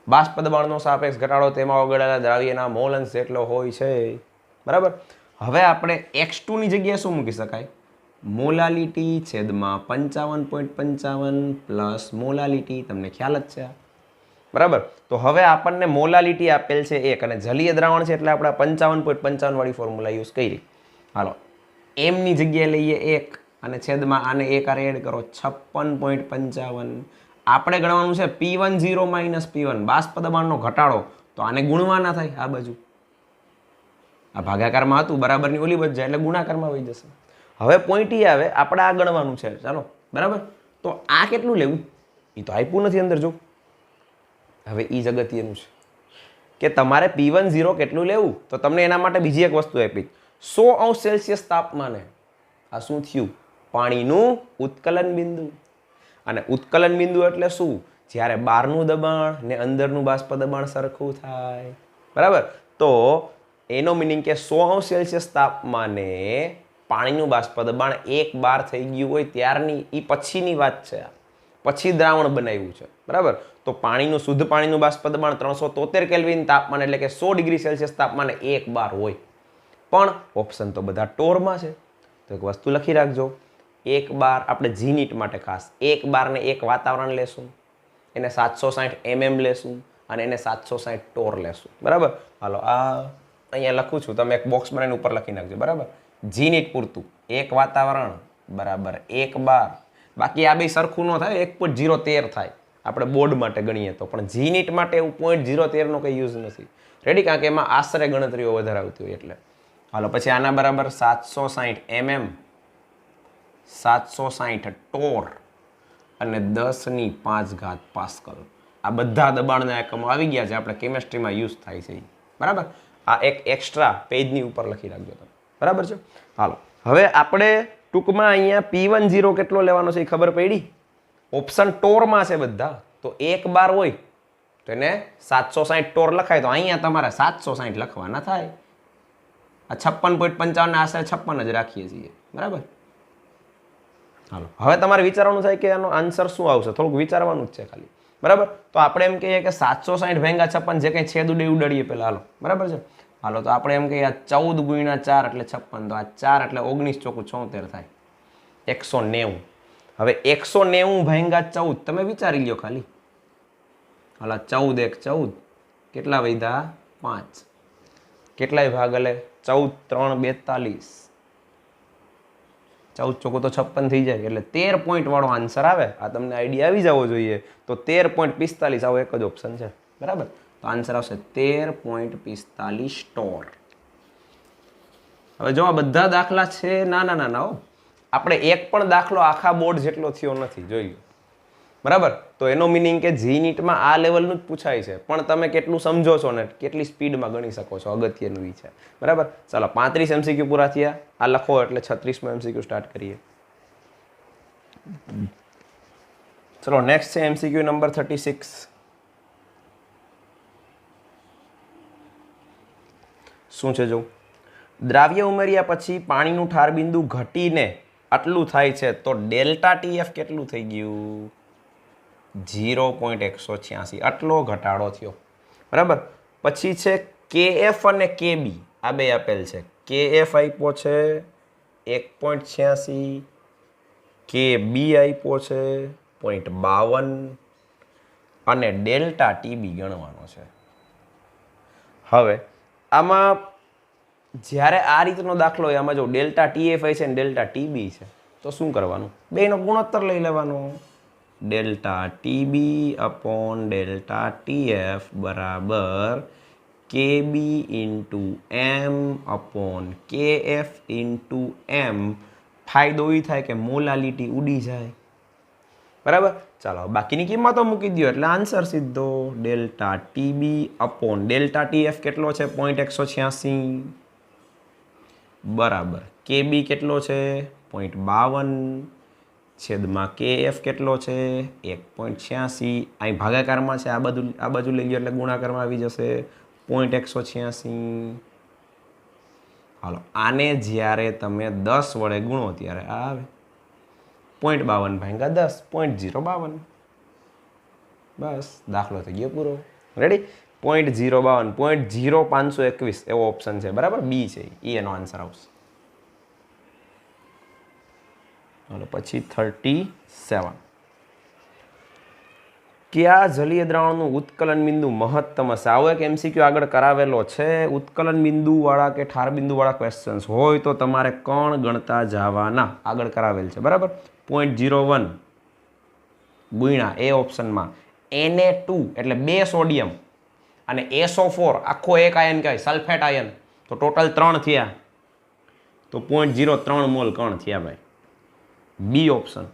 બાષ્પ દબાણનો સાપેક્ષ ઘટાડો તેમાં ઓગળેલા દ્રાવ્યના મોલ અંશ જેટલો હોય છે. બરાબર. હવે આપણે X2 ની જગ્યાએ શું મૂકી શકાય? મોલાલિટી છેદમાં 55.55 પ્લસ મોલાલિટી. તમને ખ્યાલ જ છે. બરાબર. તો હવે આપણને મોલાલિટી આપેલ છે 1 અને જલીય દ્રાવણ છે એટલે આપણે 55.55 વાળી ફોર્મ્યુલા યુઝ કરી. હાલો m ની જગ્યાએ લઈએ 1 અને છેદમાં આને 1 આરે એડ કરો 56.55. આપણે ગણવાનું છે P10 - P1 બાષ્પ દબાણનો ઘટાડો. તો આને ગુણવાના થાય આ બાજુ. આ ભાગાકારમાં હતું, બરાબરની ઓલી બાજુ જાય એટલે ગુણાકારમાં વહી જશે. હવે પોઈન્ટ એ આવે આપણે આ ગણવાનું છે. ચાલો બરાબર. તો આ કેટલું લેવું એ તો આપ્યું નથી અંદર. જો હવે એ જ અગત્યનું છે કે તમારે P10 કેટલું લેવું. તો તમને એના માટે બીજી એક વસ્તુ આપી 100°C તાપમાને આ શું થયું? પાણીનું ઉત્કલન બિંદુ. અને ઉત્કલન બિંદુ એટલે શું? જ્યારે બહારનું દબાણ ને અંદરનું બાષ્પ દબાણ સરખું થાય. બરાબર. તો એનો મિનિંગ કે 100°C તાપમાને પાણીનું બાષ્પ દબાણ 1 bar થઈ ગયું હોય ત્યારની એ પછીની વાત છે. પછી દ્રાવણ બનાવ્યું છે. બરાબર. તો પાણીનું શુદ્ધ પાણીનું બાષ્પ દબાણ 373 કેલ્વિન તાપમાન એટલે કે 100°C તાપમાને 1 bar હોય. પણ ઓપ્શન તો બધા ટોરમાં છે. તો એક વસ્તુ લખી રાખજો, 1 bar આપણે જીનિટ માટે ખાસ 1 bar ને 1 વાતાવરણ લેશું, એને 760 mm લેશું અને એને 760 ટોર લેશું. બરાબર. હાલો આ અહીંયા લખું છું, તમે એક બોક્સ બનાવીને ઉપર લખી નાખજો. બરાબર. જીનિટ પૂરતું 1 વાતાવરણ બરાબર 1 bar. બાકી આ બે સરખું ન થાય, 1.013 થાય આપણે બોર્ડ માટે ગણીએ તો. પણ જીનિટ માટે એવું 0.013 નો કંઈ યુઝ નથી. રેડી? કારણ કે એમાં આશરે ગણતરીઓ વધારે આવતી હોય એટલે. હાલો પછી આના બરાબર 760 mm 760 ટોર અને 10⁵ પાસ્કલ. આ બધા દબાણના એકમો આવી ગયા છે, આપણે કેમેસ્ટ્રીમાં યુઝ થાય છે. બરાબર. આ એક એક્સ્ટ્રા પેજની ઉપર લખી રાખજો તમે. બરાબર છે. હાલો હવે આપણે ટૂંકમાં અહીંયા P10 કેટલો લેવાનો છે એ ખબર પડી. ઓપ્શન ટોરમાં છે બધા. તો 1 bar હોય તો એને 760 ટોર લખાય. તો અહીંયા તમારે 760 લખવાના થાય. આ 56.55 આશરે 56 જ રાખીએ છીએ. બરાબર. હાલો હવે તમારે વિચારવાનું થાય કે આનો આન્સર શું આવશે. થોડુંક વિચારવાનું જ છે ખાલી. બરાબર. તો આપણે એમ કહીએ કે 760 ભાગ્યા 56 જે કંઈ છેદ ઉડાડીએ પહેલા. હાલો બરાબર છે. હાલો તો આપણે એમ કહીએ 14 ગુણ્યા 4 એટલે 56. તો આ 4 એટલે 19 ચોકું 76 થાય 190. હવે 190 ભાગ્યા 14 તમે વિચારી લ્યો ખાલી. હાલા 14 1 14 કેટલા વધ્યા 5. કેટલાય ભાગ એટલે 14 3 42. 14 ચોકો તો 56 થઈ જાય એટલે 13 પોઈન્ટ વાળો આન્સર આવે. આ તમને આઈડિયા આવી જવો જોઈએ. તો 13.45 આવો એક જ ઓપ્શન છે. બરાબર. તો આન્સર આવશે 13.45 સ્ટોર. હવે જો આ બધા દાખલા છે ના આપણે એક પણ દાખલો આખા બોર્ડ જેટલો થયો નથી. જોઈ લો. બરાબર. તો એનો મિનિંગ કે જી નીટમાં આ લેવલનું જ પૂછાય છે, પણ તમે કેટલું સમજો છો ને કેટલી સ્પીડમાં ગણી શકો છો અગત્યનું છે. બરાબર. ચાલો 35 MCQ પૂરા થયા. આ લખો એટલે 36મો MCQ સ્ટાર્ટ કરીએ. ચલો નેક્સ્ટ છે MCQ નંબર 36. શું છે જો દ્રાવ્ય ઉમેર્યા પછી પાણીનું ઠાર બિંદુ ઘટીને આટલું થાય છે તો ડેલ્ટા TF કેટલું થઈ ગયું 0.186. આટલો ઘટાડો થયો. બરાબર. પછી છે KF અને KB આ બે આપેલ છે. KF આપ્યો છે 1.86, KB આપ્યો છે 0.52 અને ડેલ્ટા TB ગણવાનો છે. હવે આમાં જ્યારે આ રીતનો દાખલો હોય આમાં જો ડેલ્ટા TF છે ને ડેલ્ટા TB છે તો શું કરવાનું? બેનો ગુણોત્તર લઈ લેવાનો. Delta TB upon delta TF બરાબર KB into M upon KF into M. ફાયદો એ થાય કે મોલાલિટી ઉડી જાય. બરાબર. ચાલો બાકીની કિંમતો મૂકી દો એટલે આન્સર સીધો delta TB upon delta TF કેટલો છે 0.186 બરાબર. KB કેટલો છે 0.52 છેદમાં KF કેટલો છે 1.86. અહીં ભાગાકારમાં છે આ બાજુ લઈ ગયો એટલે ગુણાકારમાં આવી જશે 0.186. હાલો આને જ્યારે તમે 10 વડે ગુણો ત્યારે આ આવે 0.52 ભાગ્યા 10 0.052. બસ દાખલો થઈ ગયો પૂરો. રેડી. 0.052 0.0521 એવો ઓપ્શન છે. બરાબર. બી છે એ એનો આન્સર આવશે. હાલો પછી 37. કયા જલીય દ્રાવણનું ઉત્કલન બિંદુ મહત્તમ હશે? આવો એક MCQ આગળ કરાવેલો છે. ઉત્કલન બિંદુવાળા કે ઠાર બિંદુવાળા ક્વેશ્ચન્સ હોય તો તમારે કણ ગણતા જવાના. આગળ કરાવેલ છે. બરાબર. 0.01 ગુણ્યા એ ઓપ્શનમાં Na2 એટલે 2 સોડિયમ અને SO4 આખો એક આયન કહેવાય સલ્ફેટ આયન. તો ટોટલ 3 થયા તો 0.03 મોલ કણ થયા ભાઈ. બી ઓપ્શન.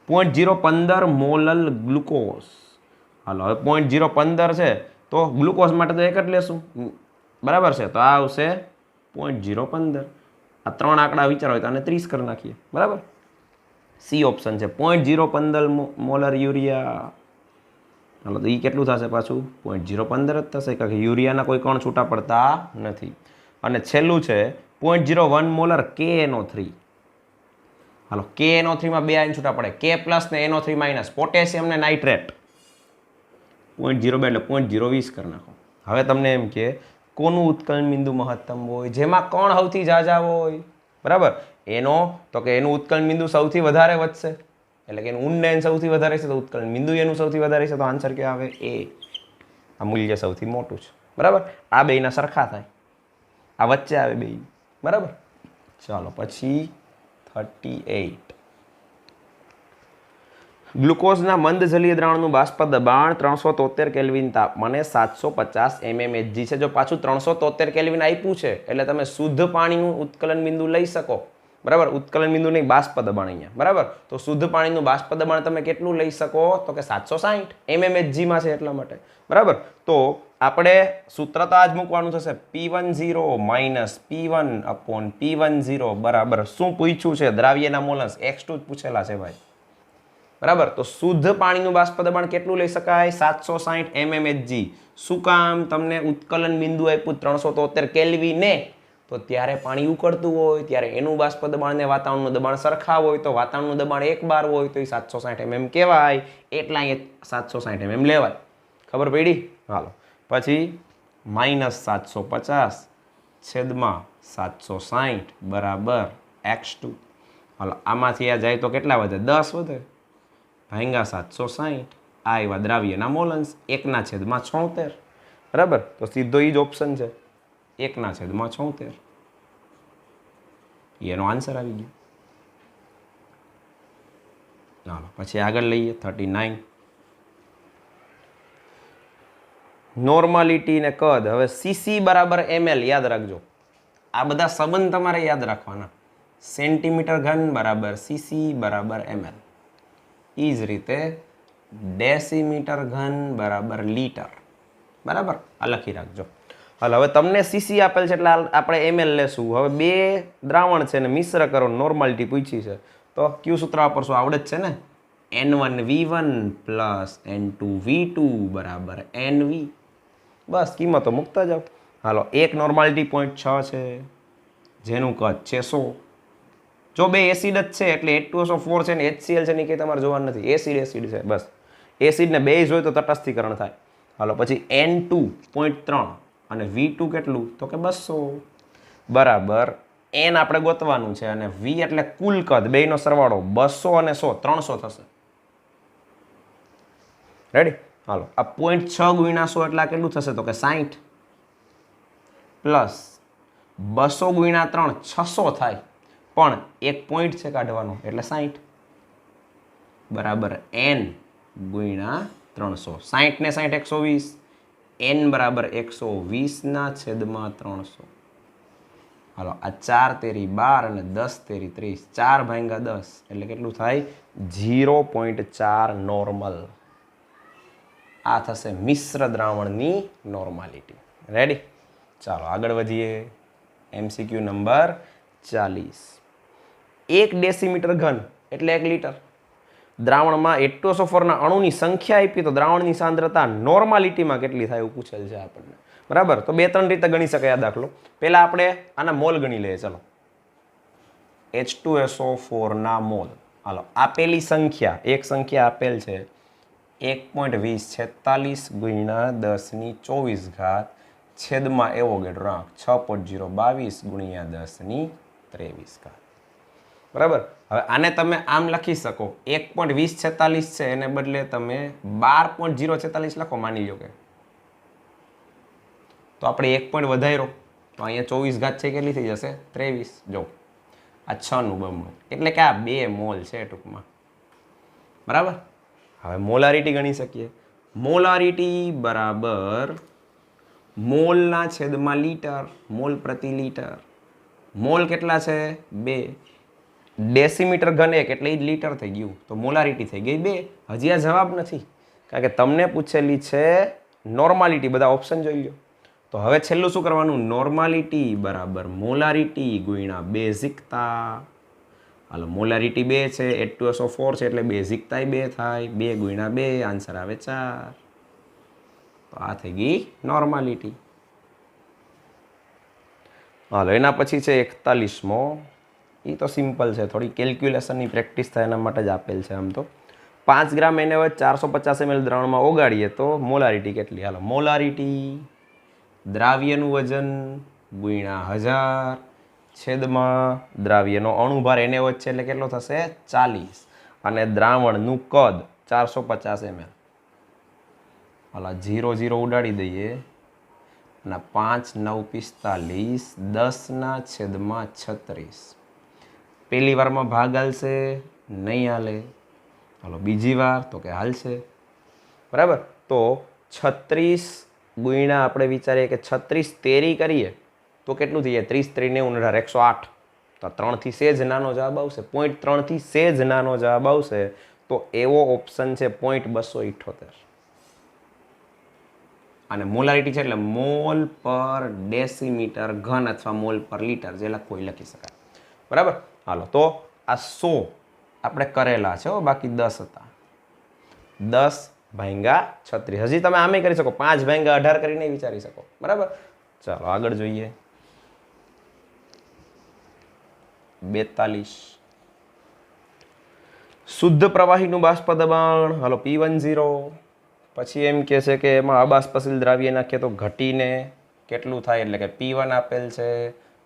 0.015 મોલલ ગ્લુકોઝ. હાલો હવે 0.015 છે તો ગ્લુકોઝ માટે તો એક જ લેશું. બરાબર છે. તો આ આવશે 0.015. આ 3 આંકડા વિચારો હોય તો આને 30 કરી નાખીએ. બરાબર. સી ઓપ્શન છે 0.015 મોલર યુરિયા. હાલો તો એ કેટલું થશે પાછું 0.015 જ થશે કારણ કે યુરિયાના કોઈ કણ છૂટા પડતા નથી. અને છેલ્લું છે 0.01 મોલર KNO3. હાલો KNO3 માં 2 આયન છૂટા પડે K પ્લસ ને NO3 માઇનસ પોટેશિયમ ને નાઇટ્રેટ 0.02 એટલે 0.020 કરી નાખો. હવે તમને એમ કે કોનું ઉત્કલન બિંદુ મહત્તમ હોય જેમાં કણ સૌથી ઝાઝા હોય. બરાબર. એનો તો કે એનું ઉત્કલન બિંદુ સૌથી વધારે વધશે એટલે કે એનું ઉન્નયન સૌથી વધારે છે તો ઉત્કલન બિંદુ એનું સૌથી વધારે છે તો આન્સર ક્યાં આવે એ. આ મૂલ્ય સૌથી મોટું છે. બરાબર. આ બેયના સરખા થાય. આ વચ્ચે આવે બે. બરાબર. ચાલો પછી 38. ગ્લુકોઝના મંદ જલીય દ્રાવણનું બાષ્પ દબાણ 373 કેલ્વિન તાપમાને 750 mmHg છે. જો પાછું 373 કેલ્વિન આપ્યું છે એટલે તમે શુદ્ધ પાણીનું ઉત્કલન બિંદુ લઈ શકો. બરાબર. ઉત્કલન બિંદુ નહીં બાષ્પ દબાણ અહીંયા. બરાબર. તો શુદ્ધ પાણીનું બાષ્પ દબાણ તમે કેટલું લઈ શકો તો કે 760 mmHg માં છે એટલા માટે. બરાબર. તો આપણે સૂત્ર તો આ જ મૂકવાનું થશે P10 minus P1 upon P10 બરાબર શું પૂછ્યું છે દ્રાવ્યના મોલસ X2 જ પૂછેલા છે ભાઈ. બરાબર. તો શુદ્ધ પાણીનું બાષ્પ દબાણ કેટલું લઈ શકાય 760 mmHg. શું કામ? તમને ઉત્કલન બિંદુ આપ્યું 373 કેલ્વિને તો ત્યારે પાણી ઉકળતું હોય ત્યારે એનું બાષ્પ દબાણ ને વાતાવરણનું દબાણ સરખા હોય તો વાતાવરણનું દબાણ 1 બાર હોય તો એ 760 mm કહેવાય. એટલા અહીંયા 760 mm લેવાય. ખબર પડી? હાલો પછી -750 છેદમાં 760 બરાબર x2. હાલો આમાંથી આ જાય તો કેટલા વધે? 10 વધે. ભાંગા 760 આ એવા દ્રાવ્યના મોલ અંશ 1/76. બરાબર, તો સીધો એ જ ઓપ્શન છે 1/76. એનો આન્સર આવી ગયો. ચાલો પછી આગળ લઈએ 39. નોર્માલિટી ને કદ. હવે સીસી બરાબર ml યાદ રાખજો. આ બધા સંબંધ તમારે યાદ રાખવાના. સેન્ટીમીટર ઘન બરાબર સીસી બરાબર ml. એ જ રીતે ડેસીમીટર ઘન બરાબર લીટર. બરાબર, આ લખી રાખજો. હાલ હવે તમને સીસી આપેલ છે એટલે આપણે ml લેશું. હવે બે દ્રાવણ છે ને મિશ્ર કરો, નોર્માલિટી પૂછી છે તો કયું સૂત્ર વાપરશું? આવડે જ છે ને, N1V1 પ્લસ N2V2 બરાબર NV. બસ કિંમતો મૂકતા જાઓ. હાલો એક નોર્માલિટી 0.6 છે જેનું કદ છે 100. જો બે એસિડ જ છે એટલે H2SO4 છે ને HCl છે ને કંઈ તમારે જોવાનું નથી. એસિડ છે બસ. એસિડને બેઝ હોય તો તટસ્થીકરણ થાય. હાલો પછી N2 0.3 અને V2 કેટલું? તો કે 200 બરાબર N આપણે ગોતવાનું છે અને V એટલે કુલ કદ, બેયનો સરવાળો 200 અને 100 300 થશે. રેડી? હાલો આ 0.6 ગુણ્યા 100 એટલે કેટલું થશે? તો કે 60 પ્લસ 200 ગુણ્યા 3 600 થાય, પણ એક પોઈન્ટ છે કાઢવાનો એટલે 60 બરાબર N ગુણ્યા 300. 60 ને 60 120. N બરાબર 120/300. હાલો આ 4 તેરી 12 અને 10 તેરી 30. 4 ભાગ્યા 10 એટલે કેટલું થાય? 0.4 નોર્મલ. આ થશે મિશ્ર દ્રાવણની નોર્માલિટી. રેડી? ચાલો આગળ વધીએ. MCQ number 40. 1 ડેસીમીટર ઘન એટલે 1 લીટર. દ્રાવણમાં H2SO4ના અણુની સંખ્યા આપી તો દ્રાવણની સાંદ્રતા નોર્માલિટીમાં કેટલી થાય એવું પૂછેલ છે આપણને. બરાબર, તો 2-3 રીતે ગણી શકાય આ દાખલો. પહેલા આપણે આના મોલ ગણી લઈએ. ચલો H2SO4ના મોલ. હાલો આપેલી સંખ્યા, એક સંખ્યા આપેલ છે 1.2046 ગુણ્યા 1024 છેદમાં એવોગેડ્રો રાંક 6.022 ગુણ્યા 1023. બરાબર, હવે આને તમે આમ લખી શકો 1.2046 છે એને બદલે તમે 12.046 લખો. માની લો કે તો આપણે 1 પોઈન્ટ વધાર્યો તો અહીંયા 24 છે કેટલી થઈ જશે? 23. જો આ 6 નું બમણું એટલે કે આ 2 મોલ છે ટૂંકમાં. બરાબર, હવે મોલારિટી ગણી શકીએ. મોલારિટી બરાબર મોલના છેદમાં લીટર, મોલ પ્રતિ લીટર. મોલ કેટલા છે? 2. ડેસીમીટર ઘન 1 એટલે એ જ લીટર થઈ ગયું, તો મોલારિટી થઈ ગઈ 2. હજી આ જવાબ નથી કારણ કે તમને પૂછેલી છે નોર્માલિટી. બધા ઓપ્શન જોઈ લો. તો હવે છેલ્લું શું કરવાનું? નોર્માલિટી બરાબર મોલારિટી ગુણ્યા બેઝિકતા. હાલો મોલારિટી 2 છે, H2SO4 છે એટલે બેઝિકતા 2 થાય. 2 ગુણ્યા 2 આન્સર આવે 4. તો આ થઈ ગઈ નોર્માલિટી. હાલો એના પછી છે 41મો. એ તો સિમ્પલ છે, થોડી કેલ્ક્યુલેશનની પ્રેક્ટિસ થાય એના માટે જ આપેલ છે. આમ તો 5 ગ્રામ NaOH 450 ml દ્રાવણમાં ઓગાળીએ તો મોલારિટી કેટલી? હાલો મોલારિટી દ્રાવ્યનું વજન ગુણ્યા 1000 છેદમાં દ્રાવ્યનો અણુભાર NaOH છે એટલે કેટલો થશે? 40 અને દ્રાવણનું કદ 450 ml. હાલો 0 0 ઉડાડી દઈએ અને 5 9 45 10/36. પહેલી વારમાં ભાગ હાલશે? નહીં હાલે. હાલો બીજી વાર તો કે હાલશે. બરાબર, તો 36 ગુણ્યા આપણે વિચારીએ કે 36 તેરી કરીએ તો કેટલું થઈ જાય? 30 3 90 108. તો 3 થી સેજ નાનો જવાબ આવશે. 0.3 થી સેજ નાનો જવાબ આવશે તો એવો ઓપ્શન છે 0.278. અને મોલારિટી છે એટલે મોલ પર ડેસીમીટર ઘન અથવા મોલ પર લીટર જે લખવું એ લખી શકાય. બરાબર, હાલો તો આ 100 આપણે કરેલા છે, બાકી 10 હતા. 10/36. હજી તમે આમે કરી શકો, 5/18 કરીને વિચારી શકો. બરાબર, ચાલો આગળ જોઈએ. 42. શુદ્ધ પ્રવાહીનું બાષ્પ દબાણ હાલો P10. પછી એમ કહે છે કે એમાં અબાષ્પશીલ દ્રાવ્ય નાખીએ તો ઘટીને કેટલું થાય, એટલે કે P1 આપેલ છે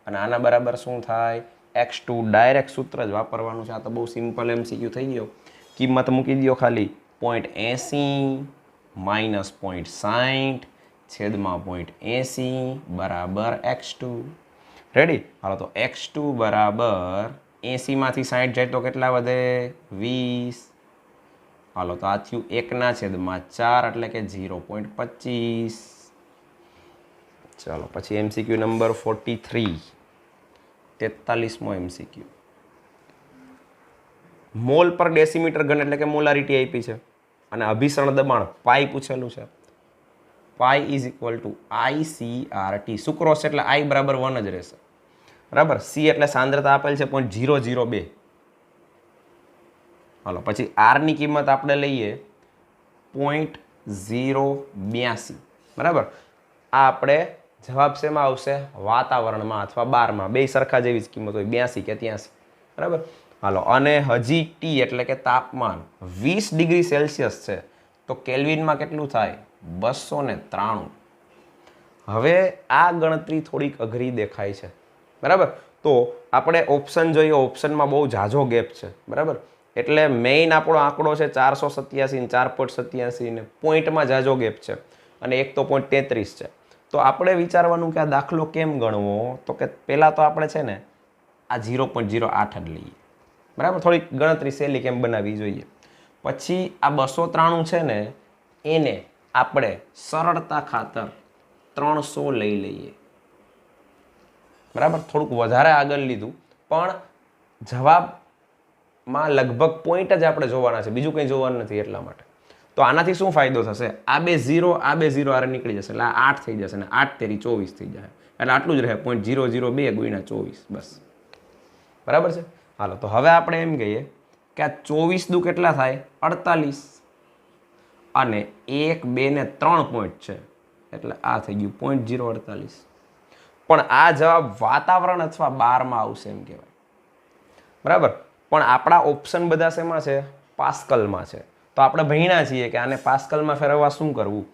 અને આના બરાબર શું થાય x2. ડાયરેક્ટ સૂત્ર જ વાપરવાનું છે. આ તો બહુ સિમ્પલ MCQ થઈ ગયો. કિંમત મૂકી દો ખાલી 0.80 માઇનસ 0.60 છેદમાં 0.80 બરાબર x2. રેડી? હાલો તો x2 બરાબર 80 માંથી 60 જાય તો કેટલા વધે 20. હાલો તો આ થયું 1/4 એટલે કે 0.25. ચાલો પછી MCQ નંબર 43, 43મો MCQ. મોલ પર ડેસીમીટર ઘન એટલે કે મોલારિટી આપી છે અને અભિસરણ દબાણ પાઈ પૂછેલું છે. પાઈ is equal to ICRT. Sucrose એટલે I બરાબર 1 જ રહેશે, બરાબર. C એટલે સાંદ્રતા આપેલ છે 0.002. હાલો પછી R ની કિંમત આપણે લઈએ 0.082, બરાબર. આ આપણે જવાબ શેમાં આવશે વાતાવરણમાં અથવા બારમાં, બે સરખા જેવી જ કિંમત હોય 82 કે 83, બરાબર. હાલો અને હજી T એટલે કે તાપમાન 20 ડિગ્રી સેલ્સિયસ છે તો કેલ્વિનમાં કેટલું થાય 293. હવે આ ગણતરી થોડીક અઘરી દેખાય છે, બરાબર. તો આપણે ઓપ્શન જોઈએ, ઓપ્શનમાં બહુ ઝાઝો ગેપ છે, બરાબર. એટલે મેઇન આપણો આંકડો છે 487 ને 4.87 ને પોઈન્ટમાં ઝાઝો ગેપ છે અને એક તો 0.33 છે. તો આપણે વિચારવાનું કે આ દાખલો કેમ ગણવો, તો કે પહેલાં તો આપણે છે ને આ 0.08 જ લઈએ, બરાબર. થોડીક ગણતરી સહેલી કેમ બનાવવી જોઈએ. પછી આ 293 છે ને એને આપણે સરળતા ખાતર 300 લઈ લઈએ, બરાબર. થોડુંક વધારે આગળ લીધું પણ જવાબમાં લગભગ પોઈન્ટ જ આપણે જોવાના છે, બીજું કંઈ જોવાનું નથી. એટલા માટે તો આનાથી શું ફાયદો થશે, આ બે 0 આરે નીકળી જશે એટલે આ 8 થઈ જશે ને 8 તેરી 24 થઈ જાય એટલે આટલું જ રહે 0.002 ગુણ્યા 24, બસ, બરાબર છે. હાલો તો હવે આપણે એમ કહીએ કે આ 24 દુ કેટલા થાય 48 અને 1 2 ને 3 પોઈન્ટ છે એટલે આ થઈ ગયું 0.048. પણ આ જવાબ વાતાવરણ અથવા બારમાં આવશે એમ કહેવાય, બરાબર. પણ આપણા ઓપ્શન બધા શેમાં છે પાસ્કલમાં છે. તો આપણે ભણ્યા છીએ કે આને પાસ્કલમાં ફેરવવા શું કરવું,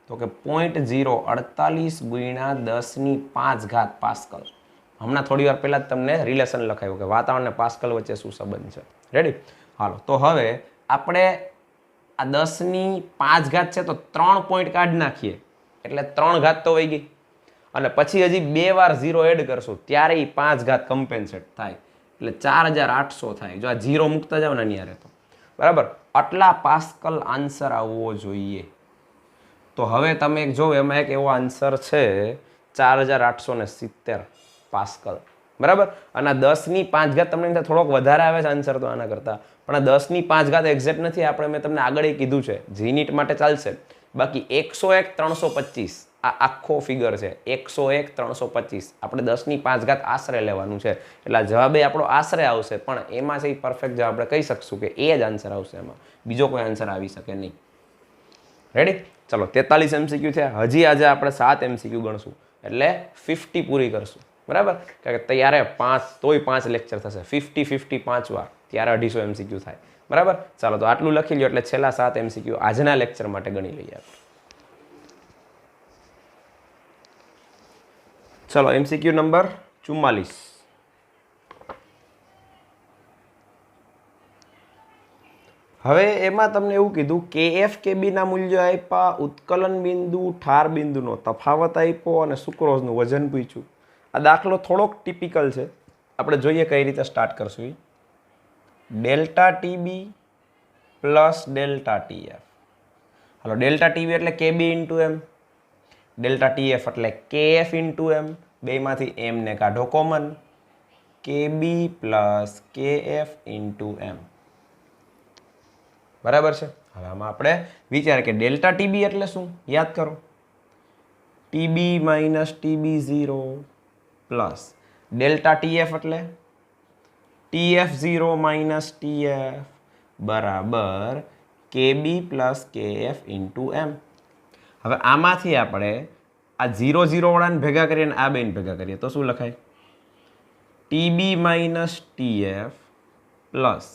તો કે 0.048 ગુણ્યા 10⁵ પાસ્કલ. હમણાં થોડી વાર પહેલાં જ તમને રિલેશન લખાયું કે વાતાવરણ અને પાસ્કલ વચ્ચે શું સંબંધ છે. રેડી? હાલો તો હવે આપણે આ 10⁵ છે તો 3 પોઈન્ટ કાઢી નાખીએ એટલે 3 ઘાત તો વહી ગઈ અને પછી હજી 2 વાર 0 એડ કરશું ત્યારે એ 5 કમ્પેન્સેટ થાય એટલે 4800 થાય. જો આ 0 મૂકતા જાવ ને અહીંયા તો, બરાબર. આટલા પાસ્કલ આન્સર આવવો જોઈએ. તો હવે તમે એક જો એમાં એક એવો આન્સર છે 4870 પાસ્કલ, બરાબર. અને આ 10⁵ તમને થોડોક વધારે આવે છે આન્સર તો આના કરતાં, પણ આ 10⁵ એક્ઝેક્ટ નથી. આપણે મેં તમને આગળ એ કીધું છે જીનિટ માટે ચાલશે. બાકી 101 325 આ આખો ફિગર છે 101 325. આપણે 10⁵ આશરે લેવાનું છે એટલે આ જવાબ આપણો આશરે આવશે, પણ એમાં છે એ પરફેક્ટ જવાબ આપણે કહી શકશું કે એ જ આન્સર આવશે, એમાં બીજો કોઈ આન્સર આવી શકે નહીં. રેડી? ચલો 43 MCQ છે. હજી આજે આપણે 7 MCQ ગણશું એટલે 50 પૂરી કરશું, બરાબર. કારણ કે ત્યારે 5 લેક્ચર થશે, 50 5 વાર ત્યારે 250 MCQ થાય, બરાબર. ચાલો તો આટલું લખી લો એટલે છેલ્લા 7 MCQ આજના લેક્ચર માટે ગણી લઈએ આપણે. ચલો MCQ નંબર 44. હવે એમાં તમને એવું કીધું KF KB ના મૂલ્યો આપ્યા, ઉત્કલન બિંદુ ઠાર બિંદુનો તફાવત આપ્યો અને સુક્રોઝનું વજન પૂછ્યું. આ દાખલો થોડોક ટિપિકલ છે, આપણે જોઈએ કઈ રીતે સ્ટાર્ટ કરશું. Delta TB plus delta TF. હાલો ડેલ્ટા TB એટલે KB into M, delta TF એટલે KF ઇન્ટુ M. બેમાંથી M ને કાઢો common, KB plus KF into M, બરાબર છે. હવે આમાં આપણે વિચાર કે ડેલ્ટા TB એટલે શું યાદ કરો, TB minus TB0 plus delta TF એટલે TF0 માઇનસ TF બરાબર KB plus KF into M. હવે આમાંથી આપણે આ 0 0 વાળાને ભેગા કરીએ અને આ બેને ભેગા કરીએ તો શું લખાય, TB minus TF plus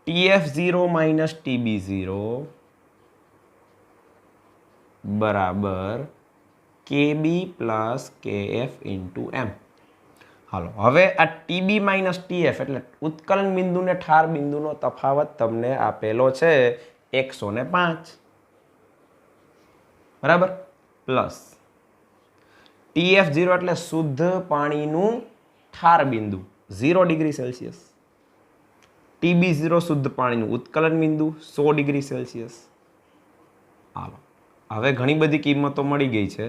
TF0 minus TB0 બરાબર KB plus KF into M. હાલો હવે આ TB માઇનસ TF એટલે ઉત્કલન બિંદુ ને ઠાર બિંદુનો તફાવત તમને આપેલો છે 105 બરાબર પ્લસ TF0 એટલે શુદ્ધ પાણીનું ઠાર બિંદુ 0 ડિગ્રી સેલ્સિયસ. TB0 શુદ્ધ પાણીનું ઉત્કલન બિંદુ 100 ડિગ્રી સેલ્સિયસ. હાલો હવે ઘણી બધી કિંમતો મળી ગઈ છે.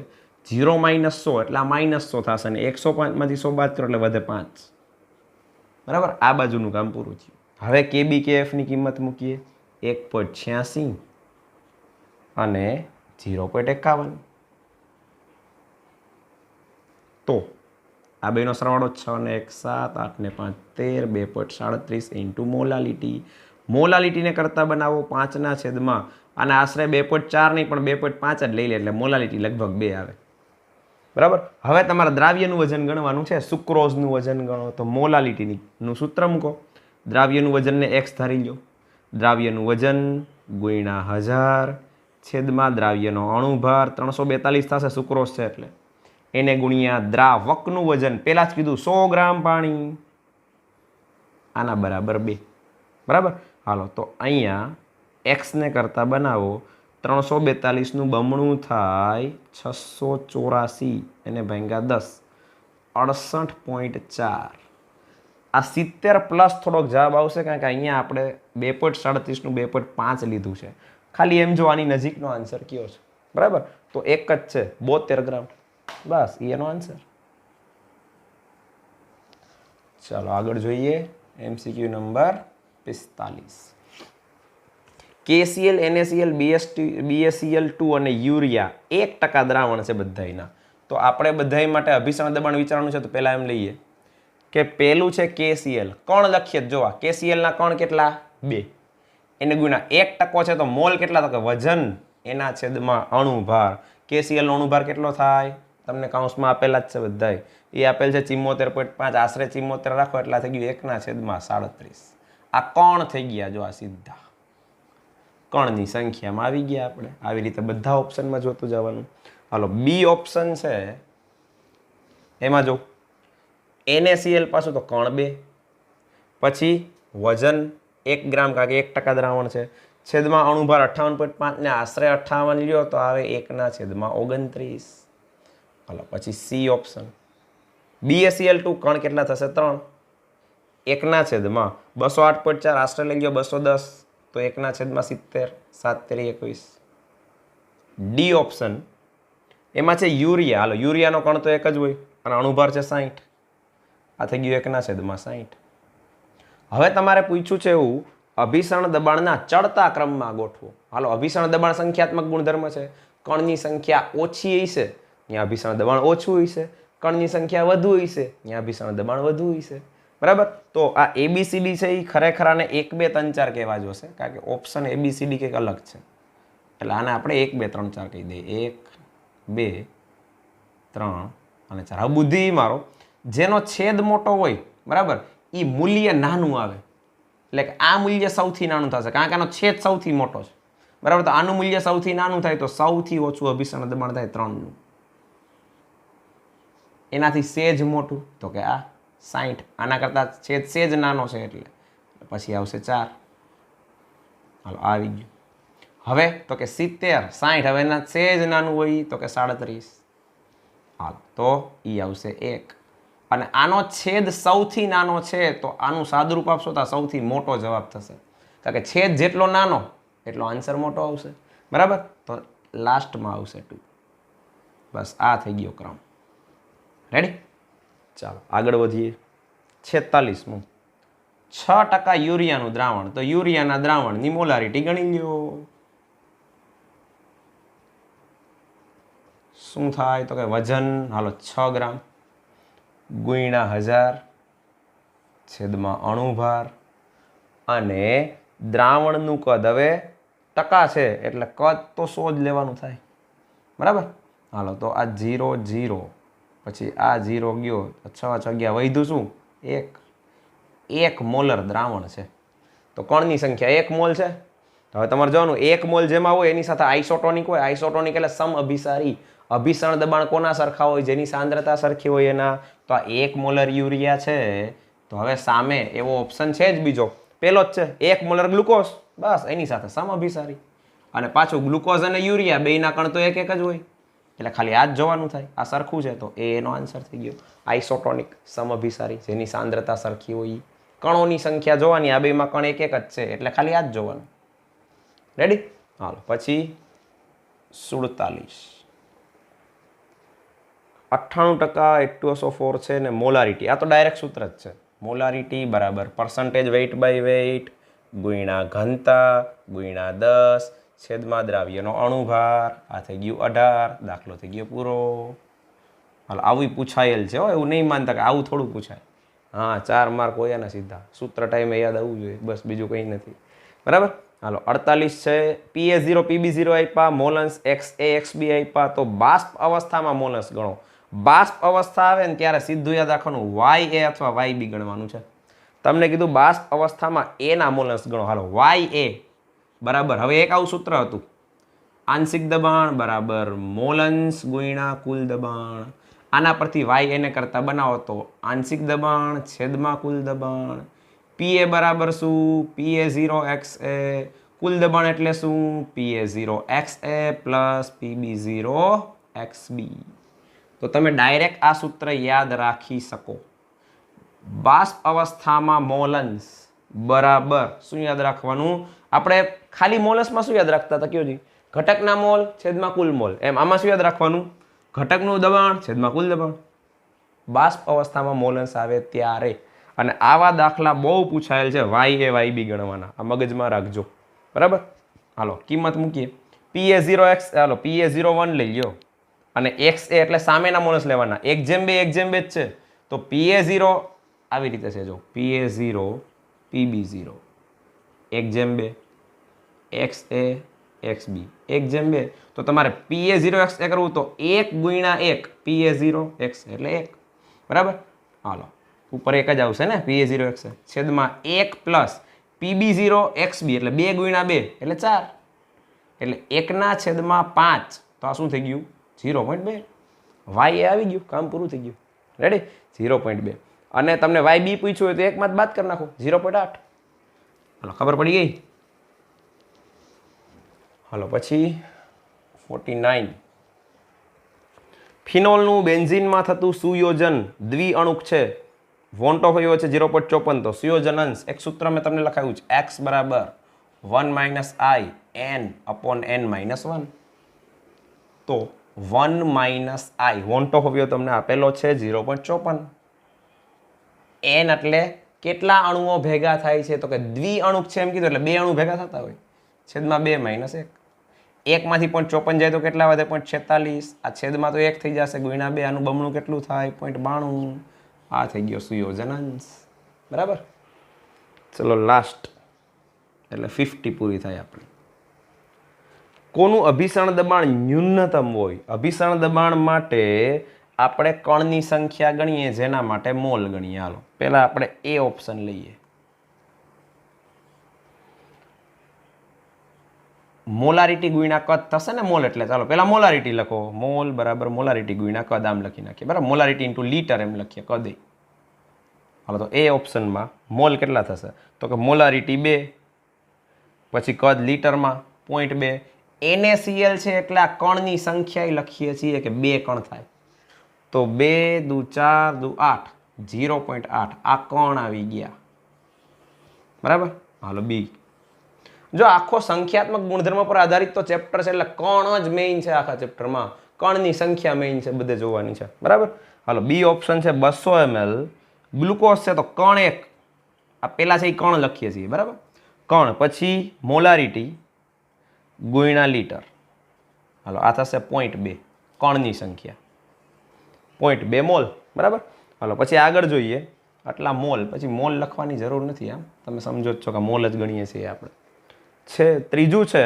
0 માઇનસ 100 એટલે આ માઇનસ 100 થશે અને 105માંથી 100 બાદ કરો એટલે વધે 5 બરાબર. આ બાજુનું કામ પૂરું થયું. હવે KB KF ની કિંમત મૂકીએ 1.86 અને 0.51. તો આ બેનો સરવાળો 6 ને 1 7 8 ને 5 13 2.37 ઇન્ટુ મોલાલિટી. મોલાલિટીને કરતા બનાવો 5 ના છેદમાં અને આશરે 2.4 નહીં પણ 2.5 જ લઈ લે એટલે મોલાલિટી લગભગ 2 આવે બરાબર. હવે તમારે દ્રાવ્યનું વજન ગણવાનું છે. સુક્રોઝનું વજન ગણો તો મોલાલિટીનું સૂત્ર મૂકો. દ્રાવ્યનું વજનને x ધારી લો. દ્રાવ્યનું વજન ગુણ્યા 1000 છેદમાં દ્રાવ્યનો અણુભાર 342 થશે સુક્રોઝ છે એટલે એને ગુણ્યા દ્રાવકનું વજન પહેલા જ કીધું 100 ગ્રામ પાણી આના બરાબર 2 બરાબર. હાલો તો અહીંયા x ને કરતા બનાવો 342નું બમણું થાય 684 એને ભાગ્યા 10 68.4. આ 70 પ્લસ થોડોક જવાબ આવશે કારણ કે અહીંયા આપણે 2.37નું 2.5 લીધું છે. ખાલી એમ જો આની નજીકનો આન્સર કયો છે બરાબર તો એક જ છે 72 ગ્રામ બસ એનો આન્સર. ચાલો આગળ જોઈએ MCQ number 45. KCl NaCl BaCl2 અને યુરિયા 1% દ્રાવણ છે બધાયના. તો આપણે બધાય માટે અભિસરણ દબાણ વિચારવાનું છે તો પહેલા એમ લઈએ કે પહેલું છે KCl કણ લખીએ જોવા. KCl ના કણ કેટલા 2 એને ગુણ્યા 1% છે તો મોલ કેટલા તો કે વજન એના છેદમાં અણુભાર. KCl નો અણુભાર કેટલો થાય તમને કૌંસમાં આપેલા જ છે બધાય. એ આપેલ છે 74.5 આશરે 74 રાખો એટલા થઈ ગયું 1/37. આ કણ થઈ ગયા જો આ સીધા કણની સંખ્યામાં આવી ગયા આપણે. આવી રીતે બધા ઓપ્શનમાં જોતું જવાનું. હાલો બી ઓપ્શન છે એમાં જો NaCl પાછું તો કણ 2 પછી વજન 1 ગ્રામ કારણ કે 1% દ્રાવણ છે છેદમાં અણુભાર 58.5 ને આશરે 58 લ્યો તો આવે 1/29. હાલો પછી સી ઓપ્શન BaCl2 કણ કેટલા થશે 3 1/208.4 આશરે લઈ ગયો 210 તો 1/70 7 તેરી 21. ડી ઓપ્શન એમાં છે યુરિયા. હાલો યુરિયાનો કણ તો એક જ હોય અને અણુભાર છે 60 આ થઈ ગયું 1/60. હવે તમારે પૂછ્યું છે એવું અભિસરણ દબાણના ચડતા ક્રમમાં ગોઠવો. હાલો અભિસરણ દબાણ સંખ્યાત્મક ગુણધર્મ છે. કણની સંખ્યા ઓછી હશે ત્યાં અભિસરણ દબાણ ઓછું હશે. કણની સંખ્યા વધુ હશે ત્યાં અભિસરણ દબાણ વધુ હશે બરાબર. તો આ ABCD છે એ ખરેખર આને 1 2 3 4 કહેવા જોશે કારણ કે ઓપ્શન ABCD કંઈક અલગ છે એટલે આને આપણે 1 2 3 4 કહી દઈએ 1 2 3 અને 4. હવે બુદ્ધિ મારો જેનો છેદ મોટો હોય બરાબર એ મૂલ્ય નાનું આવે એટલે કે આ મૂલ્ય સૌથી નાનું થશે કારણ કે આનો છેદ સૌથી મોટો છે બરાબર. તો આનું મૂલ્ય સૌથી નાનું થાય તો સૌથી ઓછું અભિસરણ દબાણ થાય 3નું. એનાથી સેજ મોટું તો કે આ 60 આના કરતાં છેદ સેજ નાનો છે એટલે પછી આવશે 4. હાલો આવી ગયું. હવે તો કે 70 60 હવે એના સેજ નાનું હોય તો કે 37. હા તો એ આવશે 1 અને આનો છેદ સૌથી નાનો છે તો આનું સાદુરૂપ આપશો તો સૌથી મોટો જવાબ થશે કારણ કે છેદ જેટલો નાનો એટલો આન્સર મોટો આવશે બરાબર. તો લાસ્ટમાં આવશે 2. બસ આ થઈ ગયો ક્રમ. રેડી. ચાલો આગળ વધીએ. 46મું 6% યુરિયાનું દ્રાવણ તો યુરિયાના દ્રાવણની મોલારિટી ગણી લ્યો. શું થાય તો કે વજન હાલો 6 ગ્રામ ગુણ્યા 1000 છેદમાં અણુભાર અને દ્રાવણનું કદ હવે ટકા છે એટલે કદ તો 100 જ લેવાનું થાય બરાબર. હાલો તો આ 0 0 પછી આ 0 ગયો 6 6 ગયા વધ્યું શું એક મોલર દ્રાવણ છે તો કણની સંખ્યા 1 મોલ છે. હવે તમારે જોવાનું 1 મોલ જેમાં હોય એની સાથે આઇસોટોનિક હોય. આઇસોટોનિક એટલે સમઅભિસારી. અભિસરણ દબાણ કોના સરખા હોય? જેની સાંદ્રતા સરખી હોય એના. તો આ 1 મોલર યુરિયા છે. તો હવે સામે એવો ઓપ્શન છે જ બીજો, પેલો જ છે 1 મોલર ગ્લુકોઝ, બસ એની સાથે સમઅભિસારી. અને પાછું ગ્લુકોઝ અને યુરિયા બેયના કણ તો એક જ હોય એટલે ખાલી આ જ જોવાનું થાય. આ સરખું છે તો એનો આન્સર થઈ ગયો આઇસોટોનિક, સમઅભિસારી, જેની સાંદ્રતા સરખી હોય. કણોની સંખ્યા જોવાની, આ બેમાં કણ એક જ છે એટલે ખાલી આ જ જોવાનું. રેડી? હાલો પછી 47. 98% H2SO4 છે ને મોલારિટી. આ તો ડાયરેક્ટ સૂત્ર જ છે. મોલારિટી બરાબર પરસન્ટેજ વેઇટ બાય વેઇટ ગુણ્યા ઘનતા ગુણ્યા 10 છેદમાં દ્રાવ્યનો અણુભાર. આ થઈ ગયું 18. દાખલો થઈ ગયો પૂરો. હાલ આવું પૂછાયેલ છે હો, એવું નહીં માનતા કે આવું થોડું પૂછાય. હા 4 માર્ક હોય ને સીધા. સૂત્ર ટાઈમે યાદ આવવું જોઈએ, બસ બીજું કંઈ નથી. બરાબર? હાલો 48 છે. PA0 PB0 આપ્યા, મોલન્સ XA XB આપ્યા. તો બાષ્પ અવસ્થામાં મોલન્સ ગણો. બાષ્પ અવસ્થા આવે ને ત્યારે સીધું યાદ રાખવાનું YA અથવા YB ગણવાનું છે. તમને કીધું બાષ્પ અવસ્થામાં A ના મોલન્સ ગણો. હાલો YA બરાબર. હવે એક આવું સૂત્ર હતું, આંશિક દબાણ બરાબર મોલન્સ ગુણ્યા કુલ દબાણ. આના પરથી YA ને કરતા બનાવો તો આંશિક દબાણ છેદમાં કુલ દબાણ. PA બરાબર શું? PA0 XA. કુલ દબાણ એટલે શું? PA0 XA plus PB0 XB. તો તમે ડાયરેક્ટ આ સૂત્ર યાદ રાખી શકો. બાષ્પ અવસ્થામાં મોલન્સ બરાબર શું યાદ રાખવાનું? આપણે ખાલી મોલન્સમાં શું યાદ રાખતા હતા? કયો જી? ઘટકના મોલ છેદમાં કુલ મોલ. એમ આમાં શું યાદ રાખવાનું? ઘટકનું દબાણ છેદમાં કુલ દબાણ. બાષ્પ અવસ્થામાં મોલન્સ આવે ત્યારે. અને આવા દાખલા બહુ પૂછાયેલ છે. YA YB ગણવાના, આ મગજમાં રાખજો. બરાબર? હાલો કિંમત મૂકીએ. PA0X, હાલો PA01 લઈ લ્યો અને XA એટલે સામેના મોલન્સ લેવાના. 1:2 1:2 જ છે તો PA0 આવી રીતે છે જો, PA0 PB0 1:2 XA XB 1:2. તો તમારે PA0 XA કરવું તો 1 ગુણ્યા 1 PA0 XA એટલે 1. બરાબર? હાલો ઉપર એક જ આવશે ને PA0 XA છેદમાં 1 પ્લસ PB0 XB એટલે 2 ગુણ્યા 2 એટલે 4 એટલે 1/5. તો આ શું થઈ ગયું? 0.2. YA આવી ગયું, કામ પૂરું થઈ ગયું. રેડી? 0.2. અને તમને YB પૂછ્યું હોય તો એકમાં જ બાદ કરી નાખો 0.8. હાલો ખબર પડી ગઈ? હાલો પછી 49. ફિનોલનું બેન્ઝીનમાં થતું સુયોજન દ્વિઅણુક છે. વોન્ટો હોયો છે 0.54. તો સુયોજન અંશ એક સૂત્ર મેં તમને લખાયું છે, x બરાબર 1 - I n/n-1. તો 1 - I વોન્ટો હોયો તમને આપેલો છે 0.54. n એટલે કેટલા અણુઓ ભેગા થાય છે? તો કે દ્વિઅણુક છે એમ કીધું એટલે 2 અણુ ભેગા થતા હોય. છેદમાં 2 - 1. 1 માંથી 0.54 જાય તો કેટલા વધે? 0.46. આ છેદમાં તો 1 થઈ જશે ગુણ્યા 2. આનું બમણું કેટલું થાય? 0.92. આ થઈ ગયો સુયોજન અંશ. બરાબર? ચલો લાસ્ટ એટલે 50 પૂરી થાય આપણી. કોનું અભિસરણ દબાણ ન્યૂનતમ હોય? અભિસરણ દબાણ માટે આપણે કણની સંખ્યા ગણીએ, જેના માટે મોલ ગણીએ. હાલો પહેલા આપણે એ ઓપ્શન લઈએ. મોલારિટી ગુણ્યા કદ થશે ને મોલ એટલે. ચાલો પહેલા મોલારિટી લખો. મોલ બરાબર મોલારિટી ગુણ્યા કદ આમ લખી નાખીએ. બરાબર? મોલારિટી ઇન્ટુ લીટર એમ લખીએ કદ. હાલો તો એ ઓપ્શનમાં મોલ કેટલા થશે? તો કે મોલારિટી 2 પછી કદ લીટરમાં 0.2. NaCl છે એટલે આ કણની સંખ્યા લખીએ છીએ કે 2 કણ થાય. તો 2 દુ 4 દુ 8 0.8 આ કણ આવી ગયા. બરાબર? હાલો બી. જો આખો સંખ્યાત્મક ગુણધર્મ પર આધારિત તો ચેપ્ટર છે એટલે કણ જ મેઇન છે. આખા ચેપ્ટરમાં કણની સંખ્યા મેઇન છે, બધે જોવાની છે. બરાબર? હાલો બી ઓપ્શન છે 200 ml ગ્લુકોઝ છે તો કણ 1. આ પેલા છે એ કણ લખીએ છીએ. બરાબર? કણ પછી મોલારિટી ગુણ્યા લીટર. હાલો આ થશે 0.2 કણની સંખ્યા 0.2 મોલ. બરાબર? હાલો પછી આગળ જોઈએ. આટલા મોલ પછી મોલ લખવાની જરૂર નથી. આમ તમે સમજો જ છો કે મોલ જ ગણીએ છીએ આપણે. છે ત્રીજું છે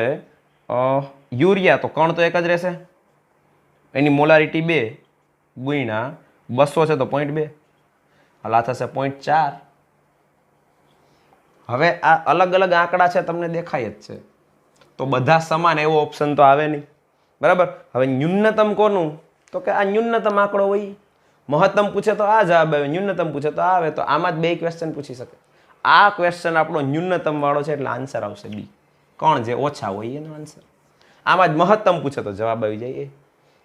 યુરિયા. તો કણ તો એક જ રહેશે, એની મોલારિટી 2 ગુણ્યા 200 છે તો 0.2. હલા થશે 0.4. હવે આ અલગ અલગ આંકડા છે તમને દેખાય જ છે, તો બધા સમાન એવો ઓપ્શન તો આવે નહીં, બરાબર. હવે ન્યૂનતમ કોનું, તો કે આ ન્યૂનતમ આંકડો હોય. મહત્તમ પૂછે તો આ જવાબ આવે, ન્યૂનતમ પૂછે તો આ આવે. તો આમાં જ બે ક્વેશ્ચન પૂછી શકે. આ ક્વેશ્ચન આપણો ન્યૂનતમ વાળો છે એટલે આન્સર આવશે બી. કોણ જે ઓછા હોય એનો આન્સર. આમાં જ મહત્તમ પૂછે તો જવાબ આવી જાય એ,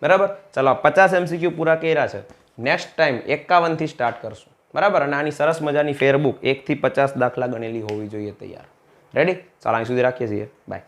બરાબર. ચલો 50 MCQ પૂરા કર્યા છે. નેક્સ્ટ ટાઈમ 51 થી સ્ટાર્ટ કરશું, બરાબર. અને આની સરસ મજાની ફેરબુક 1 થી 50 દાખલા ગણેલી હોવી જોઈએ તૈયાર. રેડી? ચાલો અહીં સુધી રાખીએ છીએ. બાય.